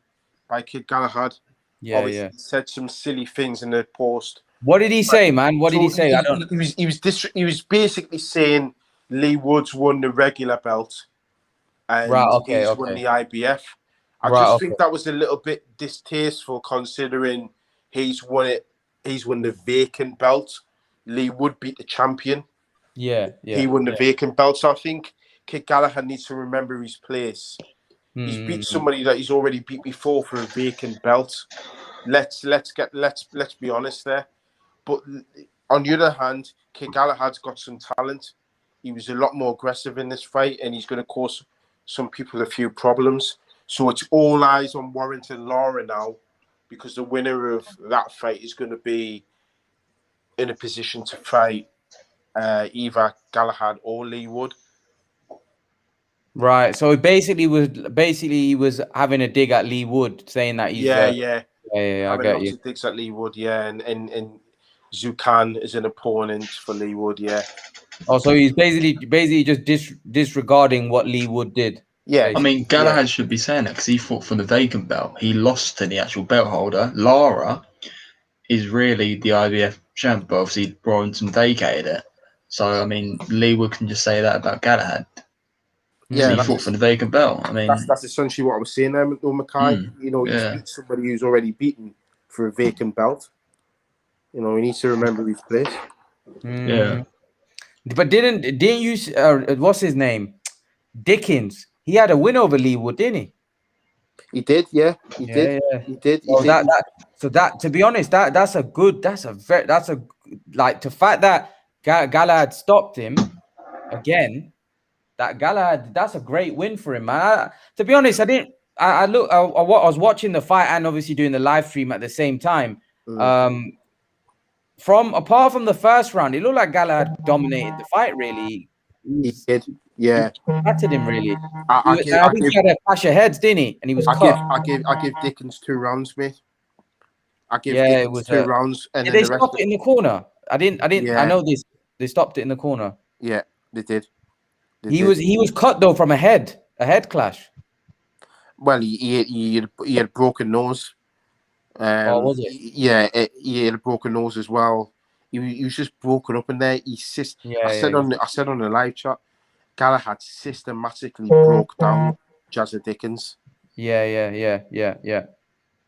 Kid Galahad. Obviously, he said some silly things in the post. What did he say, man? What did he say? He was basically saying Lee Woods won the regular belt and he's won the IBF. I think that was a little bit distasteful considering he's won the vacant belt. Lee Wood beat the champion. Yeah. He won the vacant belt. So I think Kid Galahad needs to remember his place. He's beat somebody that he's already beat before for a vacant belt. Let's be honest there. But on the other hand, Kid Galahad's got some talent. He was a lot more aggressive in this fight, and he's going to cause some people a few problems. So it's all eyes on Warrington Lara now, because the winner of that fight is going to be in a position to fight either Galahad or Lee Wood. Right. So he was having a dig at Lee Wood, saying that he's I get you. Digs at Lee Wood, and Zucan is an opponent for Lee Wood, Oh, so he's basically just disregarding what Lee Wood did. Yeah, I mean, Galahad should be saying that because he fought for the vacant belt. He lost to the actual belt holder. Lara is really the IBF champ, but obviously Warrington vacated it. So, I mean, Lee Wood can just say that about Galahad. Yeah, he fought for the vacant belt. I mean, that's essentially what I was saying there, Mackay. He's beat somebody who's already beaten for a vacant belt. He needs to remember his place. Yeah. But didn't you? What's his name? Dickens. He had a win over Lee Wood, didn't he? He did, yeah. He did. So to be honest, that's a the fact that Galahad stopped him again. That Galahad, that's a great win for him, man. To be honest, I was watching the fight and obviously doing the live stream at the same time. Apart from the first round, it looked like Galahad dominated the fight. Really, he did. Yeah, battered him really. I think he had a clash of heads, didn't he? And he was cut. I give Dickens 2 rounds, mate. I give Dickens 2 rounds, and did then they stop it in the corner? I didn't. Yeah. I know this. They stopped it in the corner. Yeah, they did. He was cut though from a head clash. Well, he had a broken nose. Was it? Yeah, he had a broken nose as well. He was just broken up in there. I said on the live chat, Galahad systematically broke down Jazza Dickens. Yeah.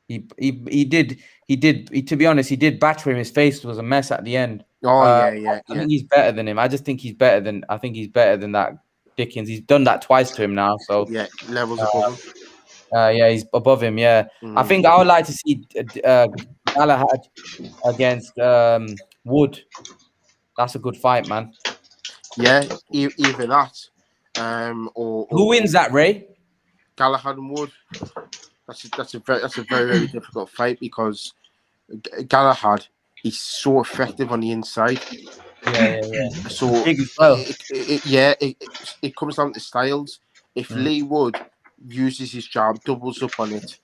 He did. To be honest, he did batter him. His face was a mess at the end. I think he's better than him. I just think he's better than. I think he's better than that Dickens. He's done that twice to him now. So yeah, levels above him. He's above him. Yeah, I think I would like to see Galahad against Wood. That's a good fight, man. Yeah, either that, or who wins that, Ray? Galahad and Wood. That's a very difficult fight because Galahad is so effective on the inside. Yeah. So it comes down to styles. If Lee Wood uses his jab, doubles up on it,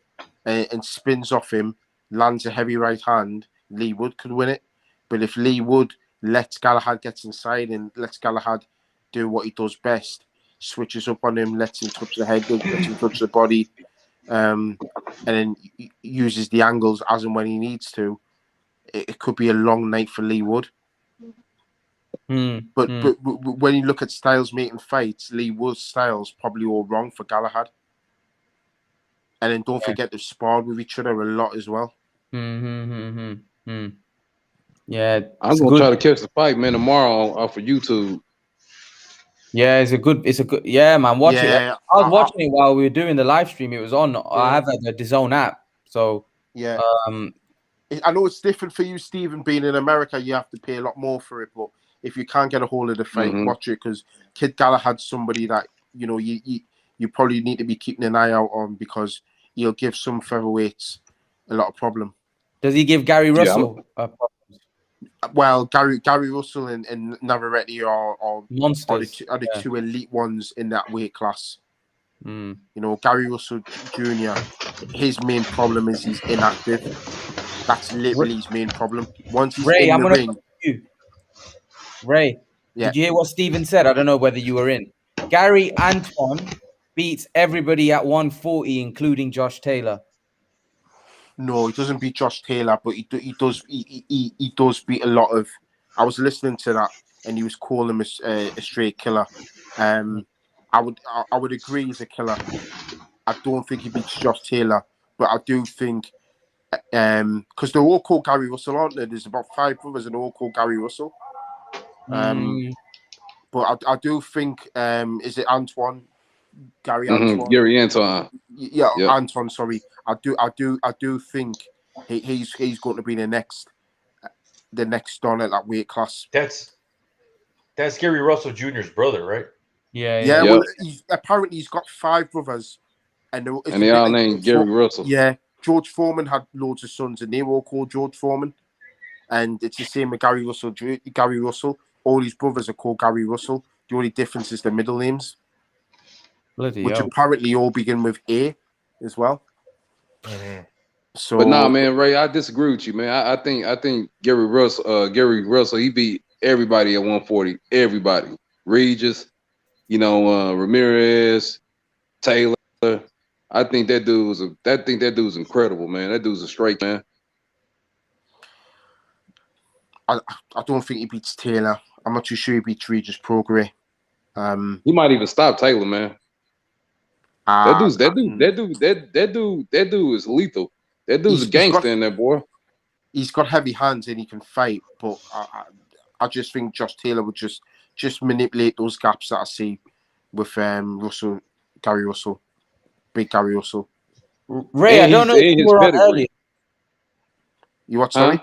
and spins off him, lands a heavy right hand, Lee Wood could win it. But if Lee Wood lets Galahad get inside and lets Galahad do what he does best. Switches up on him, lets him touch the head, lets him touch the body, and then uses the angles as and when he needs to. It could be a long night for Lee Wood. But when you look at styles making fights, Lee Wood's styles probably all wrong for Galahad. And then don't forget they've sparred with each other a lot as well. Yeah, I'm gonna try to catch the fight, man, tomorrow off of YouTube. Yeah, it's a good. Yeah, man. Watch it. I was watching it while we were doing the live stream. It was on. Yeah. I have the DAZN app, so yeah. I know it's different for you, Stephen. Being in America, you have to pay a lot more for it. But if you can't get a hold of the fight, watch it, because Kid Galahad's somebody that you probably need to be keeping an eye out on, because he'll give some featherweights a lot of problem. Does he give Gary Russell? Well, Gary Russell and Navarrete are monsters. Are the two elite ones in that weight class. You know, Gary Russell Jr., his main problem is he's inactive. That's literally his main problem. Once he's in the ring. Ray, did you hear what Steven said? I don't know whether you were in. Gary Antoine beats everybody at 140, including Josh Taylor. No, he doesn't beat Josh Taylor, but he does beat a lot of. I was listening to that, and he was calling him a straight killer. I would agree he's a killer. I don't think he beats Josh Taylor, but I do think because they're all called Gary Russell, aren't they? There's about 5 brothers and they're all called Gary Russell. But I do think is it Antoine? Gary Antoine. Gary Antoine. Yeah, yep. Antoine. Sorry, I do think he's going to be the next Don at that weight class. That's Gary Russell Jr.'s brother, right? Yeah. Yep. Well, apparently he's got 5 brothers, and they all named Gary Russell. Yeah, George Foreman had loads of sons, and they were all called George Foreman. And it's the same with Gary Russell. Gary Russell. All his brothers are called Gary Russell. The only difference is their middle names. Which apparently all begin with A as well. So, but nah, man, Ray, I disagree with you, man. I think Gary Russell, he beat everybody at 140. Everybody, Regis, Ramirez, Taylor. I think that dude's incredible, man. That dude's a straight man. I don't think he beats Taylor. I'm not too sure he beats Regis Prograis. He might even stop Taylor, man. That dude is lethal. That dude's a gangster in there, boy. He's got heavy hands and he can fight, but I just think Josh Taylor would just manipulate those gaps that I see with Gary Russell, big Gary Russell. Ray, I don't know if you were on earlier. You what, sorry?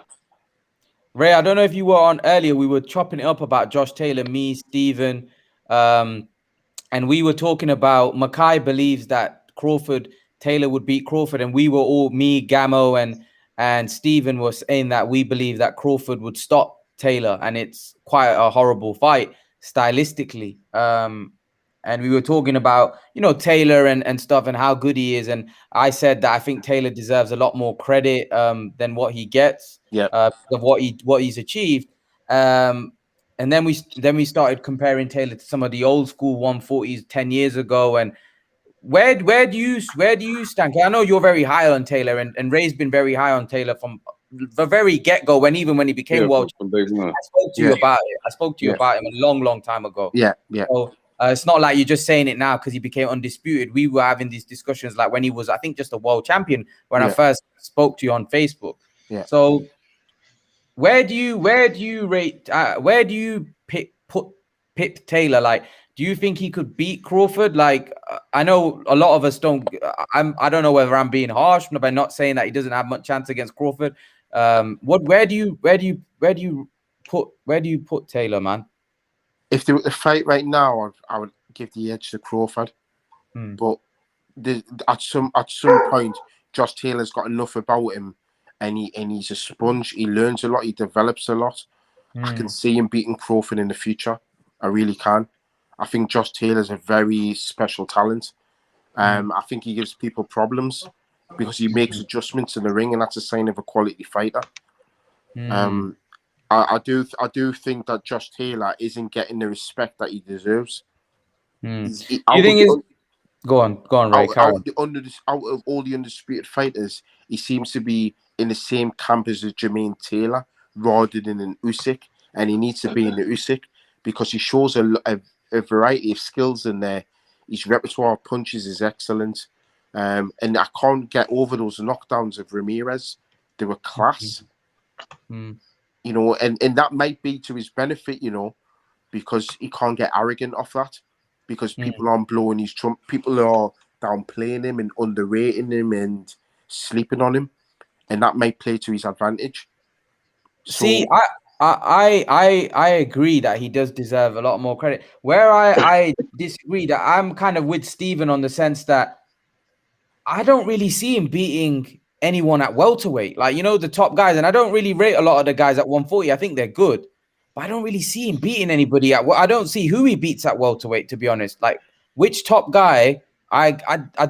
Ray, I don't know if you were on earlier. We were chopping it up about Josh Taylor, me, Steven, and we were talking about Mackay believes that Taylor would beat Crawford, and we were all, me, Gamo, and Steven was saying that we believe that Crawford would stop Taylor, and it's quite a horrible fight stylistically. And we were talking about, Taylor and stuff and how good he is. And I said that I think Taylor deserves a lot more credit than what he gets of what he's achieved. And then we started comparing Taylor to some of the old school 140s 10 years ago. And where do you stand? I know you're very high on Taylor, and Ray's been very high on Taylor from the very get-go. Even when he became world champion, I spoke to you about it. I spoke to you about him a long time ago. Yeah. So it's not like you're just saying it now because he became undisputed. We were having these discussions like when he was, I think, just a world champion when I first spoke to you on Facebook. Yeah. So where do you rate? Where do you put Pip Taylor? Like, do you think he could beat Crawford? Like, I know a lot of us don't. I don't know whether I'm being harsh by not saying that he doesn't have much chance against Crawford. Where do you put Taylor, man? If they were to fight right now, I would give the edge to Crawford. But at some point, Josh Taylor's got enough about him, and he's a sponge. He learns a lot. He develops a lot. I can see him beating Crawford in the future. I really can. I think Josh Taylor's a very special talent. I think he gives people problems because he makes adjustments in the ring, and that's a sign of a quality fighter. I do think that Josh Taylor isn't getting the respect that he deserves. Do you think is go on, Ray? Out of all the undisputed fighters, he seems to be in the same camp as a Jermaine Taylor rather than an Usyk, and he needs to be in the Usyk because he shows a variety of skills in there. His repertoire of punches is excellent, and I can't get over those knockdowns of Ramirez. They were class. You know, and that might be to his benefit, you know, because he can't get arrogant off that, because people aren't blowing his trump, people are downplaying him and underrating him and sleeping on him, and that might play to his advantage. See, I agree that he does deserve a lot more credit. Where I disagree, that I'm kind of with Stephen on the sense that I don't really see him beating anyone at welterweight, like, you know, the top guys. And I don't really rate a lot of the guys at 140. I think they're good, but I don't really see him beating anybody at. I don't see who he beats at welterweight, to be honest. Like, which top guy? I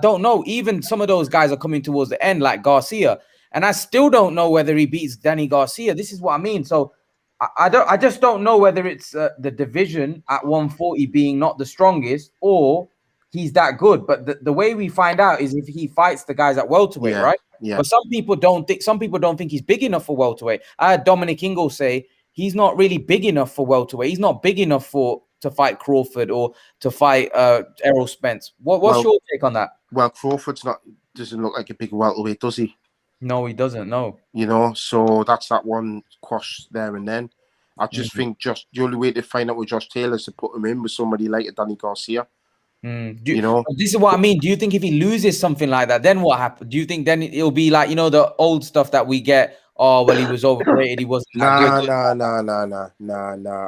don't know. Even some of those guys are coming towards the end, like Garcia, and I still don't know whether he beats Danny Garcia. This is what I mean. So I just don't know whether it's the division at 140 being not the strongest, or he's that good. But the way we find out is if he fights the guys at welterweight, right? Yeah. But some people don't think he's big enough for welterweight. I had Dominic Ingle say he's not really big enough for welterweight. He's not big enough to fight Crawford or to fight Errol Spence. What's your take on that? Well, Crawford's doesn't look like a big welterweight, does he? No, he doesn't. No. You know, so that's that one quash there and then. I just think the only way to find out with Josh Taylor is to put him in with somebody like Danny Garcia. You know, this is what I mean. Do you think if he loses something like that, then what happens? Do you think then it'll be like, you know, the old stuff that we get? Oh, well, he was overrated. He wasn't. Nah.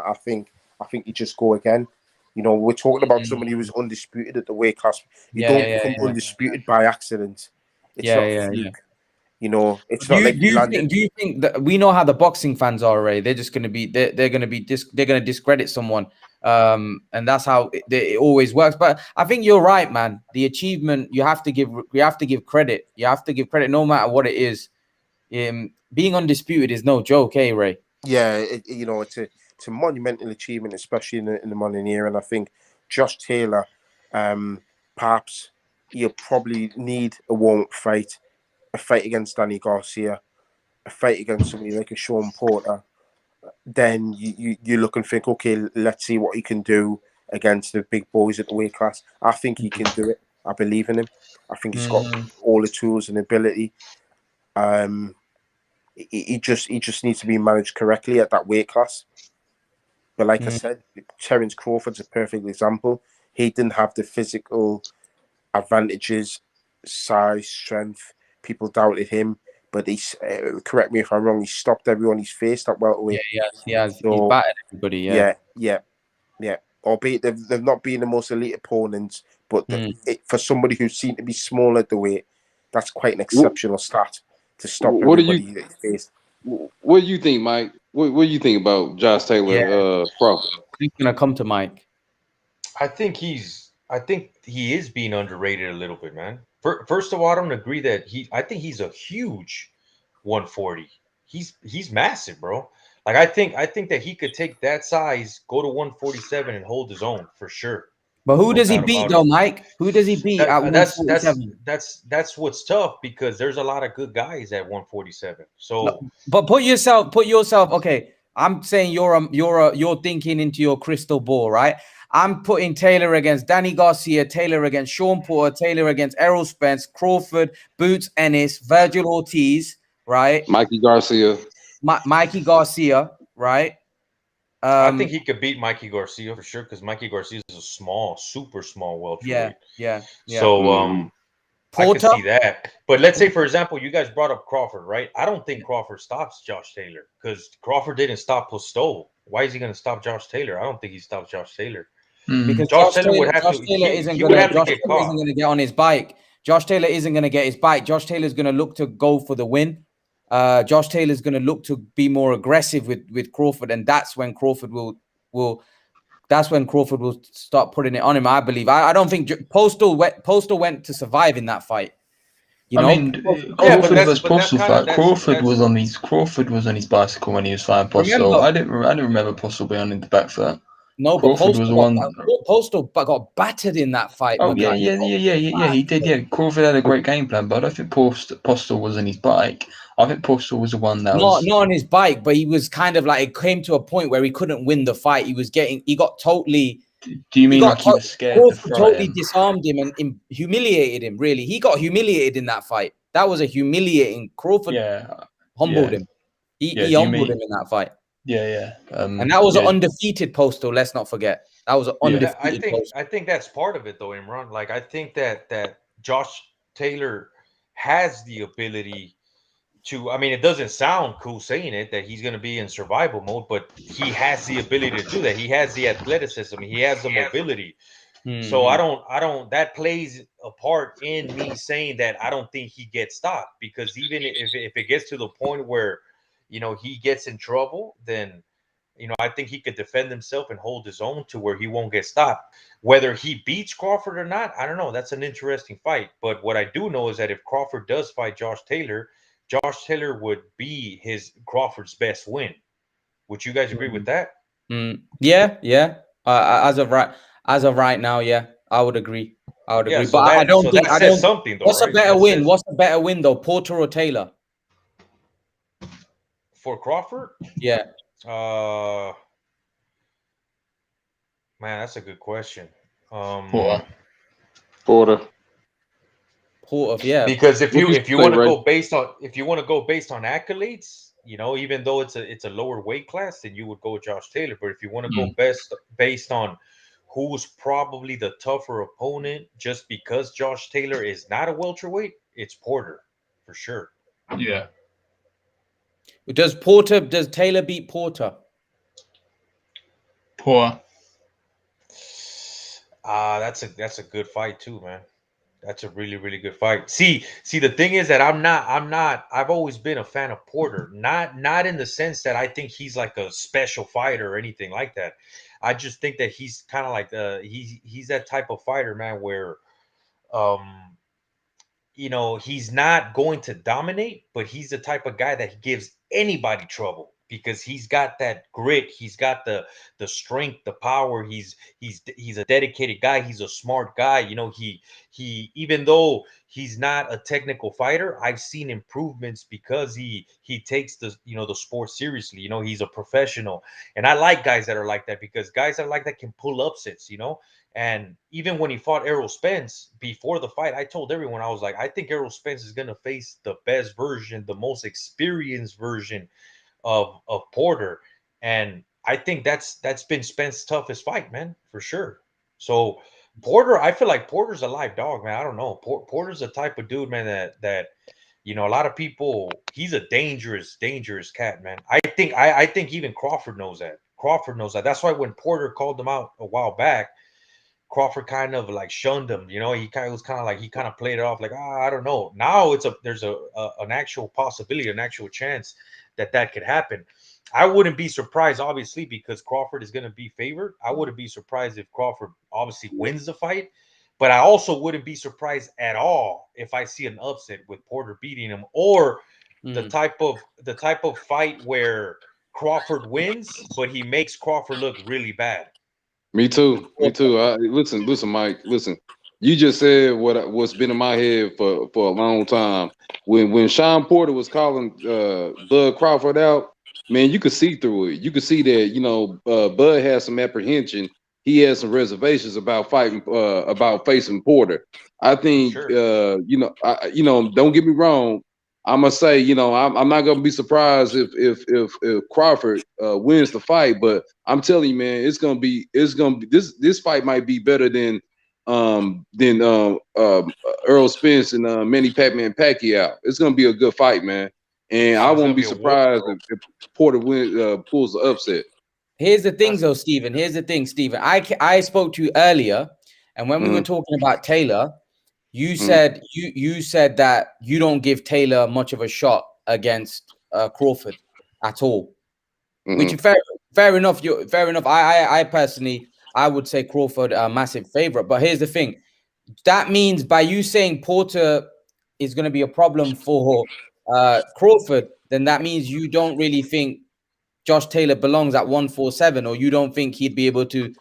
I think you just go again. You know, we're talking about somebody who was undisputed at the weight class. You don't become undisputed by accident. It's not a fluke. You know, it's not like do you think that we know how the boxing fans are, Ray? They're just going to be they're going to discredit someone, and that's how it always works. But I think you're right, man. The achievement you have to give credit. You have to give credit no matter what it is. Being undisputed is no joke, eh, Ray? Yeah, you know, it's a monumental achievement, especially in the modern era. And I think Josh Taylor, perhaps he'll probably need a warm-up fight. A fight against Danny Garcia, a fight against somebody like a Sean Porter, then you look and think, okay, let's see what he can do against the big boys at the weight class. I think he can do it. I believe in him. I think he's got all the tools and ability. He just needs to be managed correctly at that weight class. But like I said, Terence Crawford's a perfect example. He didn't have the physical advantages, size, strength. People doubted him, but he's correct me if I'm wrong. He stopped everyone he's faced at welterweight. Yeah. So, he's battered everybody. Yeah. Albeit they've not been the most elite opponents, but for somebody who seemed to be small at the weight, that's quite an exceptional stat to stop everybody that he faced. What do you think, Mike? What do you think about Josh Taylor? Crawford? He's gonna come to Mike. I think he is being underrated a little bit, man. First of all, I don't agree that I think he's a huge 140. He's massive, bro. Like I think that he could take that size, go to 147 and hold his own for sure. But who does he beat though, Mike? Who does he beat at 147? That's what's tough, because there's a lot of good guys at 147. So no, but put yourself, okay. I'm saying you're thinking into your crystal ball, right? I'm putting Taylor against Danny Garcia, Taylor against Sean Porter, Taylor against Errol Spence, Crawford, Boots Ennis, Virgil Ortiz, right? Mikey Garcia, right? I think he could beat Mikey Garcia for sure, because Mikey Garcia is a super small welterweight. Yeah. So I can see that. But let's say, for example, you guys brought up Crawford, right? I don't think Crawford stops Josh Taylor, because Crawford didn't stop Postow. Why is he going to stop Josh Taylor? I don't think he stops Josh Taylor. Because Josh Taylor would have to get on his bike. Josh Taylor isn't going to get his bike. Josh Taylor's going to look to go for the win. Josh Taylor's going to look to be more aggressive with Crawford, and that's when Crawford will start putting it on him. I believe. I don't think Postal went to survive in that fight. You know, Crawford versus Postle fight. Crawford Was on his bicycle when he was fighting Postle. I didn't remember Postle being on the back foot. No, but Postal got battered in that fight. Oh yeah. He did. Yeah, Crawford had a great game plan, but I don't think Postle was on his bike. I think Postle was the one that was not on his bike, but he was kind of like, it came to a point where he couldn't win the fight. He got totally. Do you mean like he was scared? Crawford totally disarmed him and humiliated him. Really, he got humiliated in that fight. That was a humiliating. Crawford humbled him. He humbled him in that fight. And that was an undefeated Postal. Let's not forget, that was an undefeated. I think that's part of it, though, Imran. Like, I think that Josh Taylor has the ability to. I mean, it doesn't sound cool saying it that he's going to be in survival mode, but he has the ability to do that. He has the athleticism. He has the mobility. So I don't. That plays a part in me saying that I don't think he gets stopped, because even if it gets to the point where, you know, he gets in trouble, then, you know, I think he could defend himself and hold his own to where he won't get stopped. Whether he beats Crawford or not, I don't know. That's an interesting fight. But what I do know is that if Crawford does fight Josh Taylor would be Crawford's best win. Would you guys agree with that? Yeah. As of right now, yeah, I would agree. But so I don't think that says something, though. What's a better win? What's a better win, though, Porter or Taylor? For Crawford? Yeah. Man, that's a good question. Porter. Yeah. Because if you want to go based on accolades, you know, even though it's a lower weight class, then you would go Josh Taylor. But if you want to go based on who's probably the tougher opponent, just because Josh Taylor is not a welterweight, it's Porter for sure. Yeah. Does Taylor beat Porter? That's a good fight too, man. That's a really, really good fight. See, the thing is that I've always been a fan of Porter. Not in the sense that I think he's like a special fighter or anything like that. I just think that he's kind of like he's that type of fighter, man, where you know, he's not going to dominate, but he's the type of guy that gives anybody trouble, because he's got that grit, he's got the strength, the power. He's a dedicated guy. He's a smart guy. You know, he even though he's not a technical fighter, I've seen improvements because he takes the sport seriously. You know, he's a professional, and I like guys that are like that, because guys that are like that can pull upsets. You know. And even when he fought Errol Spence before the fight, I told everyone, I was like, I think Errol Spence is going to face the best version, the most experienced version of Porter. And I think that's been Spence's toughest fight, man, for sure. So Porter, I feel like Porter's a live dog, man. I don't know. Porter's the type of dude, man, that you know, a lot of people, he's a dangerous cat, man. I think even Crawford knows that. That's why when Porter called him out a while back, Crawford kind of like shunned him, you know. He kind of played it off like, I don't know. Now there's an actual possibility, an actual chance that could happen. I wouldn't be surprised, obviously, because Crawford is going to be favored. I wouldn't be surprised if Crawford obviously wins the fight, but I also wouldn't be surprised at all if I see an upset with Porter beating him, or the type of fight where Crawford wins, but he makes Crawford look really bad. Me too. Listen, Mike. Listen, you just said what's been in my head for a long time. When Sean Porter was calling Bud Crawford out, man, you could see through it. You could see that, you know, Bud had some apprehension. He had some reservations about facing Porter. I think, sure. Don't get me wrong. I must say, you know, I'm not gonna be surprised if Crawford wins the fight, but I'm telling you, man, it's gonna be this fight might be better than Earl Spence and Manny Pacquiao. It's gonna be a good fight, man, and I won't be surprised if Porter pulls the upset. Here's the thing, though, Stephen. I spoke to you earlier, and when we were talking about Taylor, you said you said that you don't give Taylor much of a shot against Crawford at all, which is fair enough. Fair enough. I personally, I would say Crawford a massive favorite. But here's the thing: that means by you saying Porter is going to be a problem for Crawford, then that means you don't really think Josh Taylor belongs at 147, or you don't think he'd be able to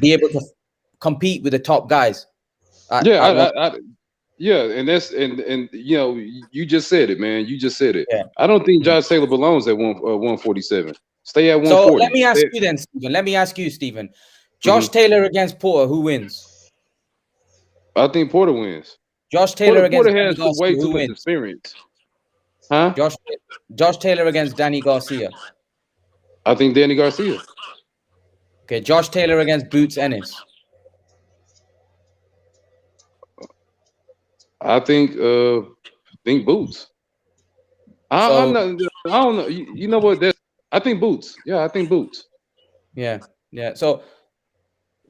be able to compete with the top guys. Yeah, and that's and you know, you just said it, man. You just said it. Yeah. I don't think Josh Taylor belongs at 147. Stay at 140. So let me ask you then, Stephen. Let me ask you, Stephen. Josh Taylor against Porter, who wins? I think Porter wins. Josh Taylor against Porter has Danny Garcia, way too who much wins? experience. Huh? Josh Taylor against Danny Garcia. I think Danny Garcia. Okay, Josh Taylor against Boots Ennis. I think Boots. I don't know. You know what? I think Boots. Yeah, I think Boots. Yeah. So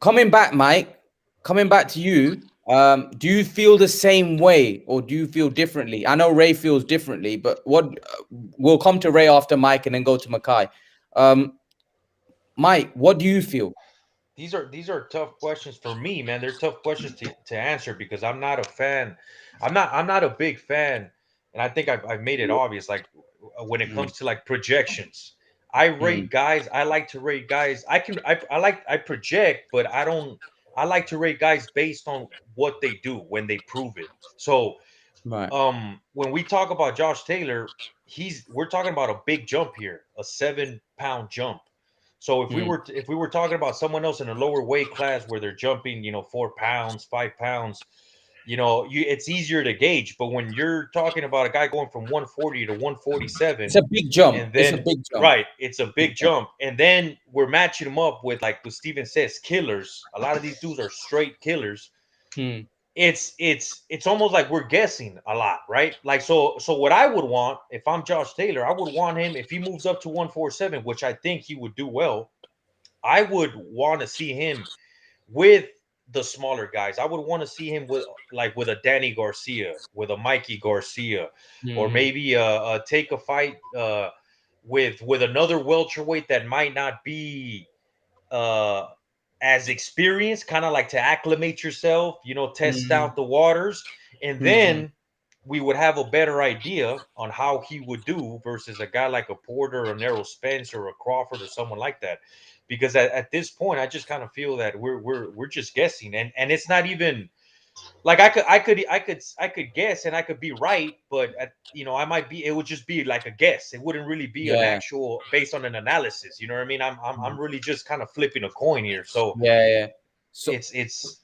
coming back, Mike, coming back to you, do you feel the same way or do you feel differently? I know Ray feels differently, but we'll come to Ray after Mike and then go to Mackay. Mike, what do you feel? These are tough questions for me, man. They're tough questions to answer because I'm not a fan. I'm not a big fan, and I think I've made it obvious. Like when it comes to like projections, I rate guys. I like to rate guys. I project, but I don't. I like to rate guys based on what they do when they prove it. So, when we talk about Josh Taylor, we're talking about a big jump here, a 7-pound jump. So if we were talking about someone else in a lower weight class where they're jumping, 4 pounds, 5 pounds, it's easier to gauge. But when you're talking about a guy going from 140 to 147, it's a big jump. And then right, it's a big jump. And then we're matching them up with, like what Steven says, killers. A lot of these dudes are straight killers. It's almost like we're guessing a lot, right? Like so what I would want if I'm Josh Taylor, I would want him if he moves up to 147, which I think he would do well. I would want to see him with the smaller guys. I would want to see him with a Danny Garcia, with a Mikey Garcia, or maybe take a fight with another welterweight that might not be as experienced, kind of like to acclimate yourself, test out the waters, and then we would have a better idea on how he would do versus a guy like a Porter, or Errol Spence, or a Crawford, or someone like that. Because at this point, I just kind of feel that we're just guessing, and it's not even like I could guess and I could be right, but I might be. It would just be like a guess. It wouldn't really be an actual based on an analysis. You know what I mean? I'm really just kind of flipping a coin here. So So it's.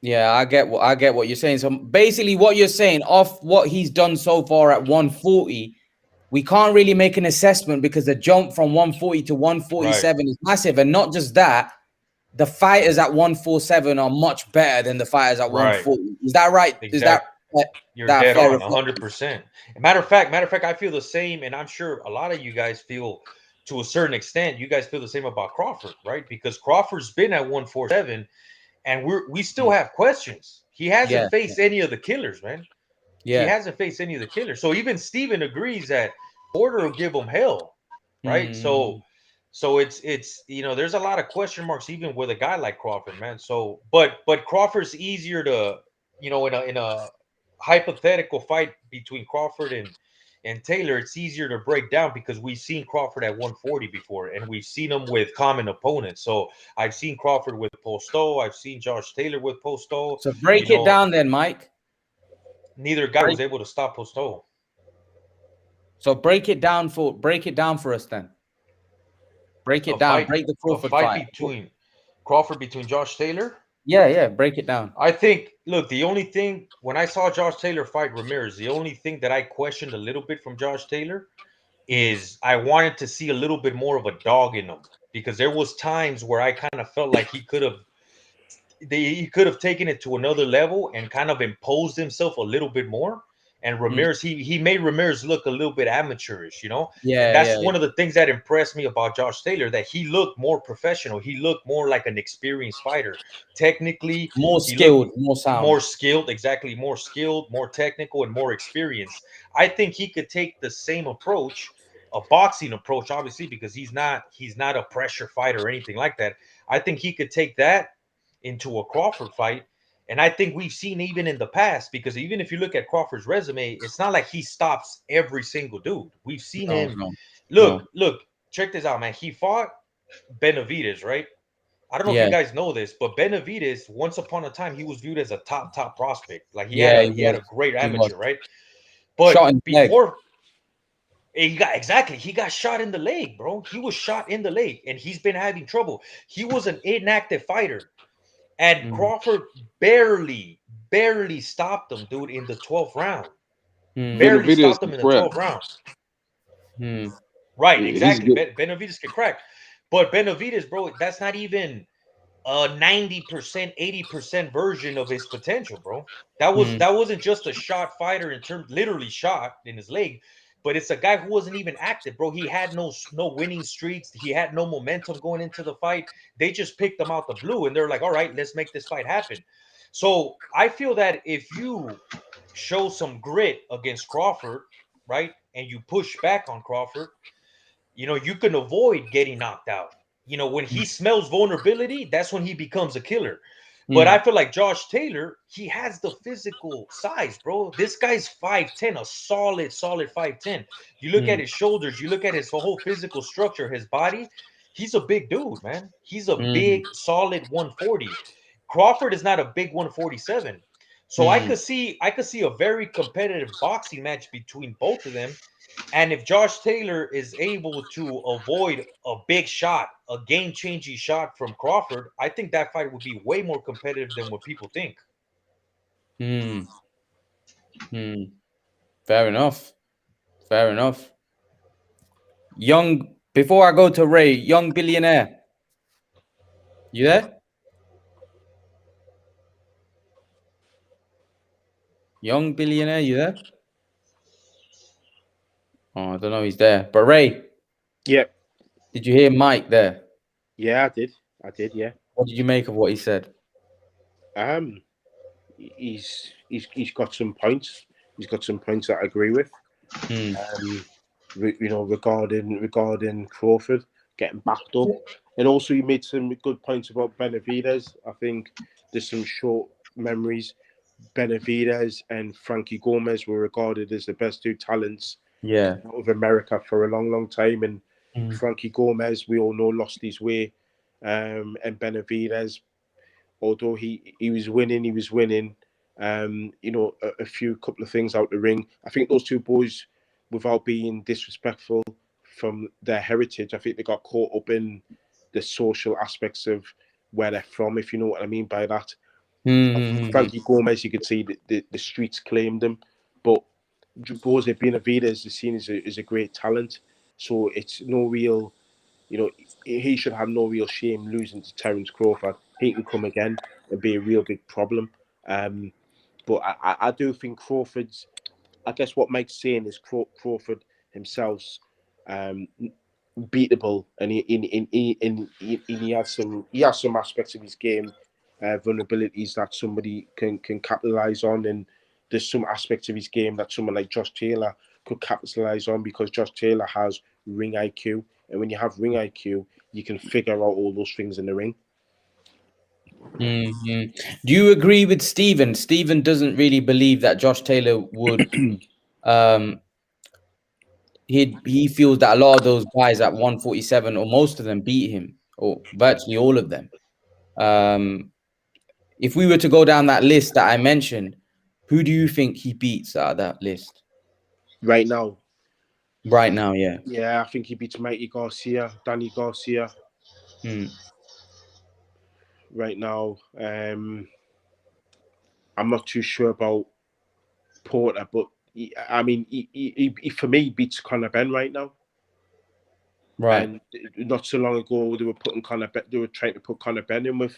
Yeah, I get what you're saying. So basically, what you're saying, off what he's done so far at 140, we can't really make an assessment because the jump from 140 to 147 is massive, and not just that. The fighters at 147 are much better than the fighters at 140. Is that right? Exactly. Is that you're dead on 100%? Matter of fact, I feel the same, and I'm sure a lot of you guys feel to a certain extent. You guys feel the same about Crawford, right? Because Crawford's been at 147, and we still have questions. He hasn't faced any of the killers, man. He hasn't faced any of the killers. So even Steven agrees that Porter will give him hell, right? So it's there's a lot of question marks even with a guy like Crawford, man. So but Crawford's easier to in a hypothetical fight between Crawford and Taylor, it's easier to break down because we've seen Crawford at 140 before, and we've seen him with common opponents. So I've seen Crawford with Posto, I've seen Josh Taylor with Posto. So break it down then, Mike. Neither guy was able to stop Posto. So break it down for us then. Break it down. Break the Crawford fight between Crawford between Josh Taylor. Yeah. Break it down. I think. Look, the only thing when I saw Josh Taylor fight Ramirez, the only thing that I questioned a little bit from Josh Taylor is I wanted to see a little bit more of a dog in him, because there was times where I kind of felt like he could have taken it to another level and kind of imposed himself a little bit more. And Ramirez, he made Ramirez look a little bit amateurish, That's one of the things that impressed me about Josh Taylor, that he looked more professional. He looked more like an experienced fighter. Technically, more skilled, more sound. More skilled, exactly. More skilled, more technical, and more experienced. I think he could take the same approach, a boxing approach, obviously, because he's not a pressure fighter or anything like that. I think he could take that into a Crawford fight And I think we've seen even in the past, because even if you look at Crawford's resume, it's not like he stops every single dude. We've seen him. Look, check this out, man. He fought Benavidez, right? I don't know if you guys know this, but Benavidez, once upon a time, he was viewed as a top prospect. Like he had a great amateur, right? But before he got shot in the leg, bro. He was shot in the leg, and he's been having trouble. He was an inactive fighter, and Crawford barely stopped him, dude, in the 12th round. Barely stopped him in the 12th round. Right, exactly. Benavidez can crack. But Benavidez, bro, that's not even a 90%, 80% version of his potential, bro. That wasn't just a shot fighter in terms, literally shot in his leg, but it's a guy who wasn't even active, bro. He had no winning streaks. He had no momentum going into the fight. They just picked him out the blue, and they're like, all right, let's make this fight happen. So I feel that if you show some grit against Crawford, right, and you push back on Crawford, you can avoid getting knocked out. When he smells vulnerability, that's when he becomes a killer. But I feel like Josh Taylor, he has the physical size, bro. This guy's 5'10", a solid 5'10". You look at his shoulders, you look at his whole physical structure, his body. He's a big dude, man. He's a big, solid 140. Crawford is not a big 147. So I could see a very competitive boxing match between both of them. And if Josh Taylor is able to avoid a big shot, a game-changing shot from Crawford, I think that fight would be way more competitive than what people think. Fair enough. Before I go to Ray, young billionaire. You there? Young billionaire, you there? Oh, I don't know. He's there. But Ray. Yeah. Did you hear Mike there? Yeah, I did. Yeah. What did you make of what he said? He's got some points. He's got some points that I agree with. Regarding Crawford getting backed up, and also he made some good points about Benavidez. I think there's some short memories. Benavidez and Frankie Gomez were regarded as the best two talents out of America for a long time, and Frankie Gomez, we all know, lost his way, and Benavidez, although he was winning, a couple of things out the ring. I think those two boys, without being disrespectful from their heritage, I think they got caught up in the social aspects of where they're from, if you know what I mean by that. Frankie Gomez, you could see the streets claimed him, but Jose Benavidez is seen as a great talent, so it's no real, he should have no real shame losing to Terence Crawford. He can come again and be a real big problem. But I do think Crawford's, I guess what Mike's saying is Crawford himself's beatable, and he has some aspects of his game, vulnerabilities that somebody can capitalize on, and there's some aspects of his game that someone like Josh Taylor could capitalize on, because Josh Taylor has ring IQ, and when you have ring IQ, you can figure out all those things in the ring. Do you agree with Stephen? Stephen doesn't really believe that Josh Taylor would. He feels that a lot of those guys at 147, or most of them, beat him, or virtually all of them. If we were to go down that list that I mentioned, who do you think he beats out of that list? Right now, yeah. Yeah, I think he beats Mikey Garcia, Danny Garcia. Right now, I'm not too sure about Porter, but he for me, he beats Conor Benn right now. Right. And not so long ago, they were trying to put Conor Benn in with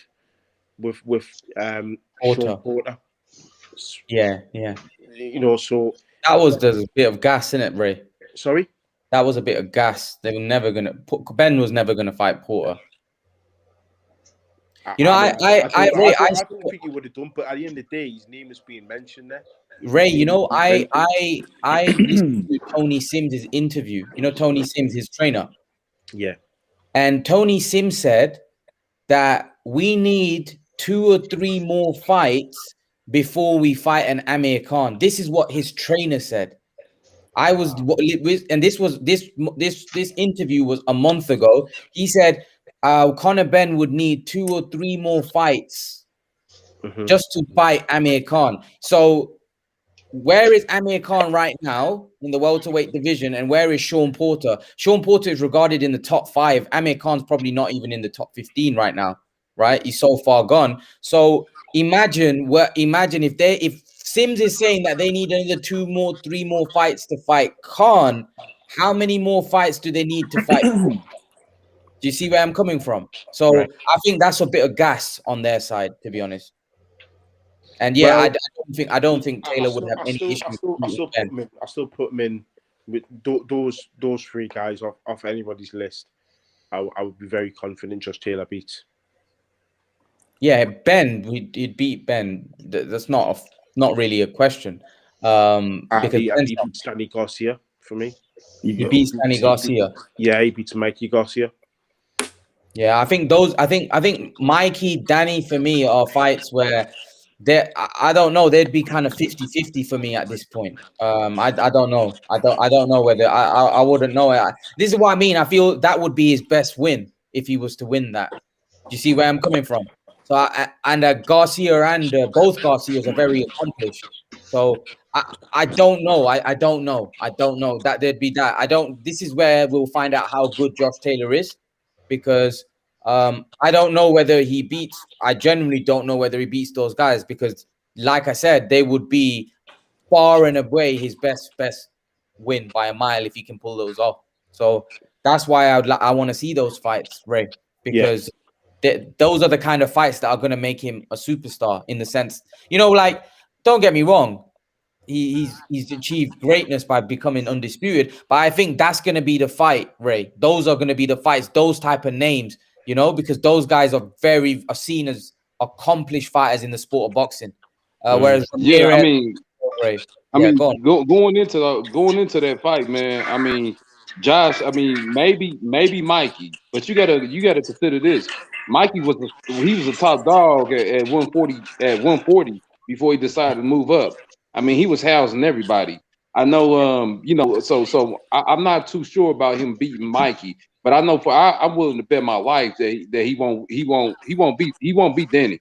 Sean Porter. Yeah. So that was a bit of gas in it, Ray. Sorry? That was a bit of gas. They were never gonna Ben was never gonna fight Porter. I don't think he would have done, but at the end of the day, his name is being mentioned there. Ray, I listened to Tony Sims' interview. Tony Sims, his trainer. Yeah. And Tony Sims said that we need 2 or 3 more fights before we fight an Amir Khan. This is what his trainer said. I was, and this interview was a month ago. He said Conor Ben would need 2 or 3 more fights just to fight Amir Khan. So where is Amir Khan right now in the welterweight division, and where is Sean Porter? Sean Porter is regarded in the top 5. Amir Khan's probably not even in the top 15 right now, right? He's so far gone. So imagine if Sims is saying that they need another 2 more, 3 more fights to fight Khan, how many more fights do they need to fight? Do you see where I'm coming from? So right. I think that's a bit of gas on their side, to be honest. And yeah, well, I don't think Taylor would have any issue. I still put him in with those 3 guys off anybody's list. I would be very confident Josh Taylor beats. Yeah, Ben, he'd beat Ben. That's not really a question. Because he beats Danny Garcia for me. He beats Danny Garcia. Yeah, he beats Mikey Garcia. Yeah, I think Mikey, Danny for me are fights where I don't know, they'd be kind of 50-50 for me at this point. I don't know. I don't know whether I wouldn't know. This is what I mean. I feel that would be his best win if he was to win that. Do you see where I'm coming from? So Garcia and both Garcias are very accomplished. So I don't know. I don't know that there'd be that. This is where we'll find out how good Josh Taylor is, because I don't know whether he beats. I genuinely don't know whether he beats those guys, because, like I said, they would be far and away his best win by a mile if he can pull those off. So that's why I want to see those fights, Ray, because those are the kind of fights that are going to make him a superstar. In the sense, like, don't get me wrong, he's achieved greatness by becoming undisputed, but I think that's going to be the fight, Ray. Those are going to be the fights, those type of names. Because those guys are seen as accomplished fighters in the sport of boxing. Whereas going into that fight, man. I mean, Josh. I mean, maybe Mikey, but you gotta consider this. Mikey was a top dog at 140 before he decided to move up. I mean, he was housing everybody. I know, so I'm not too sure about him beating Mikey. But I know I'm willing to bet my life that he won't beat Danny.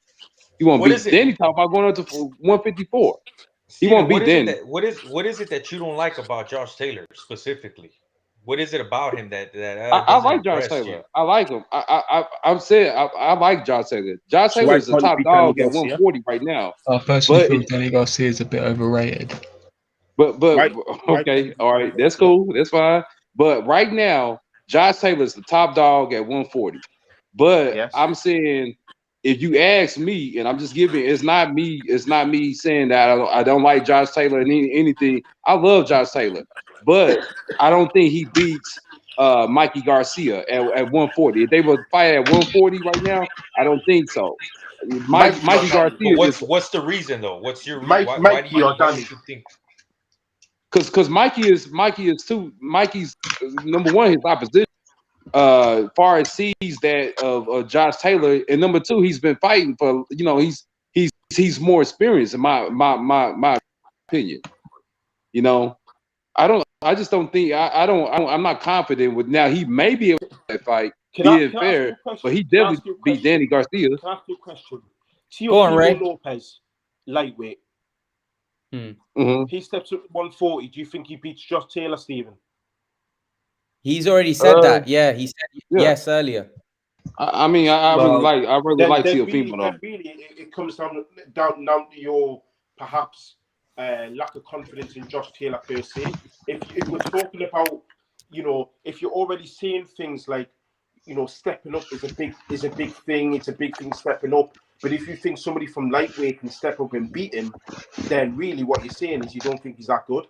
He won't beat Danny. Talk about going up to 154. He won't beat Danny. What is it that you don't like about Josh Taylor specifically? What is it about him that I like Josh Taylor? I like him. I've said I like Josh Taylor. Josh Taylor is the top dog at 140 right now. I personally feel Danny Garcia is a bit overrated. But okay, all right, that's cool, that's fine. But right now, Josh Taylor is the top dog at 140. But I'm saying, if you ask me, and I'm just giving, it's not me saying that I don't like Josh Taylor and anything. I love Josh Taylor, but I don't think he beats Mikey Garcia at 140. If they would fight at 140 right now, I don't think so. Mikey Garcia. What's the reason though? What's your why do you think? Because Mikey is too. Mikey's number one, his opposition. Far as sees that of Josh Taylor, and number two, he's been fighting for. He's more experienced in my opinion. I just don't think I'm not confident with now. He may be able to that fight. Fair, but he definitely beat Danny Garcia. Can I ask you a question? Teofimo Lopez, lightweight. He steps up to 140. Do you think he beats Josh Taylor, Stephen? He's already said that. Yeah, he said yes earlier. I mean, I really like Teofimo though. Really, it comes down to your perhaps lack of confidence in Josh Taylor per se. If we're talking about, if you're already seeing things like, stepping up is a big thing. It's a big thing stepping up. But if you think somebody from lightweight can step up and beat him, then really what you're saying is you don't think he's that good.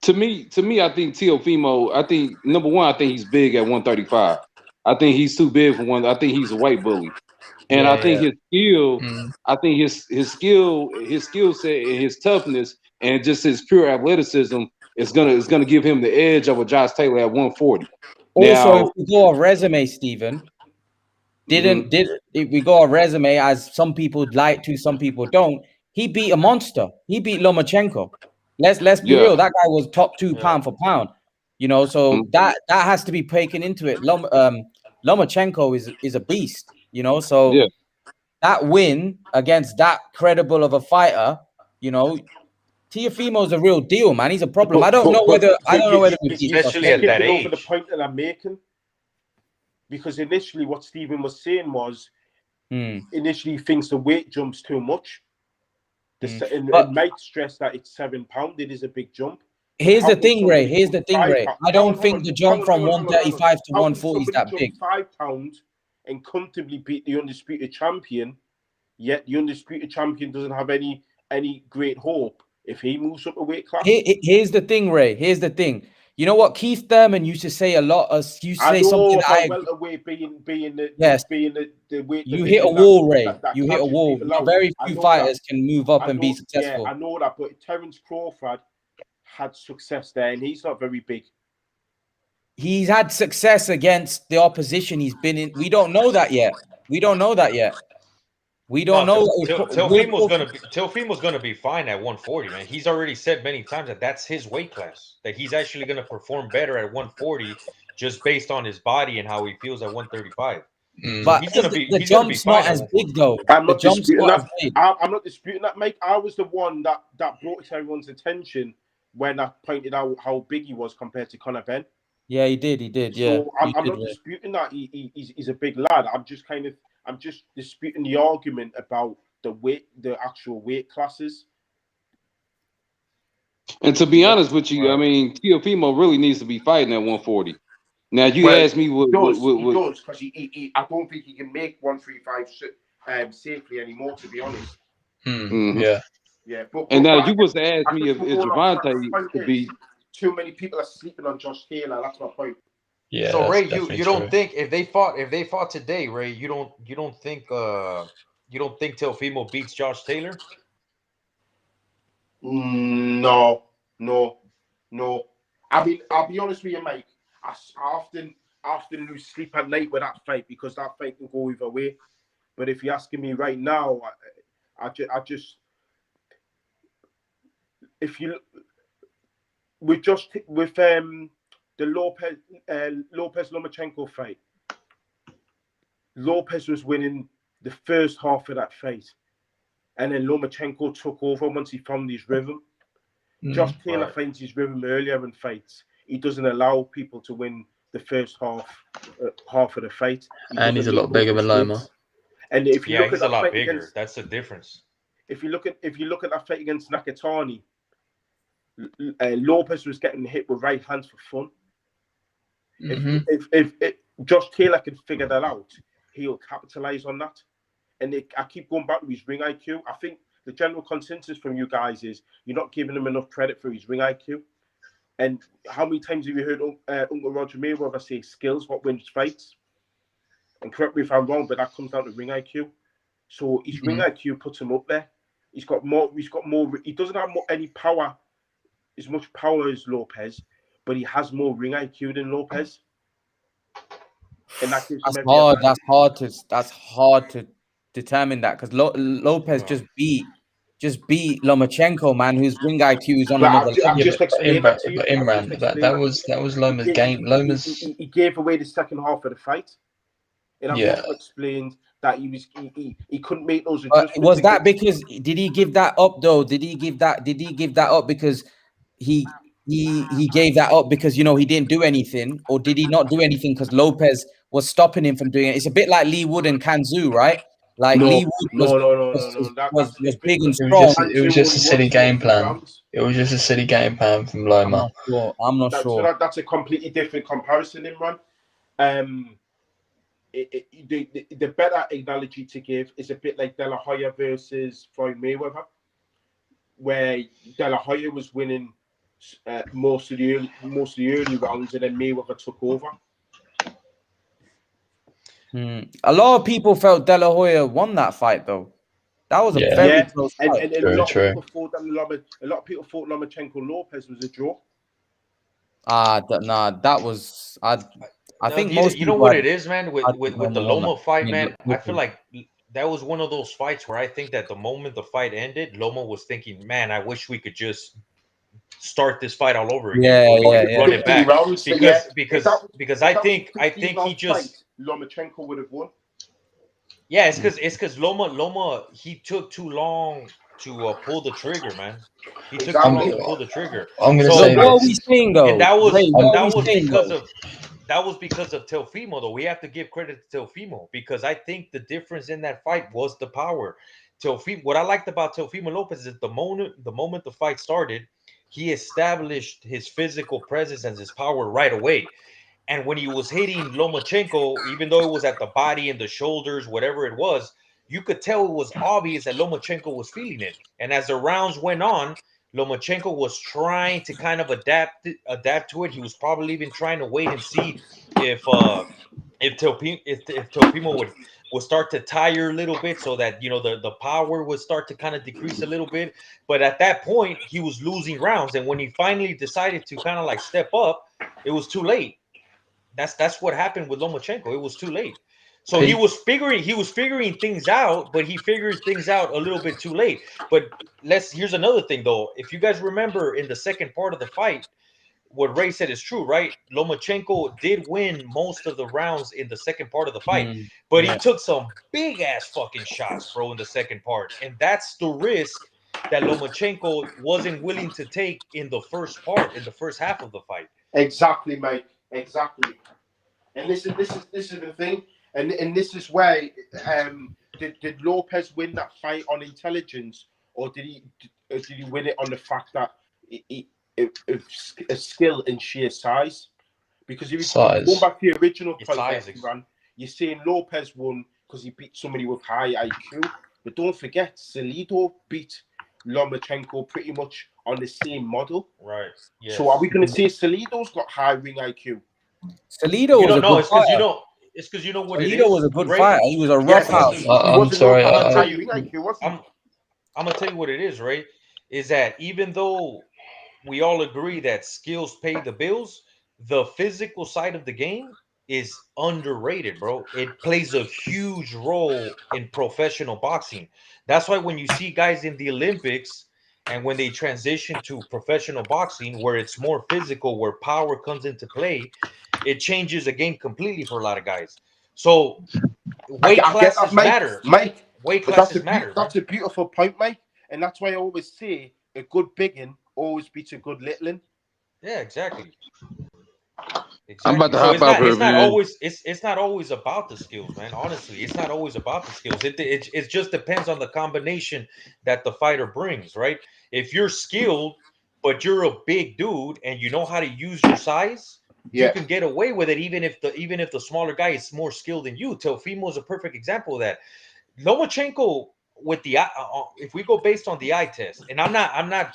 To me, I think Teofimo. I think number one, I think he's big at 135. I think he's too big for one. I think he's a weight bully, and I think his skill. I think his skill set and his toughness and just his pure athleticism is gonna give him the edge over Josh Taylor at 140. Also, if you go off resume, Stephen, if we go a resume, as some people like to, some people don't. He beat a monster. He beat Lomachenko. Let's be real. That guy was top 2 pound for pound. You know, so that has to be taken into it. Lomachenko is a beast. You know, so that win against that credible of a fighter, you know, Teofimo's a real deal, man. He's a problem. I don't know whether especially at that age. Over the point that I'm making, because initially what Stephen was saying was, initially he thinks the weight jump's too much. And Mike stressed that it's £7. It is a big jump. Here's the thing, Ray. I don't think the jump from 135 to 140 is that big. £5 and comfortably beat the undisputed champion, yet the undisputed champion doesn't have any great hope if he moves up a weight class. Here's the thing, Ray. Here's the thing. You know what Keith Thurman used to say a lot. Something that welterweight being the weight. You hit a wall, Ray. You hit a wall. Very few fighters can move up and be successful. Yeah, I know that, but Terence Crawford had success there, and he's not very big. He's had success against the opposition he's been in. We don't know that yet. We don't know. Teofimo's gonna be fine at 140, man. He's already said many times that that's his weight class. That he's actually gonna perform better at 140 just based on his body and how he feels at 135. But he's gonna be. The jump's not as big though. I'm not disputing that, Mike. I was the one that brought it to everyone's attention when I pointed out how big he was compared to Conor Benn. Yeah, he did. Yeah. So I'm not disputing that he's a big lad. I'm just disputing the argument about the actual weight classes. And to be honest with you, I mean, Teofimo really needs to be fighting at 140. Now, you asked me he does, because I don't think he can make 135 safely anymore, to be honest. Yeah. But now you was to ask me if Gervonta could be. Too many people are sleeping on Josh Taylor. That's my point. Yeah. So Ray, you don't think if they fought today, Ray, you don't think Teofimo beats Josh Taylor? No. I mean, I'll be honest with you, Mike. I often lose sleep at night with that fight because that fight can go either way. But if you're asking me right now, I just if you with the Lopez Lomachenko fight, Lopez was winning the first half of that fight, and then Lomachenko took over once he found his rhythm. Josh Taylor finds his rhythm earlier in fights. He doesn't allow people to win the first half of the fight. And he's a lot bigger than Loma. And if you look he's at a lot bigger. That's the difference. If you look at that fight against Nakatani, Lopez was getting hit with right hands for fun. If Josh Taylor can figure that out, he'll capitalize on that. And I keep going back to his ring IQ. I think the general consensus from you guys is you're not giving him enough credit for his ring IQ. And how many times have you heard Uncle Roger Mayweather say skills what wins fights? And correct me if I'm wrong, but that comes down to ring IQ. So his ring IQ puts him up there. He's got more. He doesn't have any power, as much power as Lopez, but he has more ring IQ than Lopez. And that's hard. That's hard to determine that because Lopez just beat Lomachenko, man, whose ring IQ is on another level. That was Loma's game. He gave away the second half of the fight. And I've also explained that he couldn't make those adjustments. Was that because did he give that up though? Did he give that up because he gave that up because he didn't do anything, or did he not do anything because Lopez was stopping him from doing it? It's a bit like Lee Wood and Kanzu, right? Like Lee Wood was big and strong. It was just a silly game plan. It was just a silly game plan from Loma. I'm not sure. So that's a completely different comparison, Imran. The better analogy to give is a bit like De La Hoya versus Floyd Mayweather, where De La Hoya was winning most of the early rounds, and then Mayweather took over. A lot of people felt De La Hoya won that fight, though. That was a very close fight. And a lot of people thought Lomachenko Lopez was a draw. That was I think you, most you know people what had, it is, man. had With the Loma fight, man, I feel looking. like that was one of those fights where I think that the moment the fight ended, Loma was thinking, "Man, I wish we could just start this fight all over again, Yeah, or we yeah, could yeah. run it 50 back." rounds, yeah. Because I If that was think a 15 he round fight, just Lomachenko would have won. yeah, it's because Loma he took too long to pull the trigger, man. He took too long Exactly. to pull the trigger. I'm going to So say Look, what are we this. saying and though? Ray, what are we that was saying because though? of Teofimo, though. We have to give credit to Teofimo because I think the difference in that fight was the power. Teofimo, what I liked about Teofimo Lopez is the moment the fight started, he established his physical presence and his power right away. And when he was hitting Lomachenko, even though it was at the body and the shoulders, whatever it was, you could tell it was obvious that Lomachenko was feeling it. And as the rounds went on, Lomachenko was trying to kind of adapt to it. He was probably even trying to wait and see if Teofimo would start to tire a little bit, so that the power would start to kind of decrease a little bit. But at that point, he was losing rounds, and when he finally decided to kind of like step up, it was too late. That's what happened with Lomachenko. It was too late. So he was figuring things out, but he figured things out a little bit too late. But here's another thing though. If you guys remember in the second part of the fight, what Ray said is true, right? Lomachenko did win most of the rounds in the second part of the fight, but he took some big ass fucking shots, bro, in the second part. And that's the risk that Lomachenko wasn't willing to take in the first half of the fight. Exactly, mate. Exactly. And this is the thing, and this is where did Lopez win that fight on intelligence, or did he win it on the fact that of skill and sheer size? Because if you go back to the original point that you ran, you're saying Lopez won because he beat somebody with high IQ, but don't forget Salido beat Lomachenko pretty much on the same model. Right. Yes. So are we going to say Salido's got high ring IQ? Salido was a good fighter. It's because you know what it is. Salido was a good fighter. He was a rough house. I'm sorry. I'm gonna tell you what it is, Ray. Is that even though we all agree that skills pay the bills, the physical side of the game is underrated, bro. It plays a huge role in professional boxing. That's why when you see guys in the Olympics and when they transition to professional boxing, where it's more physical, where power comes into play, it changes the game completely for a lot of guys. So weight classes matter. Mike, weight classes matter. That's a beautiful point, Mike. And that's why I always say a good biggin always beats a good littling. Yeah, exactly. I'm about to so hop out here, man. It's not always about the skills, man. Honestly, it's not always about the skills. It just depends on the combination that the fighter brings, right? If you're skilled, but you're a big dude and you know how to use your size, you can get away with it, even if the smaller guy is more skilled than you. Teofimo is a perfect example of that. Lomachenko, with the if we go based on the eye test, and I'm not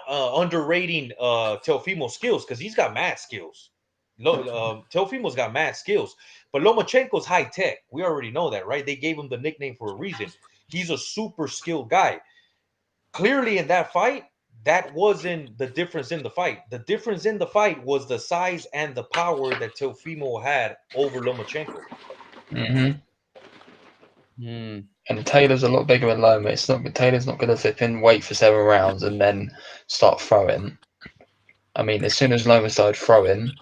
underrating Teofimo's skills, because he's got mad skills. Teofimo's got mad skills, but Lomachenko's high tech. We already know that, right? They gave him the nickname for a reason. He's a super skilled guy. Clearly, in that fight, that wasn't the difference in the fight. The difference in the fight was the size and the power that Teofimo had over Lomachenko. And Taylor's a lot bigger than Loma. Taylor's not going to flip in, wait for 7 rounds, and then start throwing. I mean, as soon as Loma started throwing,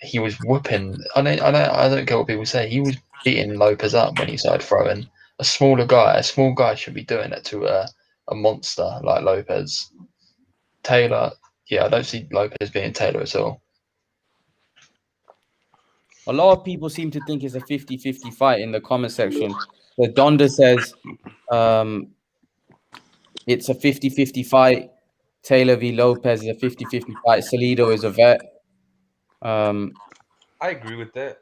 he was whooping. I don't care what people say. He was beating Lopez up when he started throwing. A small guy should be doing it to a monster like Lopez. Taylor, I don't see Lopez being Taylor at all. A lot of people seem to think it's a 50-50 fight in the comment section. So Donda says it's a 50-50 fight. Taylor v. Lopez is a 50-50 fight. Salido is a vet. I agree with that.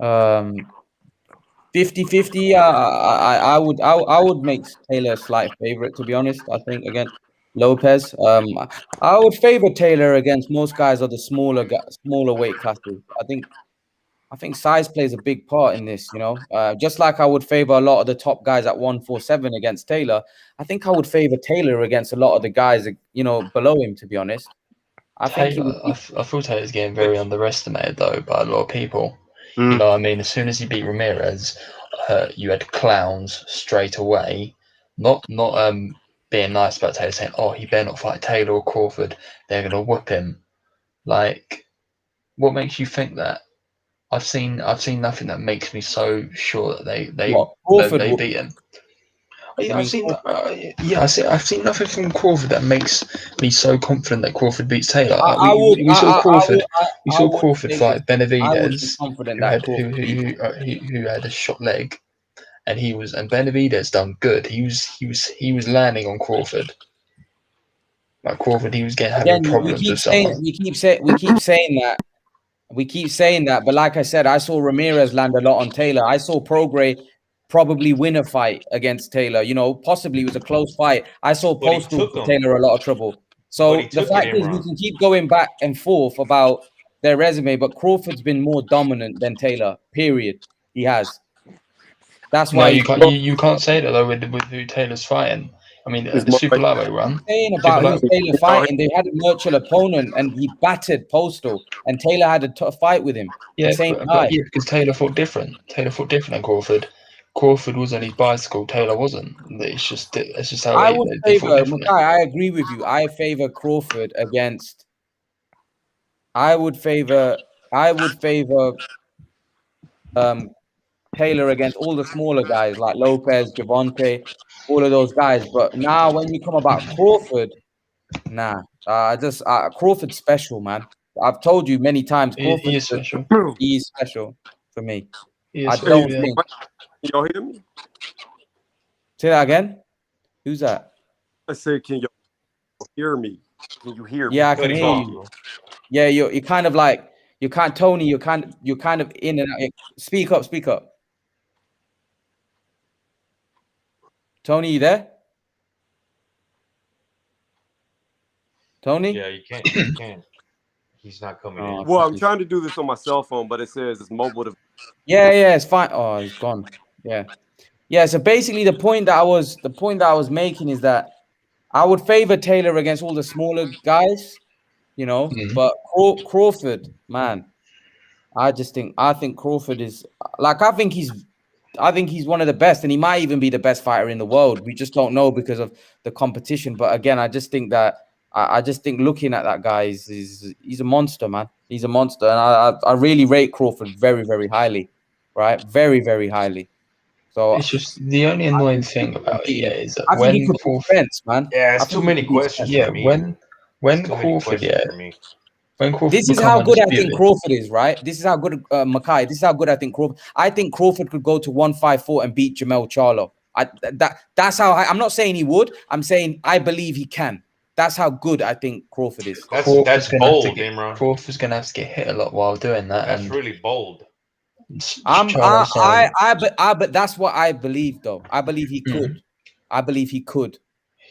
50-50. I would make Taylor a slight favorite, to be honest. I think against Lopez. I would favor Taylor against most guys of the smaller weight classes. I think size plays a big part in this, just like I would favor a lot of the top guys at 147 against Taylor. I think I would favor Taylor against a lot of the guys, below him, to be honest. I think I thought Taylor's getting very underestimated though by a lot of people. Mm. You know what I mean? As soon as he beat Ramirez, you had clowns straight away. Not being nice about Taylor, saying, "Oh, he better not fight Taylor or Crawford. They're gonna whoop him." Like, what makes you think that? I've seen nothing that makes me so sure that they beat him. I've seen nothing from Crawford that makes me so confident that Crawford beats Taylor. We saw Crawford fight Benavidez, who had a shot leg, and Benavidez done good. He was landing on Crawford. Like Crawford, he was having problems with someone. We keep saying that, but like I said, I saw Ramirez land a lot on Taylor. I saw Prograis probably win a fight against Taylor. You know, possibly it was a close fight. I saw Postal give Taylor a lot of trouble. So the fact is, we can keep going back and forth about their resume, but Crawford's been more dominant than Taylor. Period. He has. That's why you can't say that though with who Taylor's fighting. I mean, the super lightweight run. Saying about who's Taylor fighting, they had a virtual opponent and he battered Postal, and Taylor had a fight with him. Yeah, because Taylor fought different. Taylor fought different than Crawford. Crawford was on his bicycle. Taylor wasn't. It's just how I would favor. Makai, I agree with you. I favor Crawford against. I would favor. Taylor against all the smaller guys like Lopez, Javante, all of those guys. But now when you come about Crawford, nah. Crawford's special, man. I've told you many times. Crawford he is special. He is special for me. I don't think. Y'all hear me? Say that again. Who's that? I said, can you hear me? Can you hear me? Yeah, I can hear you. Yeah, you're kind of like you can't, Tony. You're kind of in and out. Speak up. Tony, you there? Tony? Yeah, you can't. He's not coming in. Well, I'm trying to do this on my cell phone, but it says it's mobile. Yeah, it's fine. Oh, he's gone. Yeah. So basically, the point that I was making is that I would favor Taylor against all the smaller guys, you know. But Crawford, man, I think Crawford is like I think he's one of the best, and he might even be the best fighter in the world. We just don't know because of the competition. But again, I just think looking at that guy he's a monster, man. He's a monster, and I really rate Crawford very, very highly, right? Very, very highly. So it's just the only annoying thing about it is that when Crawford, man. Yeah, it's too many questions. Yeah, when Crawford, this is how good I think Crawford is, right? This is how good Makai. This is how good I think Crawford. I think Crawford could go to 154 and beat Jamel Charlo. That's how I'm not saying he would. I'm saying I believe he can. That's how good I think Crawford is. That's bold, Imran. Crawford's gonna have to get hit a lot while doing that. That's really bold. But that's what I believe, though. I believe he could. I believe he could.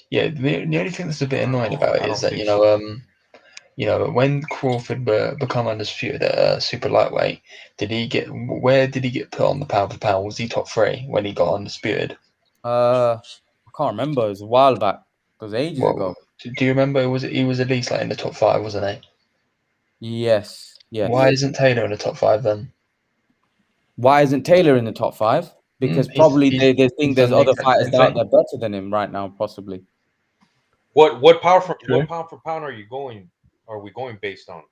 Yeah, the only thing that's a bit annoying about it is that when Crawford become undisputed at super lightweight, where did he get put on the pound for pound? Was he top 3 when he got undisputed? I can't remember. It was a while back. It was ages ago. Do you remember? He was at least like in the top 5, wasn't he? Yes. Why isn't Taylor in the top 5 then? Why isn't Taylor in the top 5? Because probably they think there's other fighters out there better than him right now, possibly. What pound for pound are we going based on?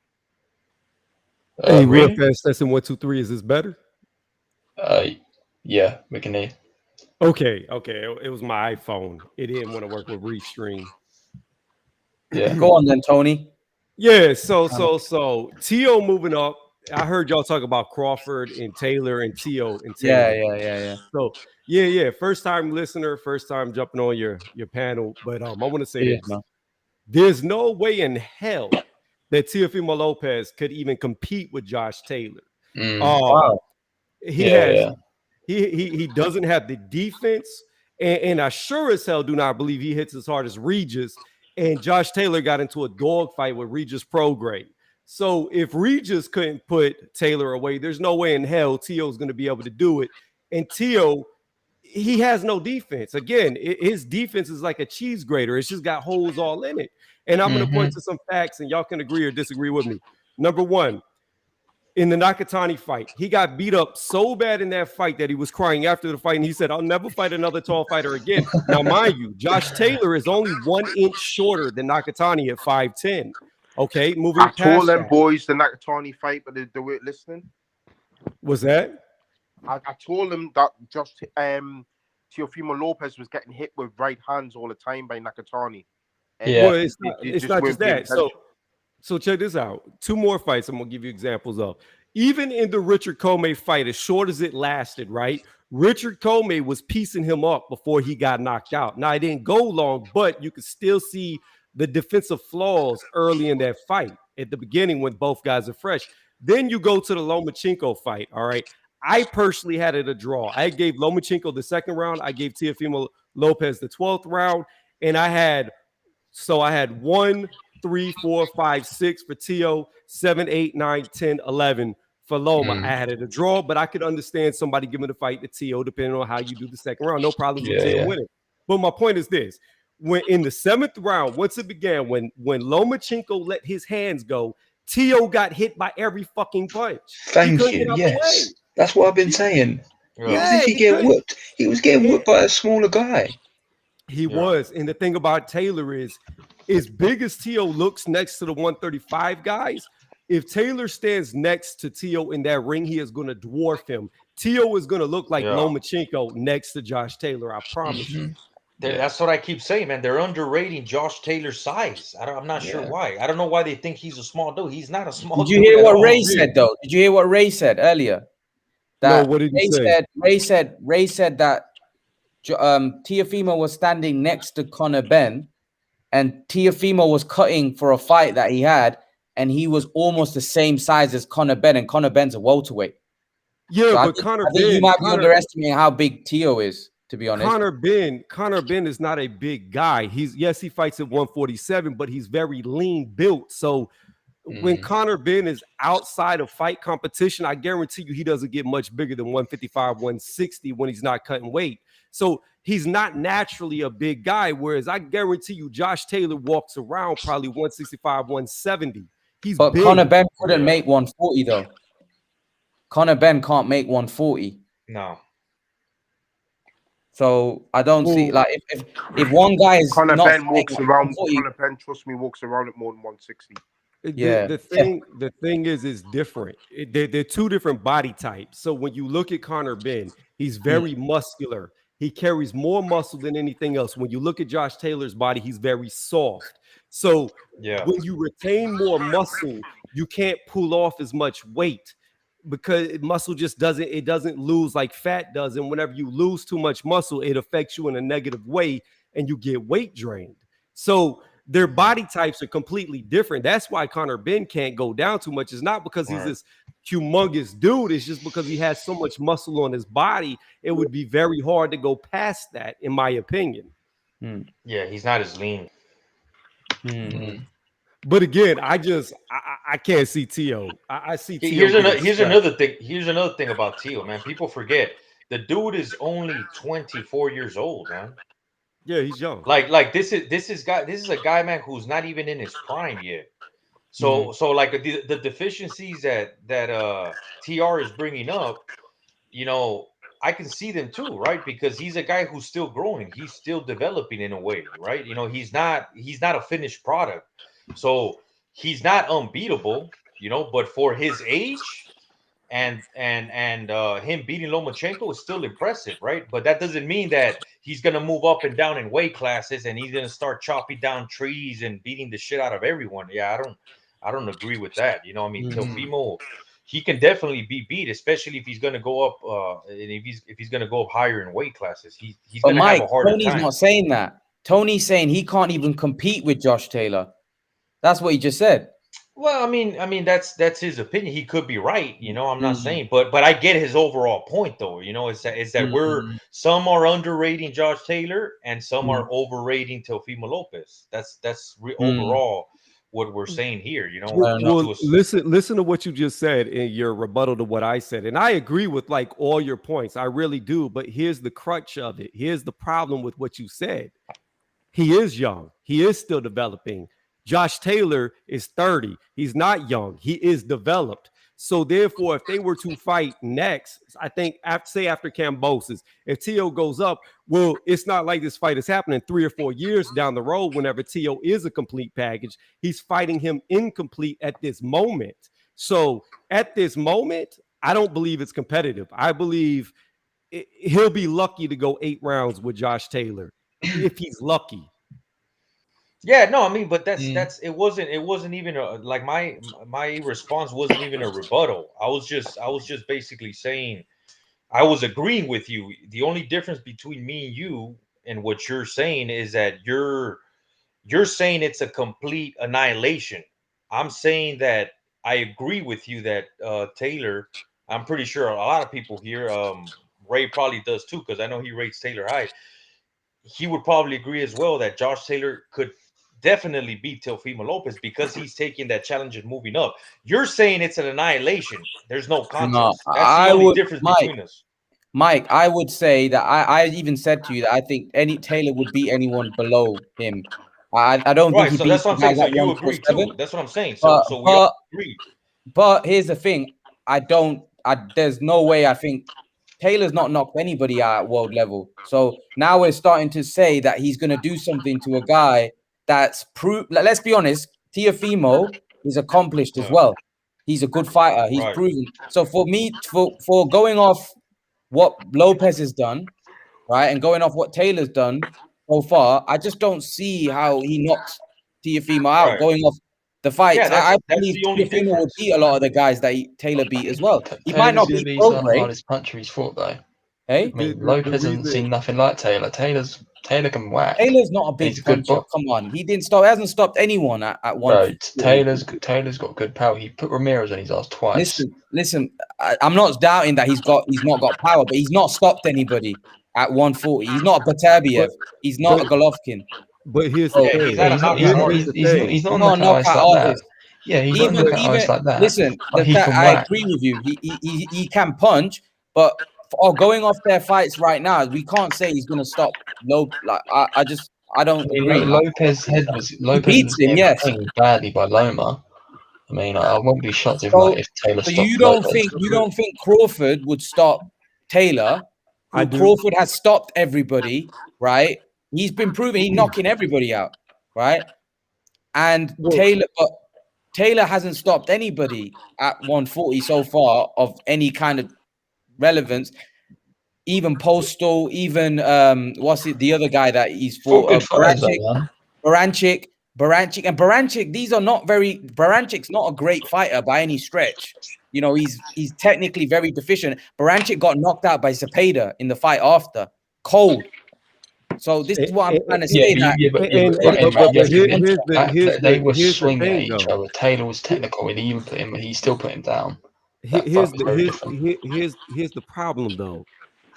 Hey, real fast, that's in 1, 2, 3. Is this better? Yeah, we can hear. Okay. It was my iPhone. It didn't want to work with Restream. Yeah, go on then, Tony. Yeah, so Teo moving up. I heard y'all talk about Crawford and Taylor and Teo and Taylor. Yeah. So yeah. First time listener, first time jumping on your panel. But I want to say this. No. There's no way in hell that Teofimo Lopez could even compete with Josh Taylor. Wow. He doesn't have the defense, and I sure as hell do not believe he hits as hard as Regis. And Josh Taylor got into a dogfight with Regis Prograis. So if Regis couldn't put Taylor away, there's no way in hell Teo's going to be able to do it. And Teo, he has no defense. Again, his defense is like a cheese grater. It's just got holes all in it. And I'm going to point to some facts, and y'all can agree or disagree with me. Number one, in the Nakatani fight, he got beat up so bad in that fight that he was crying after the fight, and he said, "I'll never fight another tall fighter again." Now, mind you, Josh Taylor is only 1 inch shorter than Nakatani at 5'10". Okay, moving past told them that. boys the Nakatani fight, but they weren't listening. Was that? I told them that just Teofimo Lopez was getting hit with right hands all the time by Nakatani. Well, it's not just that. So check this out. 2 more fights I'm going to give you examples of. Even in the Richard Comey fight, as short as it lasted, right? Richard Comey was piecing him up before he got knocked out. Now, it didn't go long, but you could still see the defensive flaws early in that fight at the beginning when both guys are fresh. Then you go to the Lomachenko fight, all right? I personally had it a draw. I gave Lomachenko the 2nd round. I gave Teofimo Lopez the 12th round. And I had 1, 3, 4, 5, 6 for Teo, 7, 8, 9, 10, 11 for Loma. I had it a draw, but I could understand somebody giving the fight to Teo depending on how you do the 2nd round. No problem with Teo winning. But my point is this. When in the 7th round, once it began, when Lomachenko let his hands go, Teo got hit by every fucking punch. Thank you. Yes. That's what I've been saying. He was getting whooped by a smaller guy. He was. And the thing about Taylor is, as big as Teo looks next to the 135 guys, if Taylor stands next to Teo in that ring, he is going to dwarf him. Teo is going to look like Lomachenko next to Josh Taylor. I promise you. That's what I keep saying, man. They're underrating Josh Taylor's size. I'm not sure why. I don't know why they think he's a small dude. He's not a small dude. Did you hear what Ray said, though? Did you hear what Ray said earlier? No, what did he say? Ray said that Teofimo was standing next to Conor Benn, and Teofimo was cutting for a fight that he had, and he was almost the same size as Conor Benn, and Conor Benn's a welterweight. Yeah, so but Conor Benn, you might be underestimating how big Teo is, to be honest. Conor Benn is not a big guy. He fights at 147, but he's very lean built. So when Conor Benn is outside of fight competition, I guarantee you he doesn't get much bigger than 155, 160 when he's not cutting weight. So he's not naturally a big guy, whereas I guarantee you Josh Taylor walks around probably 165, 170. But big. Conor Benn couldn't make 140, though. Conor Benn can't make 140. No. So I don't see, like, if one guy is Conor not Benn walks around, Conor Benn, trust me, walks around at more than 160. The thing is different. They're 2 different body types. So when you look at Conor Benn, he's very muscular. He carries more muscle than anything else. When you look at Josh Taylor's body, he's very soft. So when you retain more muscle, you can't pull off as much weight because muscle just doesn't lose like fat does. And whenever you lose too much muscle, it affects you in a negative way and you get weight drained. So their body types are completely different. That's why Conor Benn can't go down too much. It's not because he's this humongous dude. It's just because he has so much muscle on his body. It would be very hard to go past that, in my opinion. Yeah, he's not as lean. But again, I can't see Teo. I see Teo. Here's another thing. Here's another thing about Teo, man. People forget the dude is only 24 years old, man. Yeah, he's young. Like this is a guy, man, who's not even in his prime yet. So like the deficiencies that TR is bringing up, you know, I can see them too, right? Because he's a guy who's still growing, he's still developing in a way, right? You know, he's not a finished product, so he's not unbeatable, you know. But for his age, and him beating Lomachenko is still impressive, right? But that doesn't mean that he's gonna move up and down in weight classes and he's gonna start chopping down trees and beating the shit out of everyone. Yeah, I don't agree with that. You know, I mean, Teofimo, he can definitely be beat, especially if he's gonna go up and if he's gonna go up higher in weight classes. He's gonna have a harder time. Tony's not saying that. Tony's saying he can't even compete with Josh Taylor. That's what he just said. Well, I mean that's his opinion. He could be right, you know. I'm not saying, but I get his overall point, though. You know, is that some are underrating Josh Taylor and some are overrating Teofimo Lopez. That's overall what we're saying here. You know, well, listen to what you just said in your rebuttal to what I said, and I agree with like all your points. I really do. But here's the crutch of it. Here's the problem with what you said. He is young. He is still developing. Josh Taylor is 30. He's not young. He is developed. So therefore, if they were to fight next, I think after Kambosos, if Teo goes up, well, it's not like this fight is happening 3 or 4 years down the road whenever Teo is a complete package. He's fighting him incomplete at this moment. So at this moment, I don't believe it's competitive. I believe he'll be lucky to go 8 rounds with Josh Taylor if he's lucky. Yeah, no, I mean, but that's it wasn't even like my response wasn't even a rebuttal. I was just basically saying I was agreeing with you. The only difference between me and you and what you're saying is that you're saying it's a complete annihilation. I'm saying that I agree with you that Taylor, I'm pretty sure a lot of people here, Ray probably does too, because I know he rates Taylor high. He would probably agree as well that Josh Taylor could definitely beat Teofimo Lopez because he's taking that challenge and moving up. You're saying it's an annihilation. There's no contest. No, That's the only difference between us. Mike, I would say that I even said to you that I think Taylor would beat anyone below him. I don't think he so beats that's what I'm saying. So you agree 147. too. That's what I'm saying. So we all agree. But here's the thing. There's no way I think Taylor's not knocked anybody out at world level. So now we're starting to say that he's going to do something to a guy that's proved. Let's be honest, Teofimo is accomplished as well. He's a good fighter. He's proven. So for me, for going off what Lopez has done, right, and going off what Taylor's done so far, I just don't see how he knocks Teofimo out. Going off the fights, I believe Teofimo would beat a lot of the guys that Taylor beat as well. He might not be the hardest puncher he's fought though. Hey, I mean, Lopez hasn't seen nothing like Taylor. Taylor can whack. Taylor's not a big puncher. Come on, he hasn't stopped anyone at one. Bro, Taylor's got good power. He put Ramirez on his ass twice. Listen, I'm not doubting that he's not got power, but he's not stopped anybody at 140. He's not a Batarbiev. He's not a Golovkin. But here's the thing. He's not on the knockout like that. Yeah, he's not on the knockout like that. Listen, I agree with you. He can punch, but going off their fights right now, we can't say he's going to stop low. Like I don't agree. Lopez beats him, yes, badly by Loma. I mean, I won't be shocked if Taylor. So you don't think Crawford would stop Taylor? Crawford has stopped everybody, right? He's been proving he's knocking everybody out, right? And Taylor hasn't stopped anybody at 140 so far of any kind of relevance. Even Postal, even the other guy that he's fought, Baranchik, and Baranchik. These are not very. Baranchik's not a great fighter by any stretch. You know, he's technically very deficient. Baranchik got knocked out by Zepeda in the fight after, cold. So this is what I'm trying to say. They were swinging at each other. Taylor was technical, and he still put him down. Here's the problem, though.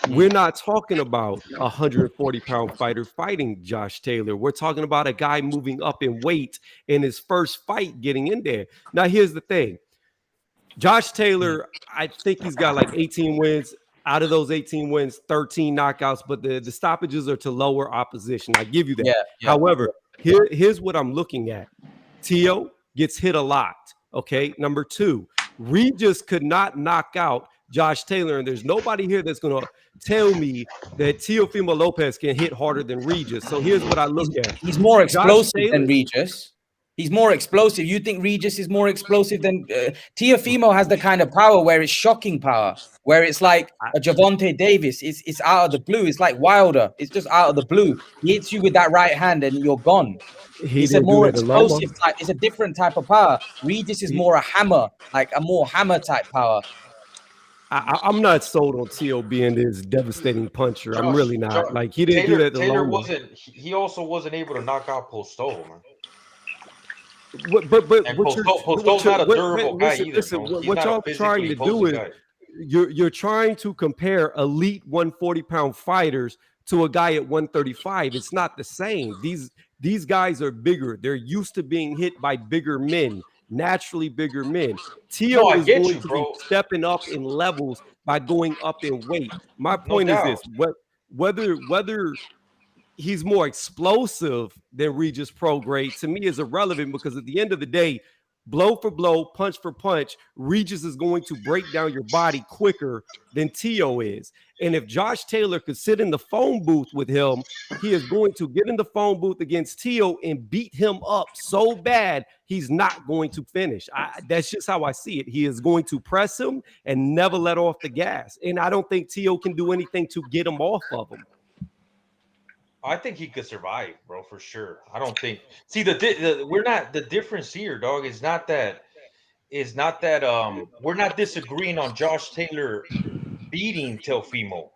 We're not talking about a 140-pound fighter fighting Josh Taylor. We're talking about a guy moving up in weight in his first fight, getting in there. Now, here's the thing. Josh Taylor, I think he's got like 18 wins. Out of those 18 wins, 13 knockouts, but the stoppages are to lower opposition. I give you that. Yeah. However, here's what I'm looking at. Teo gets hit a lot. Okay. Number 2, Regis could not knock out Josh Taylor, and there's nobody here that's going to tell me that Teofimo Lopez can hit harder than Regis. So here's what I look at. He's more explosive than Regis. He's more explosive. You think Regis is more explosive than Teofimo has the kind of power where it's shocking power, where it's like a Javonte Davis. It's out of the blue. It's like Wilder. It's just out of the blue. He hits you with that right hand and you're gone. It's a more explosive type. It's a different type of power. Regis is more a hammer, like a more hammer type power. I'm not sold on Teo being this devastating puncher. I'm really not. Like he didn't do that. Taylor wasn't. He also wasn't able to knock out Postol, man. But Postol's not a durable guy either. Listen, what y'all trying to do is you're trying to compare elite 140-pound fighters to a guy at 135. It's not the same. These guys are bigger. They're used to being hit by bigger men. Naturally bigger men. Teo is going to be stepping up in levels by going up in weight. My point is this: whether he's more explosive than Regis Prograde, to me is irrelevant, because at the end of the day, blow for blow, punch for punch, Regis is going to break down your body quicker than Tio is. And if Josh Taylor could sit in the phone booth with him, he is going to get in the phone booth against Tio and beat him up so bad he's not going to finish. That's just how I see it. He is going to press him and never let off the gas. And I don't think Tio can do anything to get him off of him. I think he could survive, bro, for sure. I don't think. See, we're not, the difference here, dog, is not that we're not disagreeing on Josh Taylor beating Teofimo.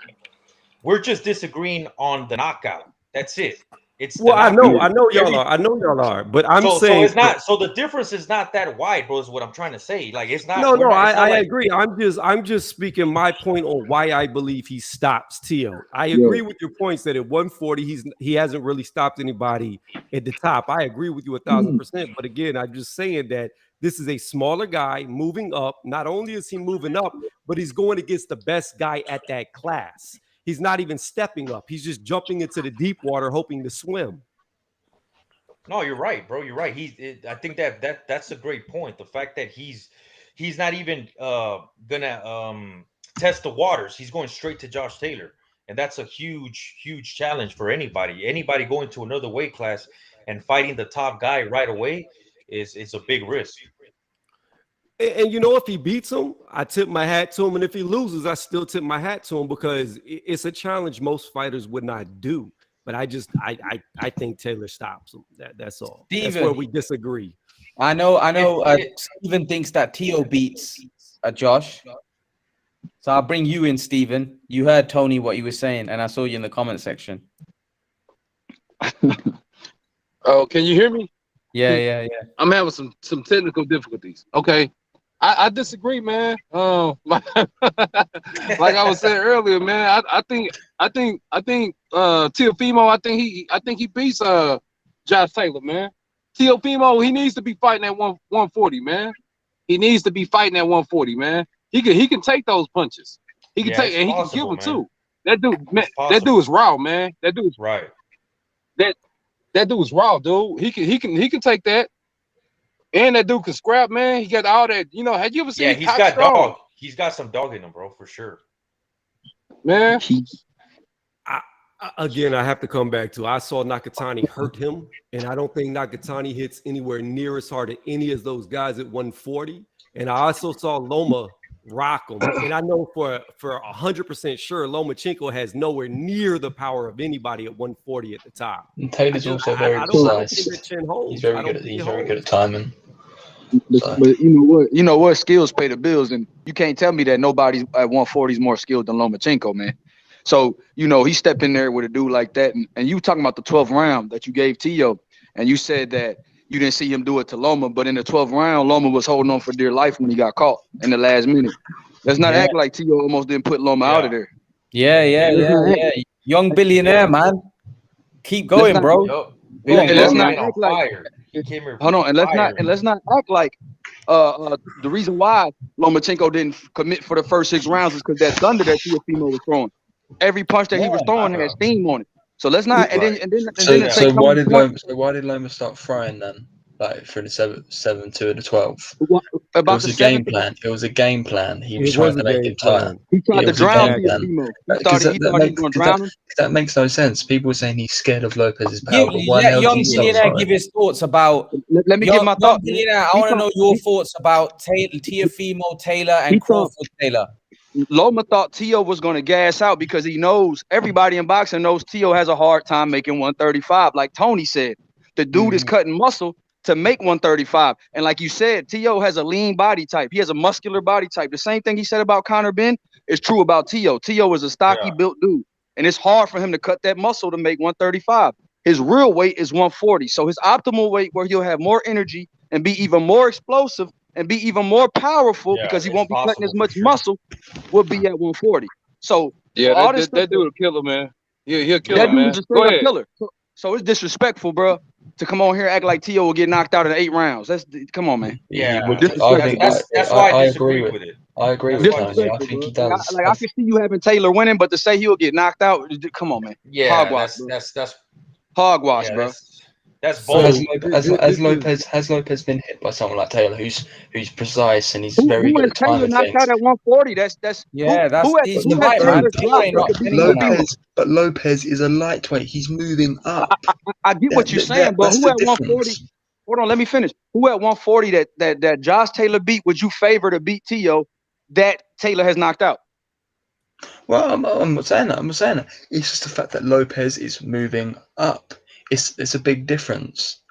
We're just disagreeing on the knockout. That's it. It's well, I know y'all are, but I'm saying so it's not. So the difference is not that wide, bro. Is what I'm trying to say. Like it's not. No, I agree. I'm just speaking my point on why I believe he stops Tio. I agree with your points that at 140 he hasn't really stopped anybody at the top. I agree with you 1,000%. But again, I'm just saying that this is a smaller guy moving up. Not only is he moving up, but he's going against the best guy at that class. He's not even stepping up. He's just jumping into the deep water, hoping to swim. No, you're right, bro. You're right. I think that's a great point. The fact that he's not even gonna test the waters. He's going straight to Josh Taylor, and that's a huge challenge for anybody. Anybody going to another weight class and fighting the top guy right away is a big risk. And you know, if he beats him, I tip my hat to him. And if he loses, I still tip my hat to him, because it's a challenge most fighters would not do. But I think Taylor stops him. That's all. Steven, that's where we disagree. I know. Steven thinks that Tio beats Josh. So I'll bring you in, Steven. You heard Tony what he was saying, and I saw you in the comment section. Oh, can you hear me? Yeah. I'm having some technical difficulties. Okay. I disagree, man. Like I was saying earlier, man. I think Teofimo. I think he beats Josh Taylor, man. Teofimo, he needs to be fighting at 140, man. He needs to be fighting at 140, man. He can take those punches. He can take, and he can give them too. That dude, man, that dude is raw, man. That dude is right. That dude is raw, dude. He can take that. And that dude can scrap, man. He got all that. You know, have you ever seen? Yeah, he's got dog. He's got some dog in him, bro, for sure. Man. Again, I have to come back to, I saw Nakatani hurt him, and I don't think Nakatani hits anywhere near as hard as any of those guys at 140. And I also saw Loma rock him. And I know for 100% sure, Lomachenko has nowhere near the power of anybody at 140 at the top. And Taylor's also very precise. He's very good at timing. But you know what? Skills pay the bills, and you can't tell me that nobody at 140 is more skilled than Lomachenko, man. So, you know, he stepped in there with a dude like that. And you talking about the 12th round that you gave Tio, and you said that you didn't see him do it to Loma, but in the 12th round, Loma was holding on for dear life when he got caught in the last minute. Let's not act like Tio almost didn't put Loma out of there. Yeah. Young billionaire, man. Keep going, bro. Let's not act like hold on, and let's not act like the reason why Lomachenko didn't commit for the first 6 rounds is because that thunder that Teofimo was throwing. Every punch that he was throwing had steam on it. So let's not. So why did Loma start throwing then? Like for the 7-2 and the 12. It was a game plan. It was a game plan. He was trying to make him tighter. He tried to drown Teofimo. He thought he was going to drown him. That makes no sense. People were saying he's scared of Lopez's power. Let young billionaire give his thoughts about. Let me give my thoughts. I want to know your thoughts about Teofimo Taylor and Crawford Taylor. Loma thought Tio was going to gas out because he knows everybody in boxing knows Tio has a hard time making 135. Like Tony said, the dude is cutting muscle to make 135. And like you said, Tio has a lean body type. He has a muscular body type. The same thing he said about Conor Ben is true about Tio. Tio is a stocky built dude. And it's hard for him to cut that muscle to make 135. His real weight is 140. So his optimal weight where he'll have more energy and be even more explosive and be even more powerful because he won't be cutting as much muscle will be at 140. So yeah, that dude will kill him, man. He'll kill him, man. Go ahead. Killer. So it's disrespectful, bro, to come on here and act like Tio will get knocked out in 8 rounds. Come on, man. Yeah, that's why I disagree with it. I agree with Tony. I think he does. Like I can see you having Taylor winning, but to say he'll get knocked out, come on, man. Yeah, Hogwash, bro. That's so bold. has Lopez been hit by someone like Taylor, who's precise and he's very good at Taylor timing knocked things? out at 140. That's he's the height, man. Taylor ain't not Lopez, but Lopez is a lightweight. He's moving up. I get what you're saying, but who at 140? Hold on, let me finish. Who at 140 that Josh Taylor beat would you favor to beat Tio that Taylor has knocked out? Well, I'm not saying that. It's just the fact that Lopez is moving up. It's a big difference.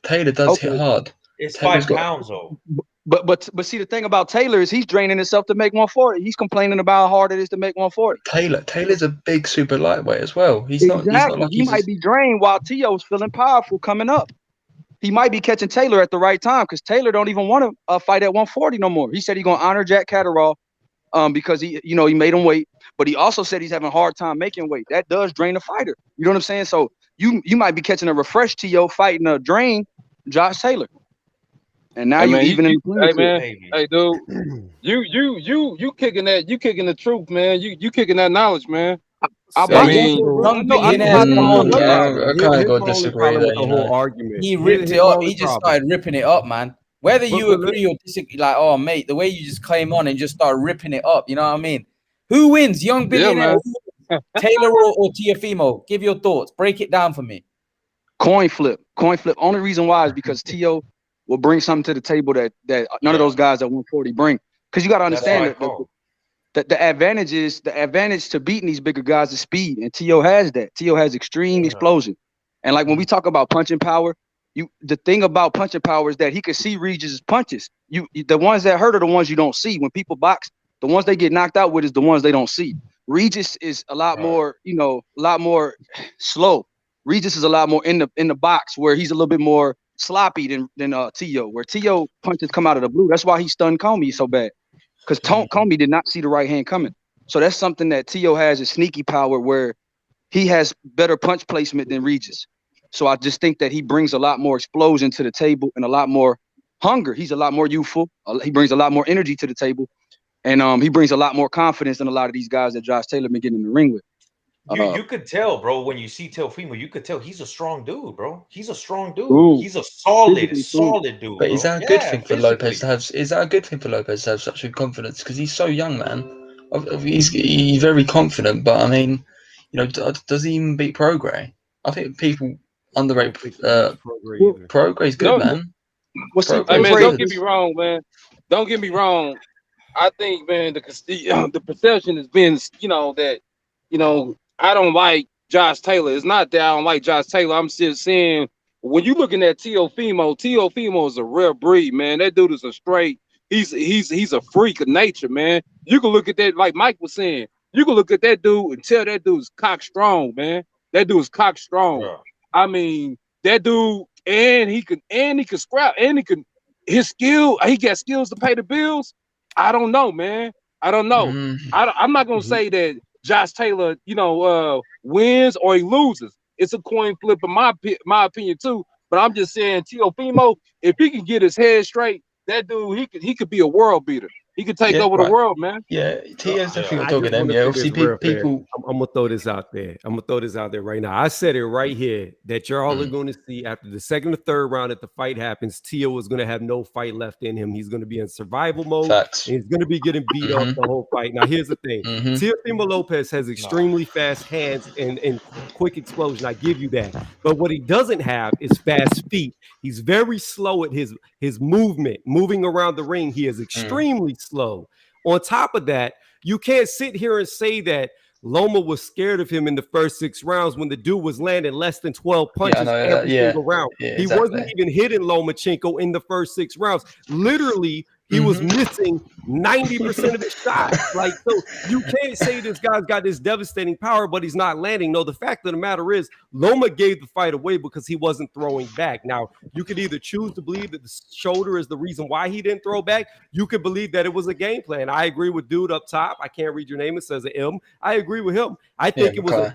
Taylor does hit hard. It's Taylor's 5 pounds though. But see, the thing about Taylor is he's draining himself to make 140. He's complaining about how hard it is to make 140. Taylor's a big super lightweight as well. He's not like he might be drained while Tio's feeling powerful coming up. He might be catching Taylor at the right time because Taylor don't even want to fight at 140 no more. He said he's gonna honor Jack Catterall because he made him wait. But he also said he's having a hard time making weight. That does drain a fighter. You know what I'm saying? So you might be catching a refreshed Tio fighting a drain Josh Taylor. And now you even in the hey dude, you kicking the truth, man. You kicking that knowledge, man. I kind of go disagree with the whole argument. He ripped it up. He just started ripping it up, man. Whether you agree or disagree, like, oh mate, the way you just came on and just started ripping it up, you know what I mean? Who wins, Young Billionaire, Taylor or Teofimo? Give your thoughts. Break it down for me. Coin flip. Only reason why is because Tio will bring something to the table that none of those guys at 140 bring. Because you got to understand that the advantage to beating these bigger guys is speed, and Tio has that. Tio has extreme explosion, and like when we talk about punching power, the thing about punching power is that he can see Regis' punches. The ones that hurt are the ones you don't see. When people box, the ones they get knocked out with is the ones they don't see. Regis is a lot more, a lot more slow. Regis is a lot more in the box where he's a little bit more sloppy than Tio, where Tio punches come out of the blue. That's why he stunned Comey so bad, because Comey did not see the right hand coming. So that's something that Tio has, is sneaky power, where he has better punch placement than Regis. So I just think that he brings a lot more explosion to the table and a lot more hunger. He's a lot more youthful. He brings a lot more energy to the table, and he brings a lot more confidence than a lot of these guys that Josh Taylor been getting in the ring with. You could tell, bro, when you see Teofimo, you could tell he's a strong dude, bro. He's a strong dude. Ooh. He's a solid dude. But is that a good thing for Lopez to have? Is that a good thing for Lopez to have such a confidence? Because he's so young, man. He's very confident, but I mean, does he even beat Prograis? I think people underrate Prograis. Good, man. Don't get me wrong, man. Don't get me wrong. I think, man, the perception has been, that, I don't like Josh Taylor. It's not that I don't like Josh Taylor. I'm just saying, when you're looking at Teofimo is a rare breed, man. That dude is a straight. He's a freak of nature, man. You can look at that, like Mike was saying. You can look at that dude and tell that dude's cock strong, man. That dude's cock strong. Yeah. I mean, that dude, and he can scrap, and his skill. He got skills to pay the bills. I don't know, man. I don't know. I'm not gonna say that Josh Taylor, wins or he loses. It's a coin flip in my opinion too. But I'm just saying, Teofimo, if he can get his head straight, that dude, he could be a world beater. He could take over the world, man. Yeah, Tio's definitely not talking to him. Yeah, obviously people. I'm gonna throw this out there. Right now. I said it right here that you're all are going to see after the second or third round that the fight happens. Tio is going to have no fight left in him. He's going to be in survival mode. Facts. And he's going to be getting beat up the whole fight. Now, here's the thing: Teofimo Lopez has extremely fast hands and quick explosion. I give you that. But what he doesn't have is fast feet. He's very slow at his moving around the ring. He is extremely slow. On top of that, you can't sit here and say that Loma was scared of him in the first 6 rounds when the dude was landing less than 12 punches every single round. He wasn't even hitting Lomachenko in the first 6 rounds. Literally, he was missing 90% of his shots. Like, so you can't say this guy's got this devastating power, but he's not landing. No, the fact of the matter is Loma gave the fight away because he wasn't throwing back. Now, you could either choose to believe that the shoulder is the reason why he didn't throw back. You could believe that it was a game plan. I agree with dude up top. I can't read your name. It says an M. I agree with him. I think it was a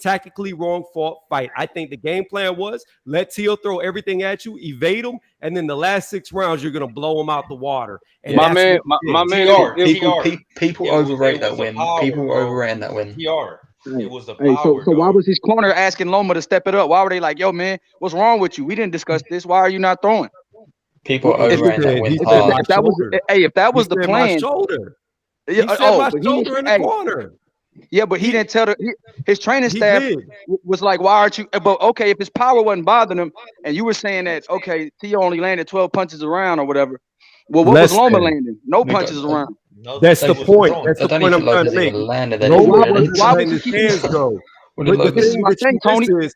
tactically wrong fought fight. I think the game plan was let Tio throw everything at you, evade him, and then the last 6 rounds you're gonna blow him out the water. And my man, people overrate that win. People overrating that win. TR, Hey, It was the hey, power, so why dog. was his corner asking Loma to step it up? Why were they like, yo, man, what's wrong with you? We didn't discuss this. Why are you not throwing? People are If, overrating that He win said hard. my if that was, shoulder. hey, if that He was the said my plan, shoulder. yeah, He said my but shoulder in the hey, corner. yeah, but he didn't tell his training He staff did. was like, why aren't you? But okay, if his power wasn't bothering him, and you were saying that, okay, Tio only landed 12 punches around or whatever. Well, what was Less Loma than. landing? No We punches don't. around. No, That's he the was point. thrown. That's I the don't point even I'm think trying to Lopez make. even landed But anything Loma why really. wasn't was letting he his keeping? hands go. What did But the But this Lopez? is thing my that you thing, miss Tony. is,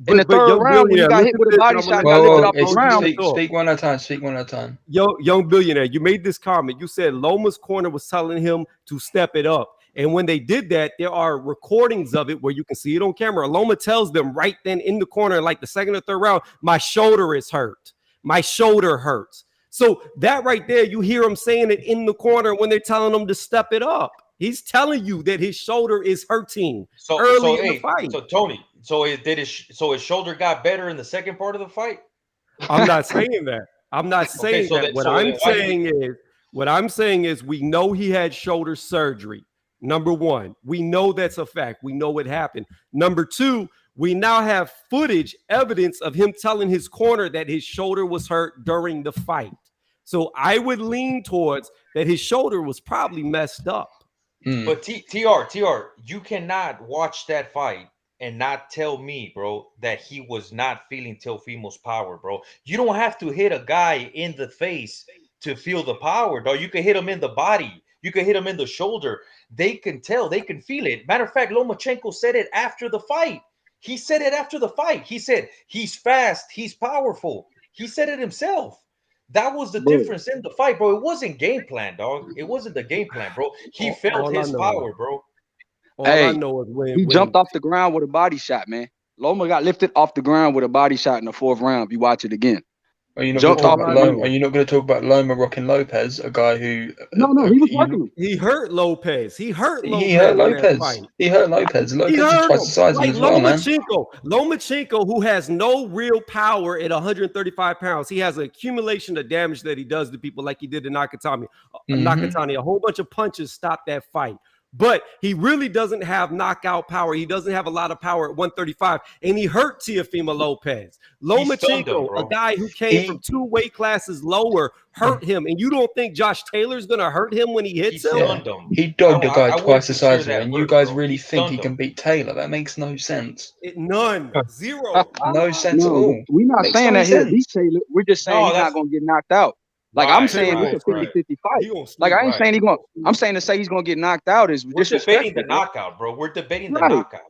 In the but third young round, when he billionaire, got listen hit to with a this, body and I'm gonna shot let and got you lifted talk. off the I'm gonna let ground. you talk. Speak one at a time. Speak one at a time. Young billionaire, you made this comment. You said Loma's corner was telling him to step it up. And when they did that, there are recordings of it where you can see it on camera. Loma tells them right then in the corner, like the second or third round, my shoulder is hurt. My shoulder hurts. So that right there, you hear him saying it in the corner when they're telling him to step it up. He's telling you that his shoulder is hurting early in the fight. So Tony, so his shoulder got better in the second part of the fight? I'm not saying that. I'm not saying that. What I'm saying is we know he had shoulder surgery. Number one, we know that's a fact. We know it happened. Number two, we now have footage, evidence of him telling his corner that his shoulder was hurt during the fight. So I would lean towards that his shoulder was probably messed up. But TR, you cannot watch that fight and not tell me, bro, that he was not feeling Teofimo's power, bro. You don't have to hit a guy in the face to feel the power, dog. You can hit him in the body. You can hit him in the shoulder. They can tell. They can feel it. Matter of fact, Lomachenko said it after the fight. He said it after the fight. He said, he's fast. He's powerful. He said it himself. That was the difference in the fight, bro. It wasn't game plan, dog. It wasn't the game plan, bro. He felt his power, bro. All I know is when he jumped off the ground with a body shot, man. Loma got lifted off the ground with a body shot in the fourth round. If you watch it again, Are you not going to talk about Loma? Are you not going to talk about Loma rocking Lopez, a guy who? No, he was working him. He hurt Lopez. He hurt Lopez. He hurt Lopez. He hurt Lopez. Lopez is twice the size of him as well, man. Lomachenko, who has no real power at 135 pounds, he has an accumulation of damage that he does to people, like he did to Nakatani. A whole bunch of punches stopped that fight. But he really doesn't have knockout power. He doesn't have a lot of power at 135, and he hurt Teofimo Lopez. Lomachenko, a guy who came from 2 weight classes lower, hurt him. And you don't think Josh Taylor's going to hurt him when he hits him? He dogged a guy twice the size of him, and you guys really think he can beat Taylor? That makes no sense. None. Zero. No sense at all. We're not saying that he'll beat Taylor. We're just saying he's not going to get knocked out. Like I'm saying, it's a 50-50 fight. Like I ain't saying he's going. I'm saying to say he's going to get knocked out is We're debating the knockout, bro. We're debating the knockout.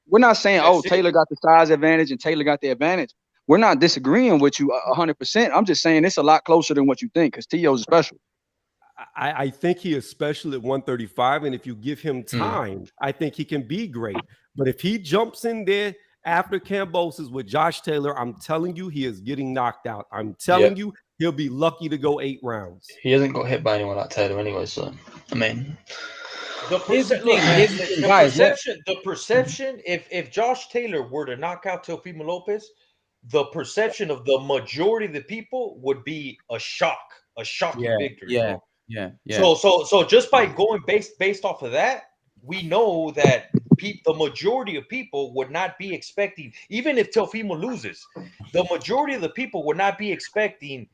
We're not saying, Taylor got the size advantage and Taylor got the advantage. We're not disagreeing with you 100%. I'm just saying it's a lot closer than what you think because Tio's special. I think he is special at 135, and if you give him time, I think he can be great. But if he jumps in there after Kambosos with Josh Taylor, I'm telling you, he is getting knocked out. I'm telling you, he'll be lucky to go 8 rounds. He hasn't got hit by anyone like Taylor anyway, so I mean, the perception. If Josh Taylor were to knock out Teofimo Lopez, the perception of the majority of the people would be a shocking victory. Yeah. So just by going based off of that, we know that the majority of people would not be expecting, even if Teofimo loses, the majority of the people would not be expecting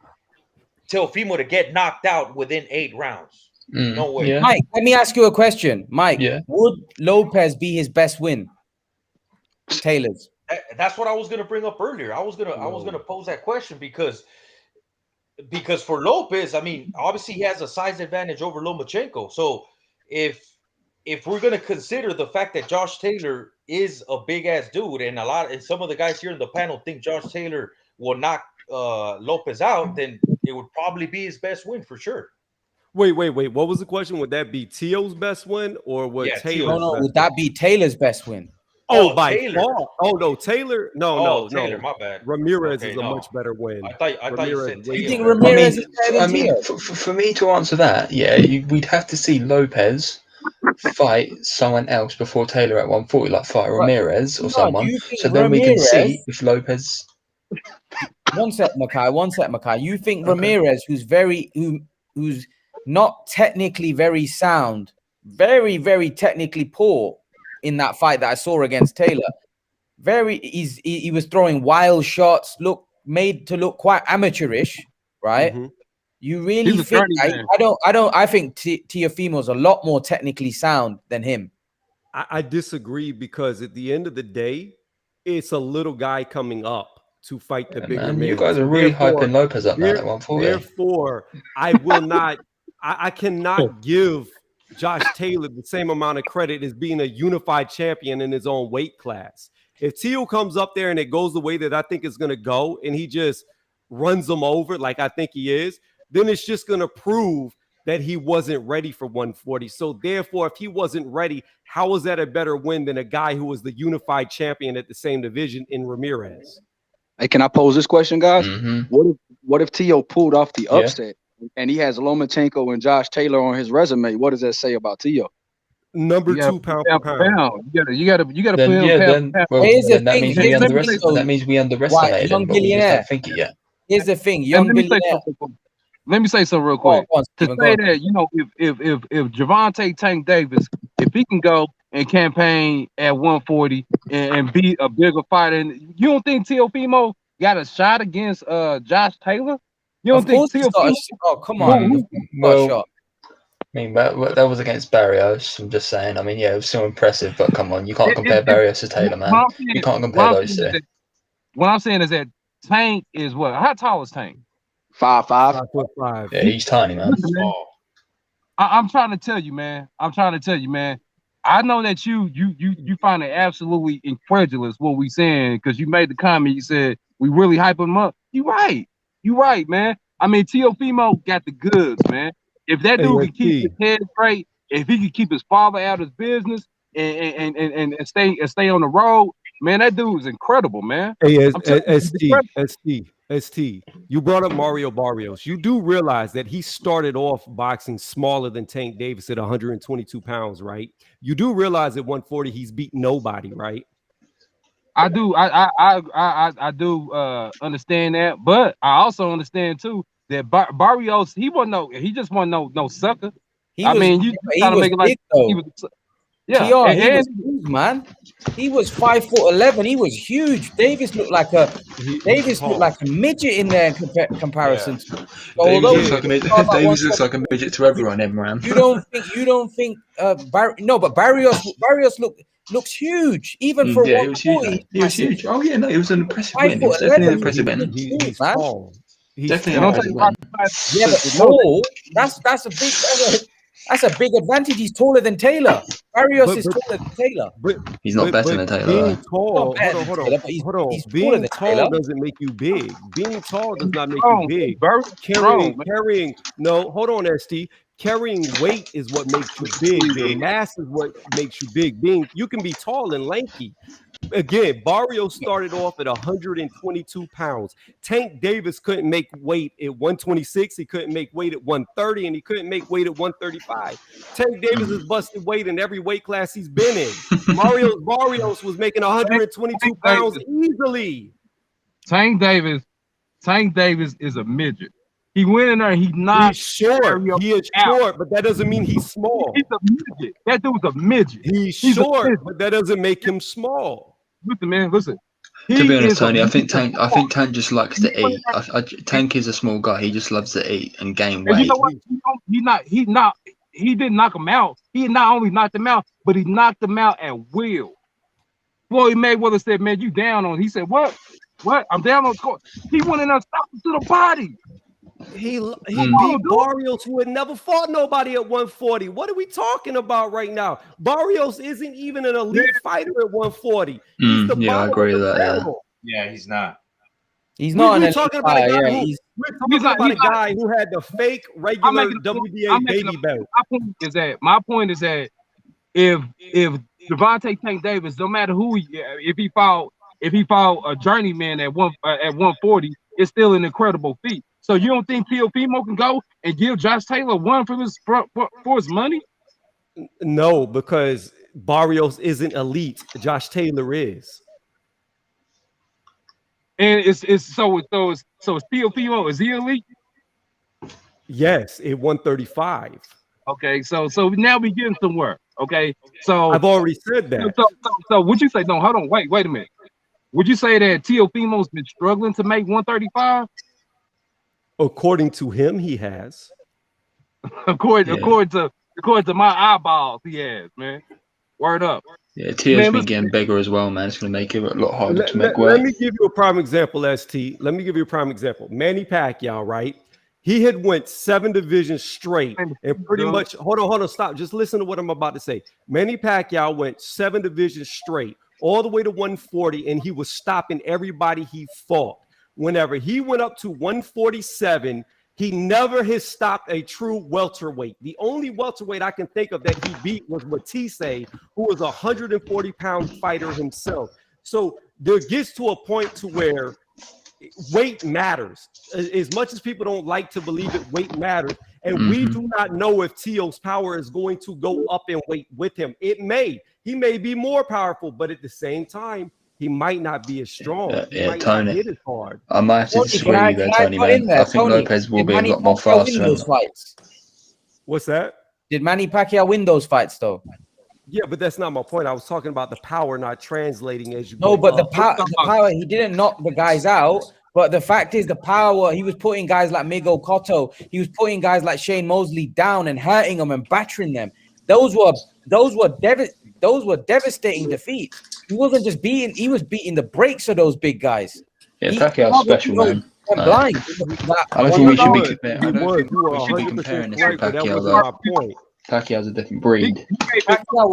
Teofimo to get knocked out within 8 rounds. No way. Yeah. Mike, let me ask you a question. Mike, would Lopez be his best win? Taylor's. That's what I was going to bring up earlier. I was gonna pose that question because for Lopez, I mean, obviously he has a size advantage over Lomachenko. So if we're going to consider the fact that Josh Taylor is a big ass dude, and some of the guys here in the panel think Josh Taylor will knock Lopez out, then it would probably be his best win for sure. Wait. What was the question? Would that be Tio's best win or would Taylor's best would that be Taylor's best win? By far. Oh no, Taylor. No. Taylor, my bad. Ramirez is a much better win. I thought you said Taylor. You think Ramirez is better than Tio? For me to answer that, we'd have to see Lopez fight someone else before Taylor at 140, like fight Ramirez or someone. So then we can see if Lopez. One sec, Makai. You think Ramirez, who's not technically very sound, very, very technically poor, in that fight that I saw against Taylor. He was throwing wild shots, made to look quite amateurish, right? Mm-hmm. You really think I think Teofimo's a lot more technically sound than him. I disagree, because at the end of the day, it's a little guy coming up to fight the bigger man. You guys are really hyping Lopez up now at 140. Therefore, I will not. I cannot give Josh Taylor the same amount of credit as being a unified champion in his own weight class. If Teo comes up there and it goes the way that I think it's going to go, and he just runs them over like I think he is, then it's just going to prove that he wasn't ready for 140. So therefore, if he wasn't ready, how is that a better win than a guy who was the unified champion at the same division in Ramirez? Hey, can I pose this question, guys? Mm-hmm. What if Teo pulled off the upset and he has Lomachenko and Josh Taylor on his resume? What does that say about Teo? Number 2 pound for pound. You gotta put him then that means we underestimated him, but we just don't think it yet. Here's the thing, young billionaire. Let me say something real quick. To say that, you know, if Gervonta Tank Davis, if he can go and campaign at 140 and be a bigger fighter, and you don't think Teofimo got a shot against Josh Taylor? You don't think Teofimo? Oh, come on. Well, I mean, that was against Barrios. I'm just saying. I mean, yeah, it was still impressive, but come on, you can't compare Barrios to Taylor, man. You can't compare those two. What I'm saying is that Tank is what? How tall is Tank? 5'5". 5'5". Yeah, he's tiny, man. I'm trying to tell you, man. I know that you find it absolutely incredulous what we saying, because you made the comment. You said we really hype him up. You right, man. I mean, Teofimo got the goods, man. If that dude can keep his head straight, if he can keep his father out of his business and stay on the road, man, that dude is incredible, man. Hey, ST, you brought up Mario Barrios. You do realize that he started off boxing smaller than Tank Davis at 122 pounds, right? You do realize at 140 he's beat nobody, right? I do. I do understand that, but I also understand too that Barrios, he just wasn't no sucker. He was big, though. He was huge, man. He was 5'11". He was huge. Davis looked like a midget in there in comparison. Yeah. Davis looks like a midget to everyone, Emran. You don't think but Barrios looks huge, even for 140. He was huge. Oh yeah, no, it was an impressive win. It was definitely an impressive win. He's tall. Definitely an impressive win. Yeah, but tall, that's a big advantage. He's taller than Taylor. Barrios is taller than Taylor. He's not better than Taylor. Being tall, hold on. Being tall doesn't make you big. Being tall does not make you big. Carrying. No, hold on, ST. Carrying weight is what makes you big. The mass is what makes you big. You can be tall and lanky. Again, Barrios started off at 122 pounds. Tank Davis couldn't make weight at 126. He couldn't make weight at 130, and he couldn't make weight at 135. Tank Davis has busted weight in every weight class he's been in. Barrios was making 122 pounds easily. Tank Davis is a midget. He went in there. He's short. He is short, but that doesn't mean he's small. He's a midget. That dude's a midget. He's short, but that doesn't make him small. Listen, man. Listen. To be honest, Tony, I think Tank just likes to eat. Tank is a small guy. He just loves to eat and gain weight. You know what? He didn't knock him out. He not only knocked him out, but he knocked him out at will. Floyd Mayweather said, "Man, you down on?" He said, "What? I'm down on score." He went in there and stopped him to the body. He beat Barrios, who had never fought nobody at 140. What are we talking about right now? Barrios isn't even an elite fighter at 140. I agree with that. Yeah, he's not. He's not. We're talking about a guy who had the fake regular WBA baby belt. My point is that if Gervonta Tank Davis, no matter who if he fought a journeyman at 140, it's still an incredible feat. So you don't think Teofimo can go and give Josh Taylor one for his money? No, because Barrios isn't elite. Josh Taylor is. And it's Teofimo, is he elite? Yes, at 135. Okay, so now we getting somewhere. Okay, so I've already said that. So would you say no? Hold on, wait a minute. Would you say that Teofimo's been struggling to make 135? According to him, he has. according to my eyeballs, he has, man. Word up. Yeah, Tio's been getting bigger as well, man. It's going to make it a lot harder to make weight. Let me give you a prime example, ST. Let me give you a prime example. Manny Pacquiao, right? He had went 7 divisions straight and pretty much, hold on, stop. Just listen to what I'm about to say. Manny Pacquiao went 7 divisions straight all the way to 140, and he was stopping everybody he fought. Whenever he went up to 147, he never has stopped a true welterweight. The only welterweight I can think of that he beat was Matisse, who was a 140-pound fighter himself. So there gets to a point to where weight matters. As much as people don't like to believe it, weight matters. And we do not know if Teo's power is going to go up in weight with him. It may. He may be more powerful, but at the same time, he might not be as strong. He might Tony. not hit as hard. I might have to disagree with you there, Tony, man. I think Lopez will be a lot more faster. Those fights? What's that? Did Manny Pacquiao win those fights, though? Yeah, but that's not my point. I was talking about the power not translating as you No, go but up. the power, he didn't knock the guys out. But the fact is, the power, he was putting guys like Miguel Cotto, he was putting guys like Shane Mosley down and hurting them and battering them. Those were devastating defeats. He wasn't just beating; he was beating the brakes of those big guys. Yeah, Pacquiao's special, man. Blind. I don't think we should be comparing this to Pacquiao, though. Pacquiao's a different breed. Pacquiao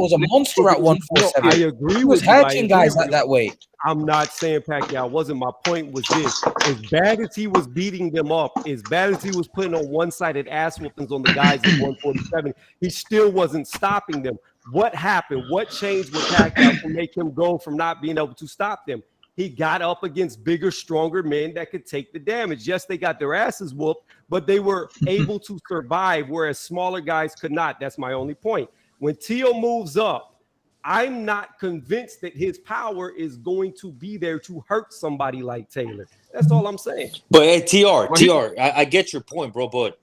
was a monster at 147. I agree. He was hurting guys at that weight. I'm not saying Pacquiao wasn't. My point was this: as bad as he was beating them up, as bad as he was putting on one-sided ass whoopings on the guys at 147, he still wasn't stopping them. What happened? What changed with Pacquiao to make him go from not being able to stop them? He got up against bigger, stronger men that could take the damage. Yes, they got their asses whooped, but they were able to survive, whereas smaller guys could not. That's my only point. When Teo moves up, I'm not convinced that his power is going to be there to hurt somebody like Taylor. That's all I'm saying. But hey, TR, I get your point, bro, but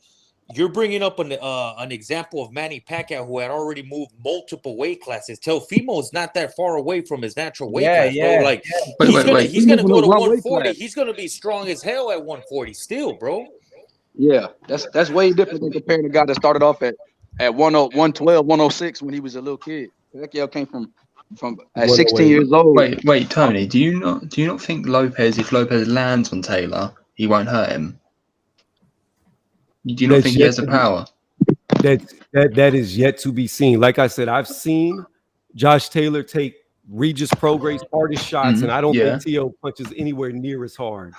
you're bringing up an example of Manny Pacquiao who had already moved multiple weight classes. Teofimo is not that far away from his natural weight class, bro. Like he's gonna go to 140. He's gonna be strong as hell at 140 still, bro. Yeah, that's way different than comparing the guy that started off at 112, 106 when he was a little kid. Pacquiao came from at 16 years old. Wait, Tony, do you not think Lopez, if Lopez lands on Taylor, he won't hurt him? Do you not think he has the power? That is yet to be seen. Like I said, I've seen Josh Taylor take Regis Prograis' hardest shots, and I don't think Teo punches anywhere near as hard.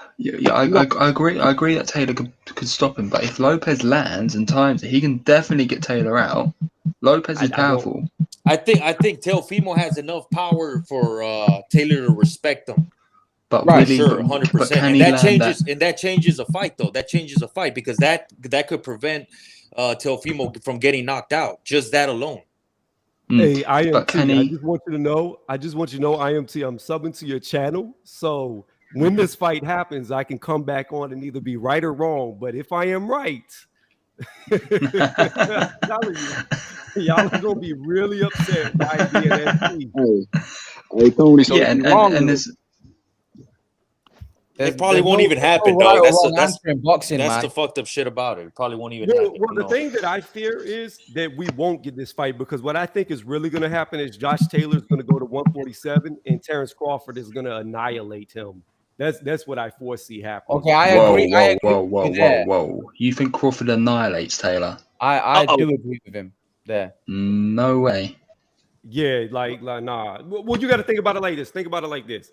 I agree. I agree that Taylor could stop him, but if Lopez lands and times it, he can definitely get Taylor out. Lopez is powerful. I think Teofimo has enough power for Taylor to respect him. But right, really, sure, 100%. And that changes a fight, though. That changes a fight because that could prevent Teofimo from getting knocked out. Just that alone. Hey, IMT, I just want you to know, IMT, I'm subbing to your channel. So when this fight happens, I can come back on and either be right or wrong. But if I am right, y'all are gonna be really upset by DNSP. Hey, Tony, so and this. It probably won't even happen, dog. That's boxing, that's man. the fucked up shit about it. It probably won't even happen. Well, the thing that I fear is that we won't get this fight because what I think is really going to happen is Josh Taylor's going to go to 147 and Terrence Crawford is going to annihilate him. That's what I foresee happening. Okay, I agree. Whoa. You think Crawford annihilates Taylor? I do agree with him there. No way. Yeah, like nah. Well, you got to think about it like this.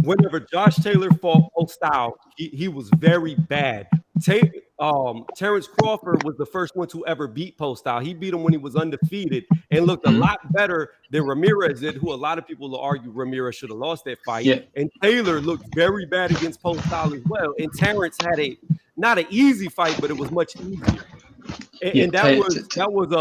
Whenever Josh Taylor fought Postile, he was very bad. Terrence Crawford was the first one to ever beat Postile. He beat him when he was undefeated and looked a lot better than Ramirez did, who a lot of people will argue Ramirez should have lost that fight. Yeah. And Taylor looked very bad against Postile as well. And Terrence had not an easy fight, but it was much easier. And that was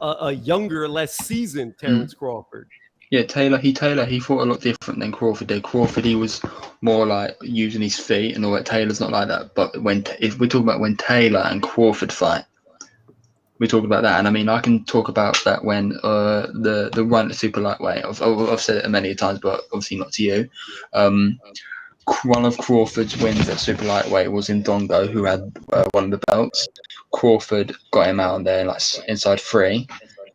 a younger, less seasoned Terrence Crawford. Yeah, Taylor, he fought a lot different than Crawford did. Crawford, he was more like using his feet and all that. Taylor's not like that. But if we're talking about when Taylor and Crawford fight, we talked about that, and I mean, I can talk about that when the run at super lightweight. I've said it many times, but obviously not to you. One of Crawford's wins at super lightweight was in Dongo, who had one of the belts. Crawford got him out there like inside 3,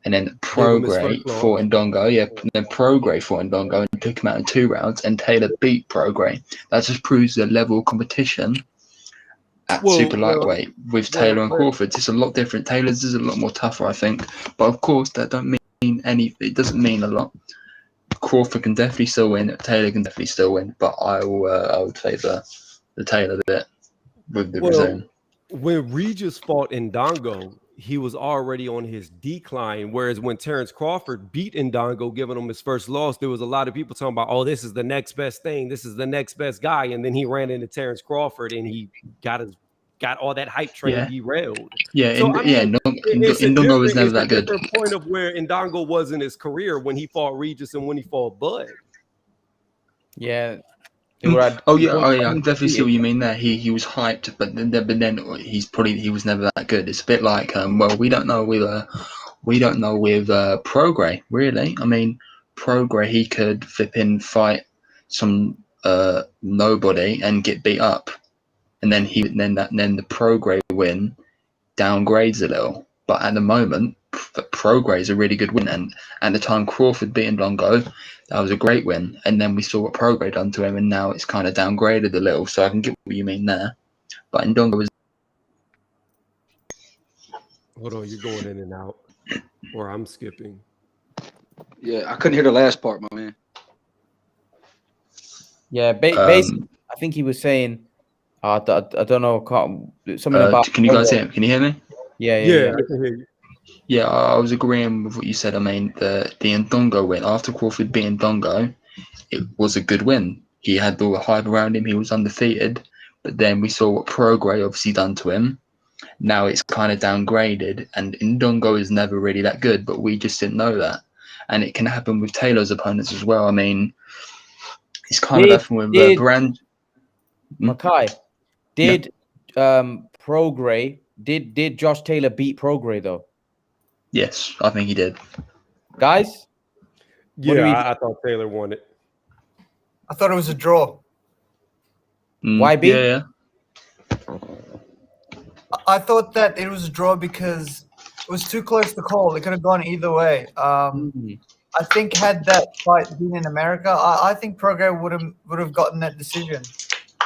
and then Prograis fought in Dongo. Yeah, and then Prograis fought in Dongo and took him out in 2 rounds, and Taylor beat Prograis. That just proves the level of competition at super lightweight with Taylor and Crawford. It's a lot different. Taylor's is a lot more tougher, I think. But of course, that don't mean anything. It doesn't mean a lot. Crawford can definitely still win. Taylor can definitely still win. But I would favour the Taylor bit with the resume. When Regis fought Ndongo, he was already on his decline. Whereas when Terrence Crawford beat Ndongo, giving him his first loss, there was a lot of people talking about, oh, this is the next best thing. This is the next best guy. And then he ran into Terrence Crawford and he got all that hype train derailed. Yeah, so, Ndongo was never that good. It's a different point of where Ndongo was in his career when he fought Regis and when he fought Bud. Yeah. I can definitely see what you mean there. He was hyped, but then he was never that good. It's a bit like we don't know with Prograis, really. I mean, Prograis, he could flip in, fight some nobody and get beat up, and then the Prograis win downgrades a little. But at the moment, Prograis is a really good win, and at the time Crawford beating Longo, that was a great win. And then we saw what Prograis done to him, and now it's kind of downgraded a little. So I can get what you mean there. But Ndongo was. Hold on, you're going in and out, or I'm skipping. Yeah, I couldn't hear the last part, my man. Yeah, basically, I think he was saying, I don't know, something about. Can you guys hear? Can you hear me? Yeah, I can hear you. Yeah, I was agreeing with what you said. I mean, the Ndongo win after Crawford beating Ndongo, it was a good win. He had all the hype around him. He was undefeated, but then we saw what Prograis obviously done to him. Now it's kind of downgraded, and Ndongo is never really that good, but we just didn't know that. And it can happen with Taylor's opponents as well. I mean, it's kind of happened with Brand. Makai, did Prograis, did Josh Taylor beat Prograis though? Yes, I think he did. Guys? Yeah, I thought Taylor won it. I thought it was a draw. YB? Yeah. I thought that it was a draw because it was too close to call. It could have gone either way. I think had that fight been in America, I think Prograis would have gotten that decision.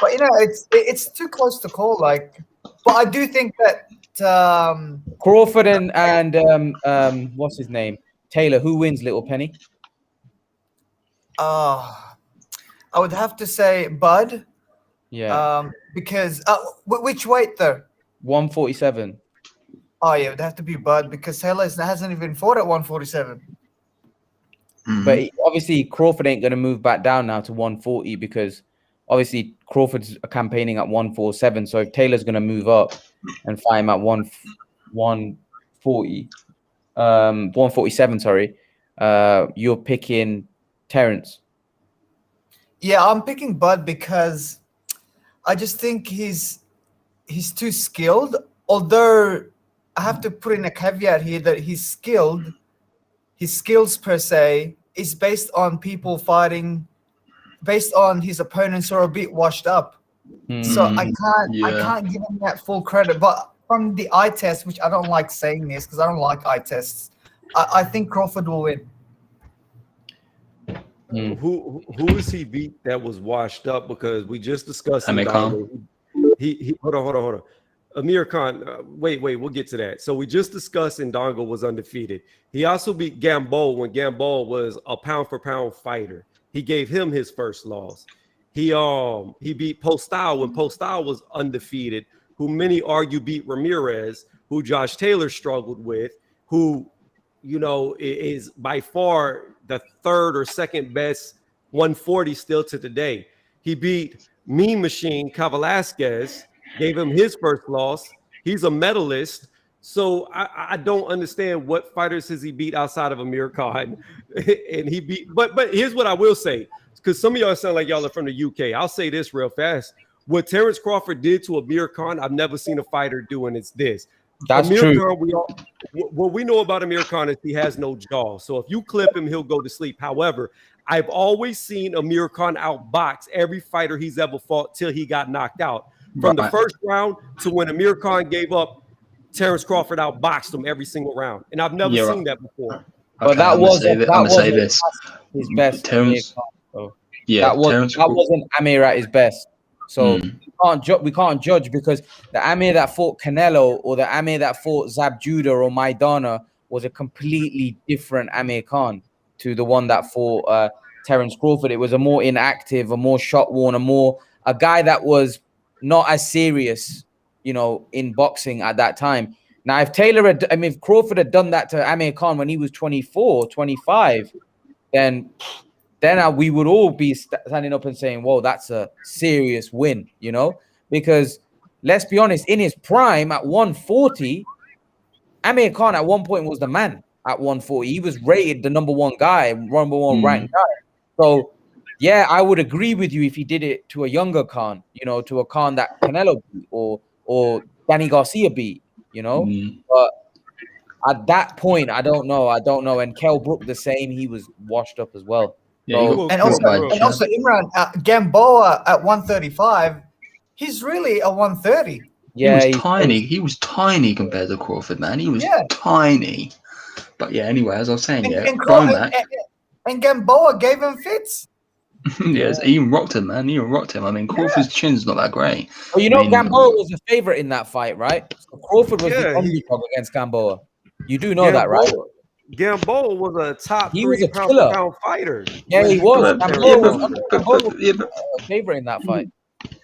But it's too close to call. But I do think that Crawford and what's his name? Taylor. Who wins, Little Penny? I would have to say Bud. Yeah. Because which weight though? 147. Oh yeah, it would have to be Bud because Taylor hasn't even fought at 147. But obviously Crawford ain't gonna move back down now to 140 because obviously Crawford's campaigning at 147. So if Taylor's gonna move up and fight him at 147, sorry, you're picking Terrence. Yeah, I'm picking Bud because I just think he's too skilled. Although I have to put in a caveat here that he's skilled. His skills per se is based on people fighting, based on his opponents who are a bit washed up. So I can't give him that full credit. But from the eye test, which I don't like saying this because I don't like eye tests, I think Crawford will win. Who is he beat that was washed up? Because we just discussed Amir Khan. He hold on. Amir Khan, wait, we'll get to that. So we just discussed Ndongo was undefeated. He also beat Gamboa when Gamboa was a pound for pound fighter. He gave him his first loss. He beat Postal when Postal was undefeated, who many argue beat Ramirez, who Josh Taylor struggled with, who is by far the third or second best 140 still to today. He beat Mean Machine Kavalasquez, gave him his first loss. He's a medalist. So I don't understand what fighters has he beat outside of Amir Khan. And he beat, but here's what I will say, because some of y'all sound like y'all are from the UK. I'll say this real fast. What Terrence Crawford did to Amir Khan, I've never seen a fighter do, and it's this. That's Amir true. Khan, what we know about Amir Khan is he has no jaw. So if you clip him, he'll go to sleep. However, I've always seen Amir Khan outbox every fighter he's ever fought till he got knocked out. From the first round to when Amir Khan gave up, Terence Crawford outboxed him every single round. And I've never seen that before. But Okay, that I'm gonna say this. his best. Terence, that wasn't Amir at his best. So we can't judge because the Amir that fought Canelo or the Amir that fought Zab Judah or Maidana was a completely different Amir Khan to the one that fought Terence Crawford. It was a more inactive, a more shot worn, a guy that was not as serious, in boxing at that time. Now, if Crawford had done that to Amir Khan when he was 24, 25, then we would all be standing up and saying, whoa, that's a serious win, because let's be honest, in his prime at 140, Amir Khan at one point was the man at 140. He was rated the number one guy, number one ranked guy. So, yeah, I would agree with you if he did it to a younger Khan, to a Khan that Canelo beat or Danny Garcia beat, But at that point, I don't know. And Kell Brook the same. He was washed up as well. And also Imran Gamboa at 135, he's really a 130. Yeah, he was tiny. He was tiny compared to Crawford, man. He was tiny. But yeah, anyway, as I was saying, and Gamboa gave him fits. Yes, he even rocked him, man. He even rocked him. I mean, Crawford's chin's not that great. Well, Gamboa was a favorite in that fight, right? So Crawford was the underdog against Gamboa. You do know that, right? Gamboa was a top he was a pound fighter. Yeah, he was. Gamboa was a favorite in that fight.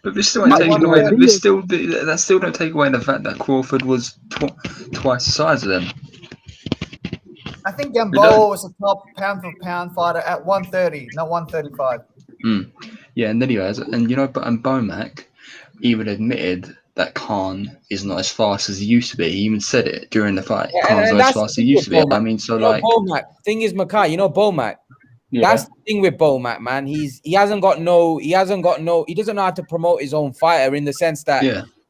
But this still ain't taking away. That still don't take away the fact that Crawford was twice the size of them. I think Gamboa was a top pound for pound fighter at 130, not 135. Yeah, and anyways, and Bomac even admitted that Khan is not as fast as he used to be. He even said it during the fight. Khan's not as fast as he used to be. I mean, so Bomac. Thing is, Makai, Bomac. Yeah. That's the thing with Bomac, man. He doesn't know how to promote his own fighter in the sense that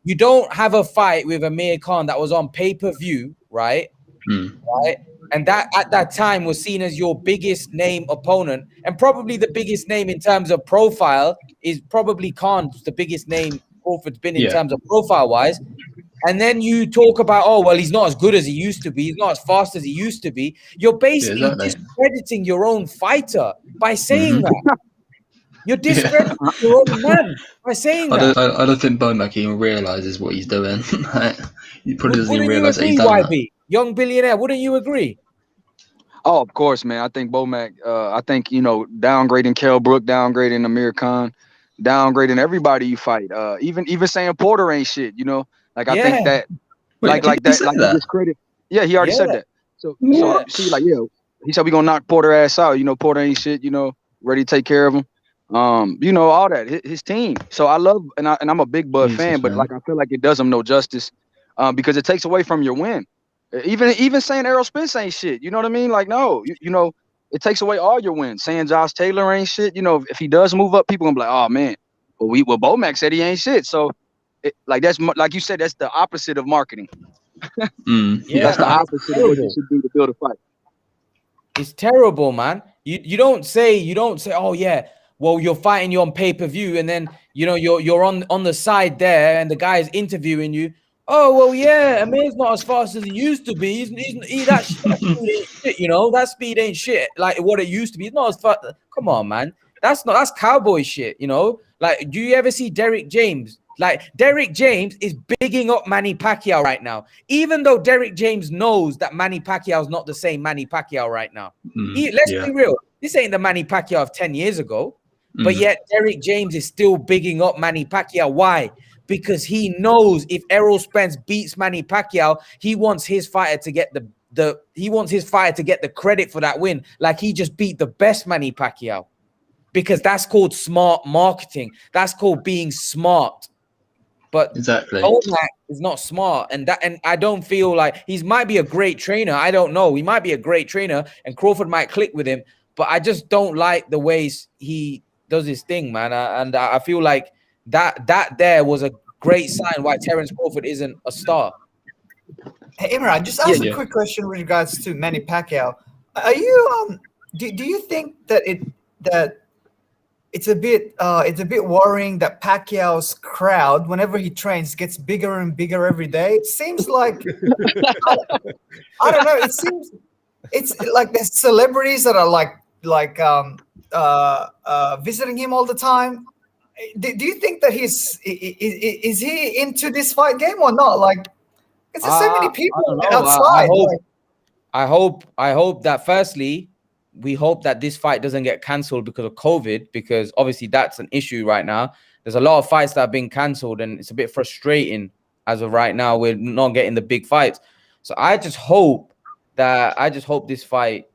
you don't have a fight with Amir Khan that was on pay-per-view, right? Right? And that at that time was seen as your biggest name opponent, and probably the biggest name in terms of profile is probably Khan's the biggest name Crawford's been in terms of profile wise. And then you talk about, he's not as good as he used to be. He's not as fast as he used to be. You're basically discrediting your own fighter by saying that. You're discrediting your own man by saying that. I don't think Bomac even realizes what he's doing. He probably doesn't even realize that he's done that. Young billionaire, wouldn't you agree? Oh, of course, man. I think Bomac, downgrading Kell Brook, downgrading Amir Khan, downgrading everybody you fight. Even saying Porter ain't shit, Like I think that discredit. Yeah, he already said that. So see, he said we gonna knock Porter ass out. Porter ain't shit, ready to take care of him. All that. His team. So I love and I'm a big Bud fan, but I feel like it does him no justice. Because it takes away from your win. Even saying Errol Spence ain't shit, you know what I mean? Like, no, it takes away all your wins. Saying Josh Taylor ain't shit, if he does move up, people gonna be like, oh man, well Bomac said he ain't shit. So, that's like you said, that's the opposite of marketing. That's the opposite of what you should do to build a fight. It's terrible, man. You don't say, oh yeah, well you're fighting you on pay-per-view, and then you're on the side there, and the guy is interviewing you. Oh, well, yeah, Amir's not as fast as he used to be. That speed ain't shit, that speed ain't shit like what it used to be. It's not as fast. Come on, man. That's cowboy shit, Like, do you ever see Derrick James? Like, Derrick James is bigging up Manny Pacquiao right now, even though Derrick James knows that Manny Pacquiao is not the same Manny Pacquiao right now. Let's be real. This ain't the Manny Pacquiao of 10 years ago, but yet Derrick James is still bigging up Manny Pacquiao. Why? Because he knows if Errol Spence beats Manny Pacquiao, he wants his fighter to get the credit for that win. Like he just beat the best Manny Pacquiao. Because that's called smart marketing. That's called being smart. But Bomac is not smart. And I don't feel like he might be a great trainer. I don't know. He might be a great trainer and Crawford might click with him. But I just don't like the ways he does his thing, man. And I feel like that there was a great sign why Terence Crawford isn't a star. Hey, Imran, just ask a quick question with regards to Manny Pacquiao. Are you do you think that it's a bit worrying that Pacquiao's crowd, whenever he trains, gets bigger and bigger every day? It seems like I don't know. It seems it's like there's celebrities that are visiting him all the time. Do you think that is he into this fight game or not? Like, there's so many people outside. I hope that firstly, we hope that this fight doesn't get cancelled because of COVID, because obviously that's an issue right now. There's a lot of fights that have been cancelled, and it's a bit frustrating as of right now. We're not getting the big fights. So I just hope this fight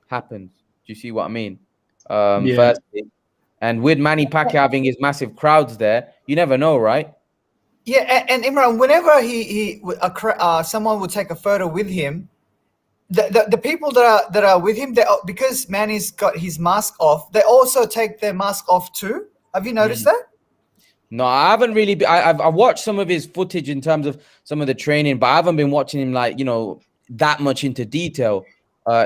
happens. Do you see what I mean? Firstly. And with Manny Pacquiao having his massive crowds there, you never know, right? Yeah, and Imran, whenever someone would take a photo with him, the people that are with him, because Manny's got his mask off, they also take their mask off too. Have you noticed that? No, I haven't really. I've watched some of his footage in terms of some of the training, but I haven't been watching him that much into detail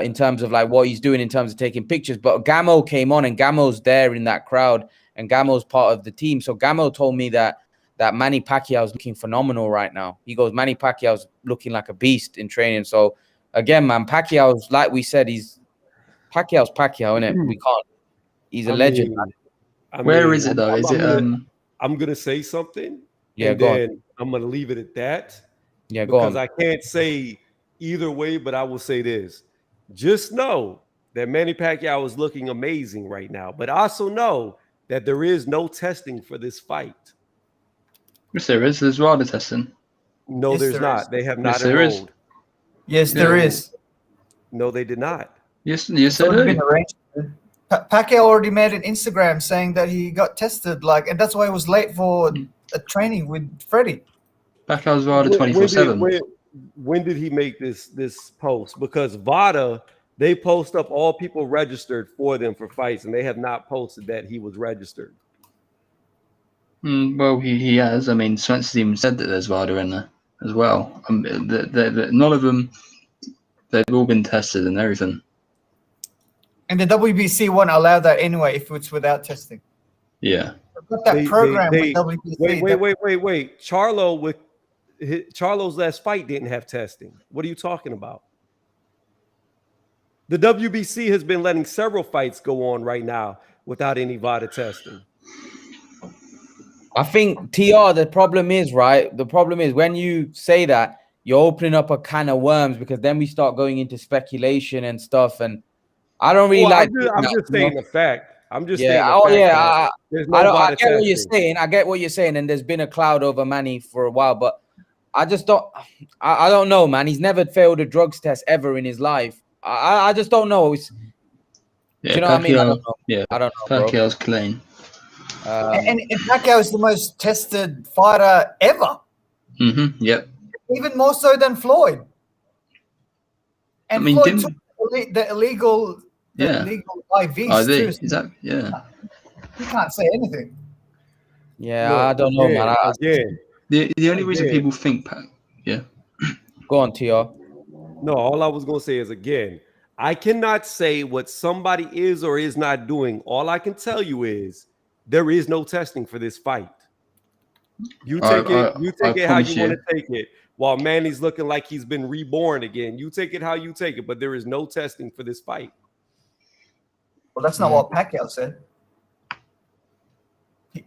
in terms of like what he's doing in terms of taking pictures. But Gamo came on, and Gamo's there in that crowd, and Gamo's part of the team. So Gamo told me that Manny Pacquiao is looking phenomenal right now. He goes, Manny Pacquiao's looking like a beast in training. So again, man, Pacquiao's, like we said, Pacquiao's Pacquiao, isn't it? We can't. He's a legend. Where is it though? I'm gonna say something. Yeah, and go then on. I'm gonna leave it at that. Yeah, go on. Because I can't say either way, but I will say this. Just know that Manny Pacquiao is looking amazing right now, but also know that there is no testing for this fight. Yes, there is. There's RADA testing. No, Yes, there's there not. is. They have Yes, not there is. enrolled. Yes, there is. No, they did not. Yes, It's they already do. been arranged. Pacquiao already made an Instagram saying that he got tested, and that's why he was late for a training with Freddie. Pacquiao's RADA 24/7. When did he make this post? Because VADA, they post up all people registered for them for fights, and they have not posted that he was registered. Well, he has. I mean, Swenson even said that there's VADA in there as well. None of them, they've all been tested and everything. And the WBC won't allow that anyway if it's without testing. Yeah. Got that program with WBC. Wait. Charlo's last fight didn't have testing. What are you talking about? The WBC has been letting several fights go on right now without any VADA testing. I think TR, the problem is when you say that, you're opening up a can of worms, because then we start going into speculation and stuff, and I don't really like. I'm just saying the fact. I'm just saying. There's no I get what you're saying. I get what you're saying, and there's been a cloud over Manny for a while, but I just don't. I don't know, man. He's never failed a drugs test ever in his life. I just don't know. Do you know what I mean? I don't know. Yeah, I don't know. Pacquiao's clean. And Pacquiao is the most tested fighter ever. Yep. Even more so than Floyd. And Floyd took the illegal IVs too. Is that, yeah. You can't say anything. Yeah, look, I don't know, man. The only reason people think, Go on, TR. No, all I was going to say is, again, I cannot say what somebody is or is not doing. All I can tell you is there is no testing for this fight. You take it how you want to take it. While Manny's looking like he's been reborn again, you take it how you take it, but there is no testing for this fight. Well, that's not what Pacquiao said.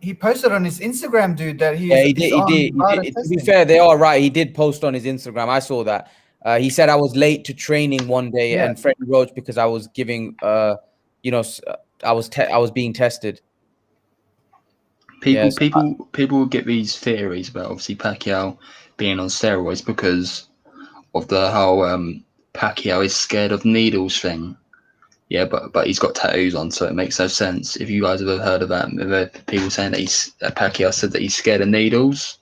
He posted on his Instagram, dude, that he did. To be fair, they are right. He did post on his Instagram. I saw that. He said I was late to training one day, and Freddie Roach, because I was giving, I was being tested. People get these theories about obviously Pacquiao being on steroids because of the whole Pacquiao is scared of needles thing. Yeah, but he's got tattoos on, so it makes no sense. If you guys have ever heard of that, people saying that Pacquiao said that he's scared of needles.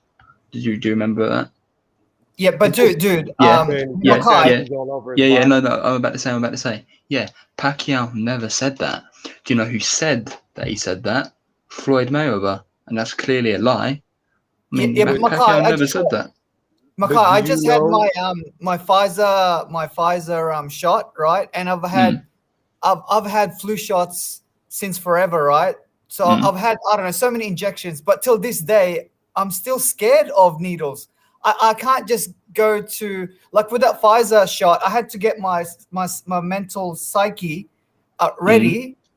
Do you remember that? Yeah, but dude. No, I'm about to say. Yeah, Pacquiao never said that. Do you know who said that he said that? Floyd Mayweather, and that's clearly a lie. I mean, Pacquiao never said that. Makai, I just had my my Pfizer shot, right? And I've had flu shots since forever, right? So I've had, I don't know, so many injections, but till this day, I'm still scared of needles. I can't just go to, like with that Pfizer shot, I had to get my mental psyche ready